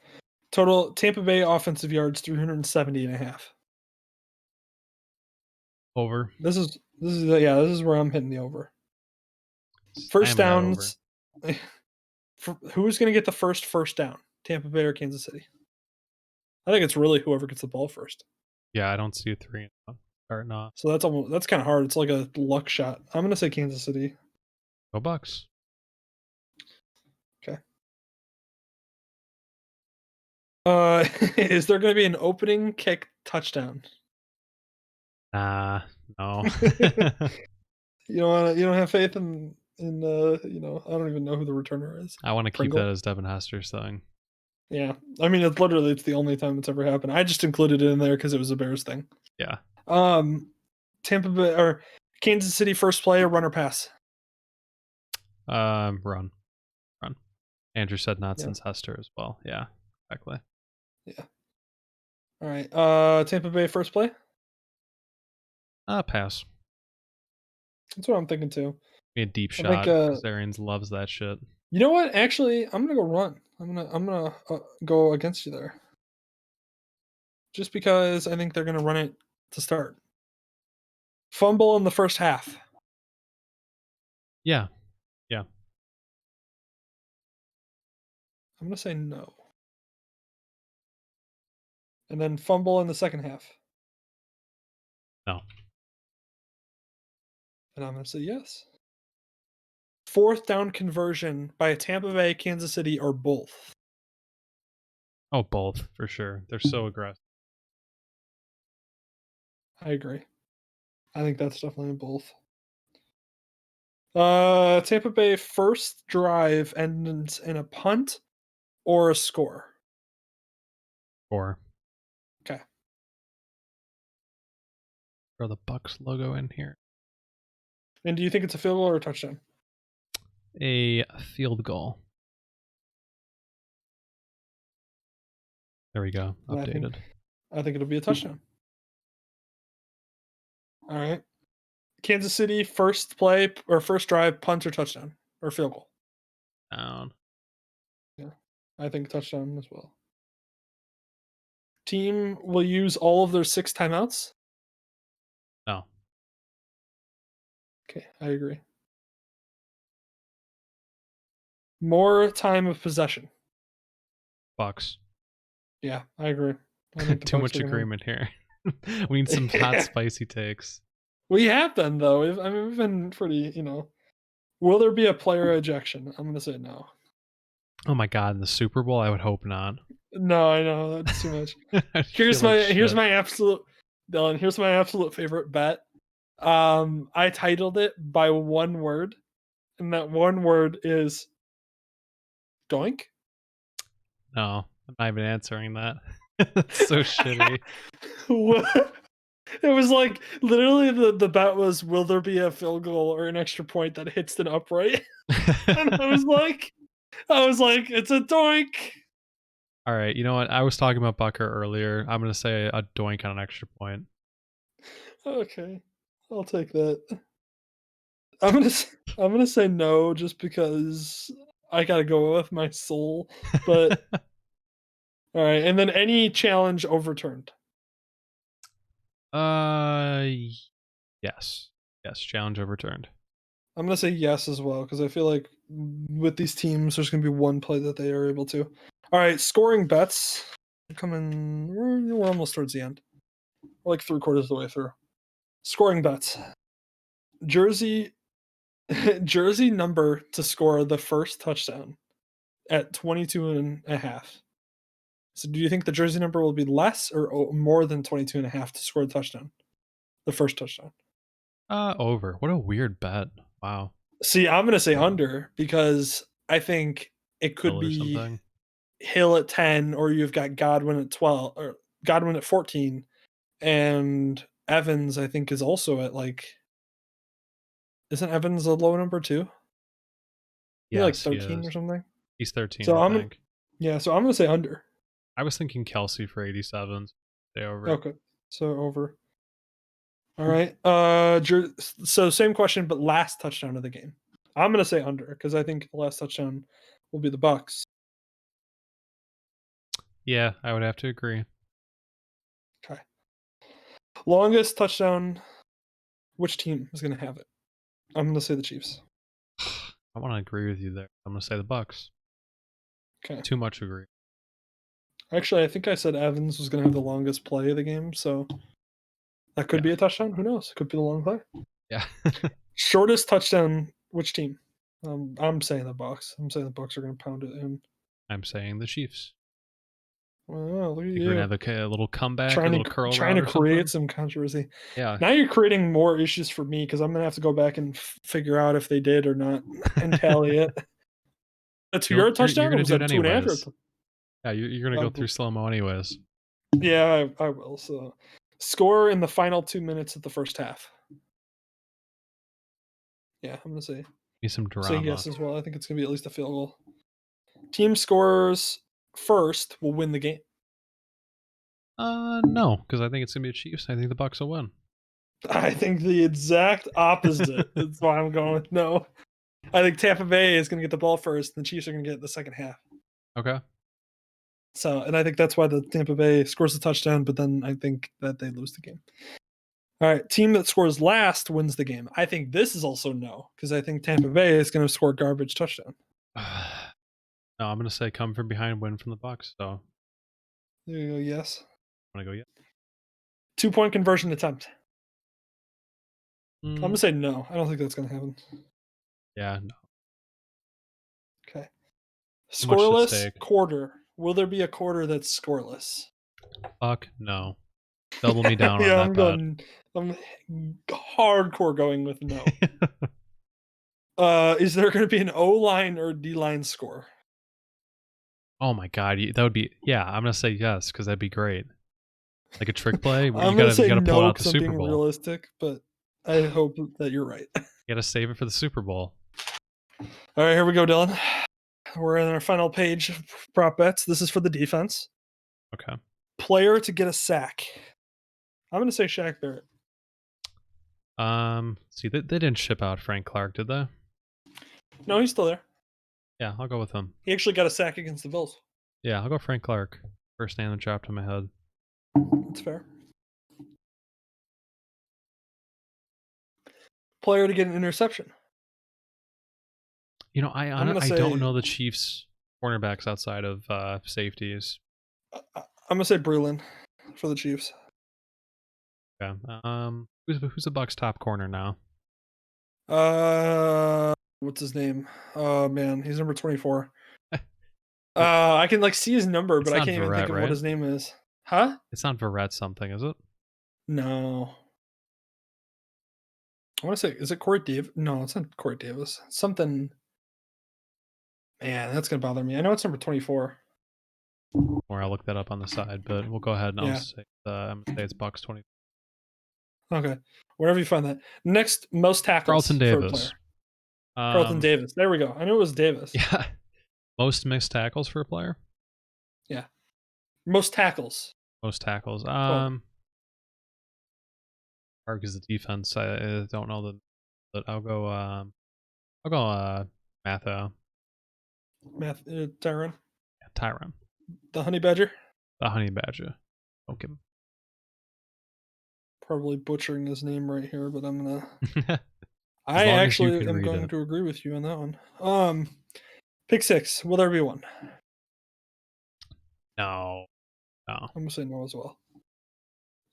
Total Tampa Bay offensive yards 370.5. Over. This is where I'm hitting the over. First downs. Who's going to get the first down? Tampa Bay or Kansas City? I think it's really whoever gets the ball first. Yeah, I don't see a 3 starting off. So that's kind of hard. It's like a luck shot. I'm going to say Kansas City. Go Bucks. Is there going to be an opening kick touchdown? No. You don't have faith in I don't even know who the returner is. I want to keep Pringle? that as Devin Hester's thing. Yeah, I mean it's the only time it's ever happened. I just included it in there because it was a Bears thing. Yeah. Tampa Bay or Kansas City first play or run or pass? Run. Andrew said not Yeah. since Hester as well. Yeah, exactly. Yeah. All right. Tampa Bay first play. Pass. That's what I'm thinking too. Be a deep I think shot because Arians loves that shit. you know what? Actually, I'm gonna go run. I'm gonna go against you there. Just because I think they're gonna run it to start. Fumble in the first half. Yeah. I'm gonna say no. And then fumble in the second half. No. And I'm gonna say yes. Fourth down conversion by a Tampa Bay, Kansas City, or both. Oh, both for sure. They're so aggressive. I agree. I think that's definitely both. Tampa Bay first drive ends in a punt or a score. Or Okay. throw the Bucks logo in here. And do you think it's a field goal or a touchdown? A field goal. There we go. Updated. I think it'll be a touchdown. All right. Kansas City first play or first drive, punt or touchdown or field goal. Down. Yeah, I think touchdown as well. Team will use all of their 6 timeouts. No. Okay, I agree. More time of possession. Bucks. Yeah, I agree. I think the Too Bucks much are gonna win. agreement here. We need some hot, spicy takes. We have been though. We've been pretty. Will there be a player ejection? I'm gonna say no. Oh my god, in the Super Bowl, I would hope not. No, I know that's too much. I'd Here's feel like shit. my absolute Dylan. Here's my absolute favorite bet. I titled it by one word, and that one word is doink. No, I'm not even answering that. That's so shitty. What? It was like literally the bet was, will there be a field goal or an extra point that hits an upright? And I was like, it's a doink. All right, you know what? I was talking about Bucker earlier. I'm gonna say a doink on an extra point. Okay, I'll take that. I'm gonna say no just because I gotta go with my soul. But all right, and then any challenge overturned. Yes, challenge overturned. I'm gonna say yes as well because I feel like with these teams, there's gonna be one play that they are able to. All right, scoring bets. We're almost towards the end. We're like 3/4 of the way through. Scoring bets. Jersey number to score the first touchdown at 22.5. So do you think the jersey number will be less or more than 22.5 to score the touchdown? The first touchdown. Over. What a weird bet. Wow. See, I'm gonna say under because I think it could Hill or be something. Hill at 10, or you've got Godwin at 12, or Godwin at 14, and Evans, I think, is also at isn't Evans a low number too? He's like Yes, 13 he or is. something. He's 13, So I I'm think. so I'm gonna say under. I was thinking Kelsey for 87. Stay over. Okay, so over. All right. So same question, but last touchdown of the game. I'm gonna say under because I think the last touchdown will be the Bucks. Yeah, I would have to agree. Okay. Longest touchdown. Which team is gonna have it? I'm gonna say the Chiefs. I want to agree with you there. I'm gonna say the Bucks. Okay. Too much agree. Actually, I think I said Evans was gonna have the longest play of the game, so that could be a touchdown. Who knows? It could be the long play. Yeah. Shortest touchdown. Which team? I'm saying the Bucks. I'm saying the Bucks are gonna pound it in. I'm saying the Chiefs. Oh, look at You're you. gonna have a little comeback, a little curl Trying round to or create something. some controversy. Yeah. Now you're creating more issues for me because I'm gonna have to go back and figure out if they did or not and tally it. A 2-yard touchdown, You're or gonna was do that it a 2.5 anyways. yard? Yeah, you're gonna go through slow mo anyways. Yeah, I will. So, score in the final 2 minutes of the first half. Yeah, I'm gonna say Need some drama. yes as well. I think it's gonna be at least a field goal. Team scores first will win the game. No, because I think it's gonna be a Chiefs. I think the Bucks will win. I think the exact opposite. That's why I'm going with no. I think Tampa Bay is gonna get the ball first, and the Chiefs are gonna get it the second half. Okay. So, and I think that's why the Tampa Bay scores the touchdown, but then I think that they lose the game. All right, team that scores last wins the game. I think this is also no, because I think Tampa Bay is going to score garbage touchdown. No, I'm gonna say come from behind, win from the Bucks. So There you go, yes. I'm gonna go 2-point conversion attempt. yeah. I'm going to say no. I don't think that's going to happen. Yeah, no. Okay. Too much at Scoreless stake. quarter. Will there be a quarter that's scoreless? Fuck no. Double me down Yeah, on that I'm hardcore going with no. bet. Is there going to be an O-line or D-line score? Oh my god, that would be I'm gonna say yes because that'd be great. Like a trick play. I'm You going to say gotta pull it no out the because I'm Super being Bowl. realistic, but I hope that you're right. You gotta save it for the Super Bowl. All right, here we go, Dylan. We're in our final page of prop bets. This is for the defense. Okay. Player to get a sack. I'm going to say Shaq Barrett. See, they didn't ship out Frank Clark, did they? No, he's still there. Yeah, I'll go with him. He actually got a sack against the Bills. Yeah, I'll go Frank Clark. First name that dropped in my head. That's fair. Player to get an interception. You know, I say- don't know the Chiefs cornerbacks outside of safeties. I'm going to say Breland for the Chiefs. Yeah. Who's the Bucks top corner now? What's his name? Oh man, he's number 24. I can like see his number, It's but I not can't even think Verrett, of right? what his name is. Huh? It's not Verrett something, is it? No. I want to say, is it Corey Davis? No, it's not Corey Davis. Something. Man, that's gonna bother me. I know it's number 24. Or I'll look that up on the side, but we'll go ahead and Yeah. I'll say I'm gonna say it's Bucks 20. Okay, wherever you find that. Next, most tackles Carlton for a Davis. player. Carlton Davis. There we go. I knew it was Davis. Yeah. Most missed tackles for a player? Yeah. Most tackles. Most tackles. Total. Hard because the defense. I don't know but I'll go. Matho. Tyron. Yeah, Tyron. The Honey Badger. The Honey Badger. Okay. Probably butchering his name right here, but I'm gonna. As I long as you actually can am read going it. to agree with you on that one. Pick six. Will there be one? No. I'm gonna say no as well.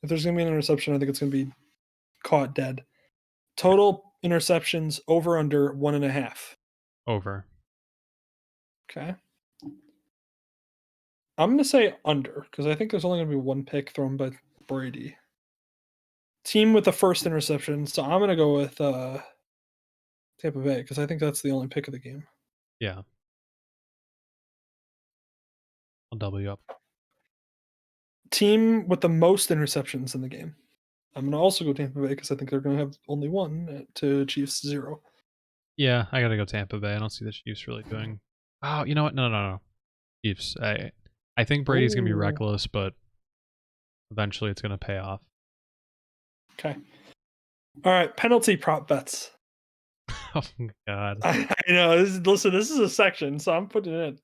If there's gonna be an interception, I think it's gonna be caught dead. Total interceptions over under 1.5. Over. Okay. I'm gonna say under because I think there's only gonna be one pick thrown by Brady. Team with the first interception, so I'm gonna go with Tampa Bay because I think that's the only pick of the game. Yeah. I'll double you up. Team with the most interceptions in the game. I'm gonna also go Tampa Bay because I think they're gonna have only one to Chiefs 0. Yeah, I gotta go Tampa Bay. I don't see the Chiefs really doing. Oh, you know what? No. Chiefs. I think Brady's gonna be Ooh. reckless, but eventually it's gonna pay off. Okay. All right. Penalty prop bets. Oh my god. I know. This is a section, so I'm putting it in.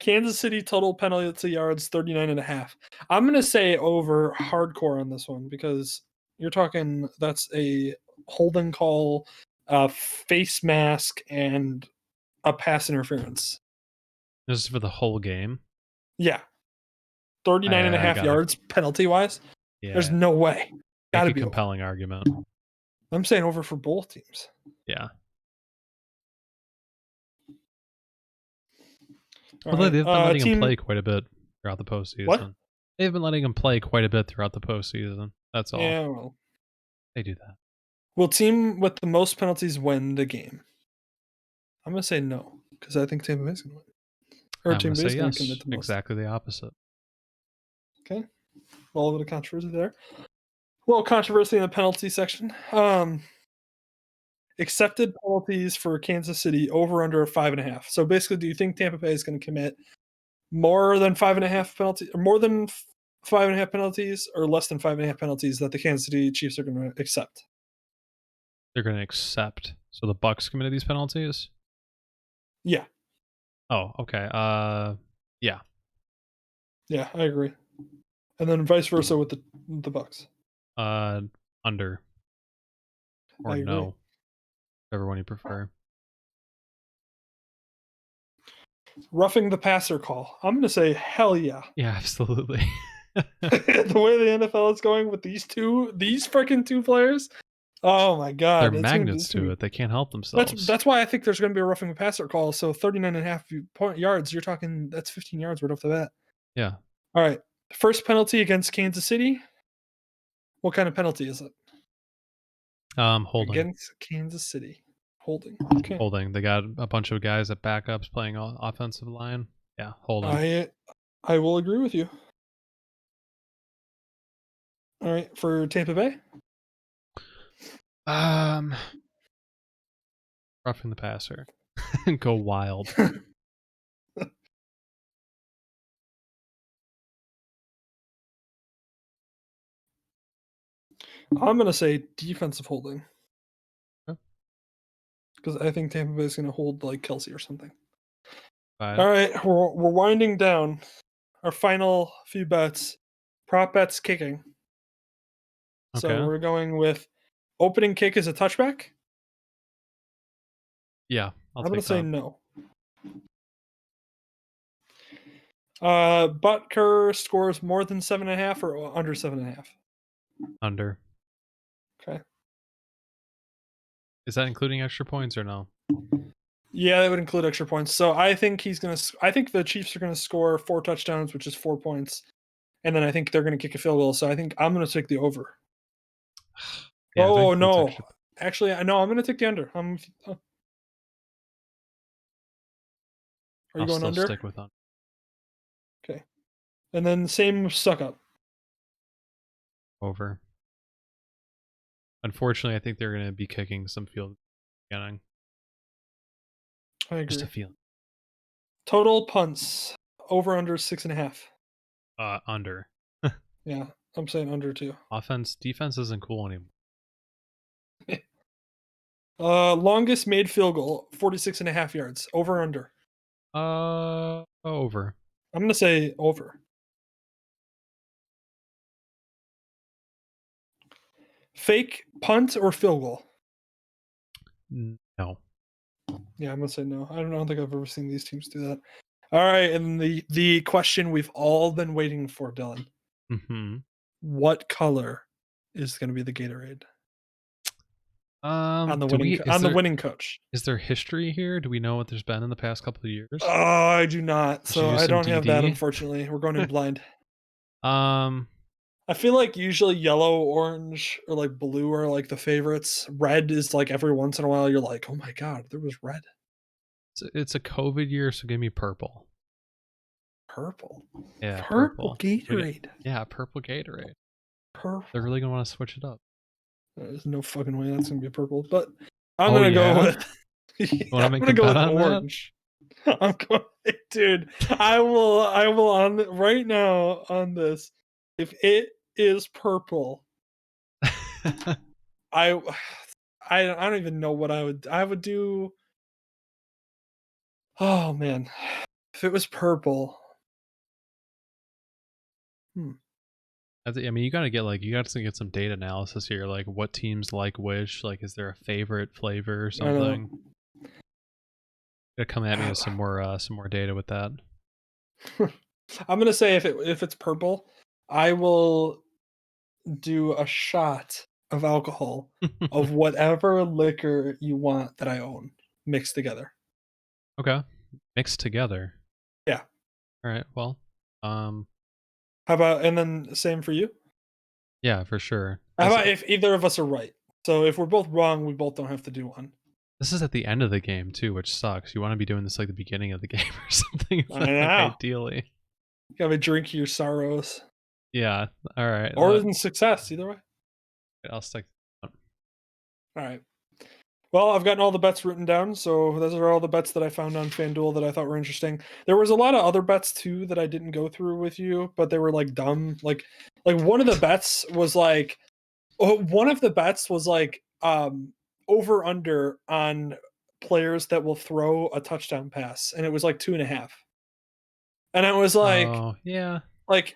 Kansas City total penalty yards 39.5. I'm going to say over hardcore on this one because you're talking that's a holding call, a face mask, and a pass interference. This is for the whole game. Yeah. 39.5 I gotta- yards penalty wise. Yeah. There's no way. Gotta Make a be over. compelling argument. I'm saying over for both teams. Yeah. All Although right. they've been letting him Team- play quite a bit throughout the postseason. What? They've been letting him play quite a bit throughout the postseason. That's all. Yeah, well. They do that. Will team with the most penalties win the game? I'm going to say no, because I think Tampa Bay's going to win. Or I'm going Tampa to Bay's say going yes. to commit the most. Exactly the opposite. Okay. A little bit of controversy there. A little controversy in the penalty section. Accepted penalties for Kansas City over under 5.5. So basically, do you think Tampa Bay is going to commit more than 5.5 penalties, or more than 5.5 penalties, or less than 5.5 penalties that the Kansas City Chiefs are going to accept? They're going to accept. So the Bucks committed these penalties? Yeah. Oh, okay. Yeah. Yeah, I agree. And then vice versa with the Bucks. Under. Or I agree. no. Whichever one you prefer. Roughing the passer call. I'm going to say hell yeah. Yeah, absolutely. The way the NFL is going with these freaking two players. Oh my god. They're magnets to it. They can't help themselves. That's why I think there's going to be a roughing the passer call. So 39.5 yards, you're talking, that's 15 yards right off the bat. Yeah. All right. First penalty against Kansas City. What kind of penalty is it? Holding. Against Kansas City. Holding. Okay. Holding. They got a bunch of guys at backups playing offensive line. Yeah, holding. I will agree with you. All right, for Tampa Bay? Roughing the passer. Go wild. I'm going to say defensive holding. Because I think Tampa Bay is going to hold like Kelsey or something. All right, we're winding down. Our final few bets. Prop bets kicking. Okay. So we're going with opening kick is a touchback. Yeah, I'm going to say no. Butker scores more than 7.5 or under 7.5? Under. Okay. Is that including extra points or no? Yeah, that would include extra points. So I think I think the Chiefs are gonna score 4 touchdowns, which is 4 points. And then I think they're gonna kick a field goal. So I think I'm gonna take the over. Yeah, oh no. Actually, no, I'm gonna take the under. Are you going under? Stick with under. Okay. And then same suck up. Over. Unfortunately, I think they're going to be kicking some field beginning. I agree. Just a feeling. Total punts over under 6.5. Under. Yeah, I'm saying under too. Defense isn't cool anymore. Longest made field goal 46.5 yards. Over or under? Over. I'm gonna say over. Fake punt or field goal? No. Yeah, I'm gonna say no. I don't think I've ever seen these teams do that. All right, and the question we've all been waiting for, Dylan. Mm-hmm. What color is going to be the Gatorade? On the winning coach. Is there history here? Do we know what there's been in the past couple of years? Oh, I do not. So I don't have that, unfortunately. We're going in blind. I feel like usually yellow, orange, or like blue are like the favorites. Red is like every once in a while you're like, oh my god, there was red. It's a COVID year, so give me purple. Purple? Yeah, purple Gatorade. Yeah, purple Gatorade. Purple. They're really going to want to switch it up. There's no fucking way that's going to be purple, but I'm going to go with... I'm going to go with orange. I'm going... Dude, I will on right now on this. If it is purple, I don't even know what I would do. Oh man, if it was purple. I mean, you got to get some data analysis here. Like, what teams like which? Like, is there a favorite flavor or something? You gotta come at me with some more data with that. I'm gonna say if it's purple, I will do a shot of alcohol of whatever liquor you want that I own mixed together. Okay, mixed together. Yeah. All right. Well, Um, How about, and then same for you? yeah, for sure. How about if either of us are right? So if we're both wrong, we both don't have to do one. This is at the end of the game too, which sucks. You want to be doing this like the beginning of the game or something. I know. Ideally. You gotta drink your sorrows. Yeah. All right. Or in success, either way. I'll stick. All right. Well, I've gotten all the bets written down, so those are all the bets that I found on FanDuel that I thought were interesting. There was a lot of other bets too that I didn't go through with you, but they were like dumb. Like one of the bets was like over under on players that will throw a touchdown pass, and it was like 2.5. And I was like, Oh yeah. like,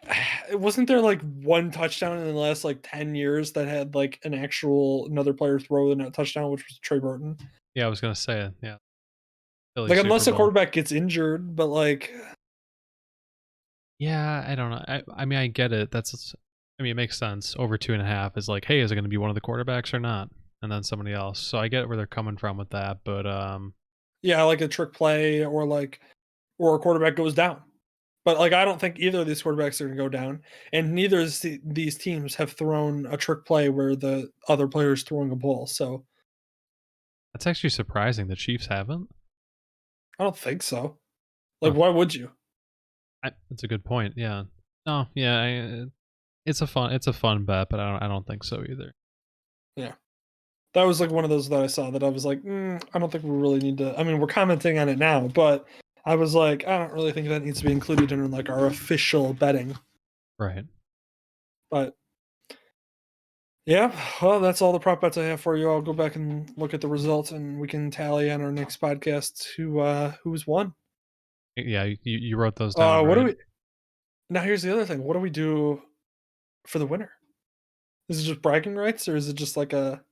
wasn't there like one touchdown in the last like 10 years that had like another player throw a touchdown, which was Trey Burton? Yeah, I was gonna say it. Yeah. Philly Like, Super unless a Bowl. quarterback gets injured, but like, Yeah, I don't know. I mean, I get it. I mean, it makes sense. Over 2.5 is like, hey, is it going to be one of the quarterbacks or not? And then somebody else. So I get where they're coming from with that, but yeah, like a trick play or a quarterback goes down. But like, I don't think either of these quarterbacks are going to go down, and neither of these teams have thrown a trick play where the other player is throwing a ball. So that's actually surprising. The Chiefs haven't. I don't think so. Like, why would you? That's a good point. Yeah. No. Yeah. It's a fun bet, but I don't think so either. Yeah. That was like one of those that I saw that I was like, I don't think we really need to. I mean, we're commenting on it now, but I was like, I don't really think that needs to be included in like our official betting. Right. But yeah, well, that's all the prop bets I have for you. I'll go back and look at the results, and we can tally on our next podcast who's won. Yeah, you wrote those down. What right? do we? Now here's the other thing. What do we do for the winner? Is it just bragging rights, or is it just like a?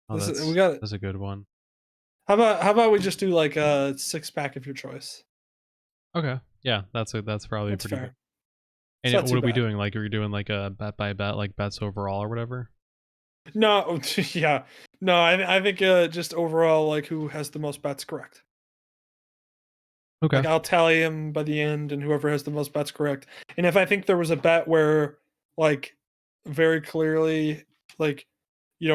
Oh, We got. that's a good one. How about we just do like a 6-pack of your choice? Okay. Yeah, that's probably That's pretty fair. good. And It's not what too are we bad. doing? Like, are we doing like a bet by bet, like bets overall or whatever? No, yeah, no. I think just overall, like who has the most bets correct. Okay. Like I'll tally them by the end, and whoever has the most bets correct. And if I think there was a bet where, like, very clearly, like,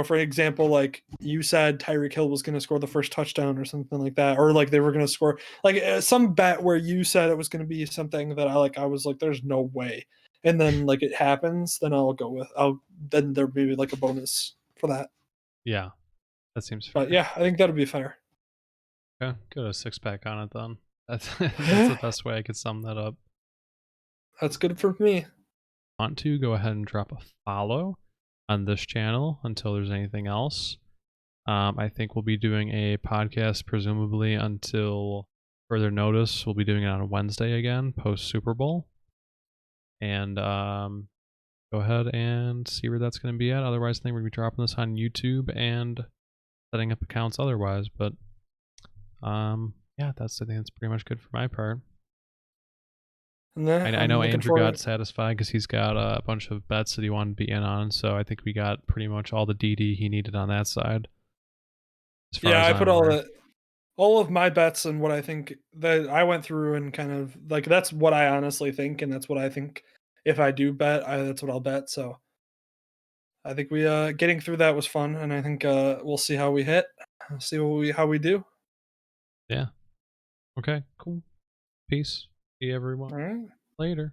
for example, like you said Tyreek Hill was going to score the first touchdown or something like that, or like they were going to score like some bet where you said it was going to be something that I was like, there's no way, and then like it happens, then then there may be like a bonus for that. Yeah, that seems fair. But yeah, I think that'll be fair. Okay, go to 6-pack on it then. That's the best way I could sum that up. That's good for me. Want to go ahead and drop a follow on this channel until there's anything else. I think we'll be doing a podcast presumably until further notice. We'll be doing it on Wednesday again, post Super Bowl. And go ahead and see where that's going to be at. Otherwise, I think we're going to be dropping this on YouTube and setting up accounts otherwise. But yeah, I think that's pretty much good for my part. And then I know Andrew got satisfied because he's got a bunch of bets that he wanted to be in on. So I think we got pretty much all the DD he needed on that side. Yeah, I put all of my bets and what I think that I went through and kind of like that's what I honestly think, and that's what I think if I do bet, that's what I'll bet. So I think we getting through that was fun, and I think we'll see how we hit, see how we do. Yeah. Okay. Cool. Peace. See everyone All right. later.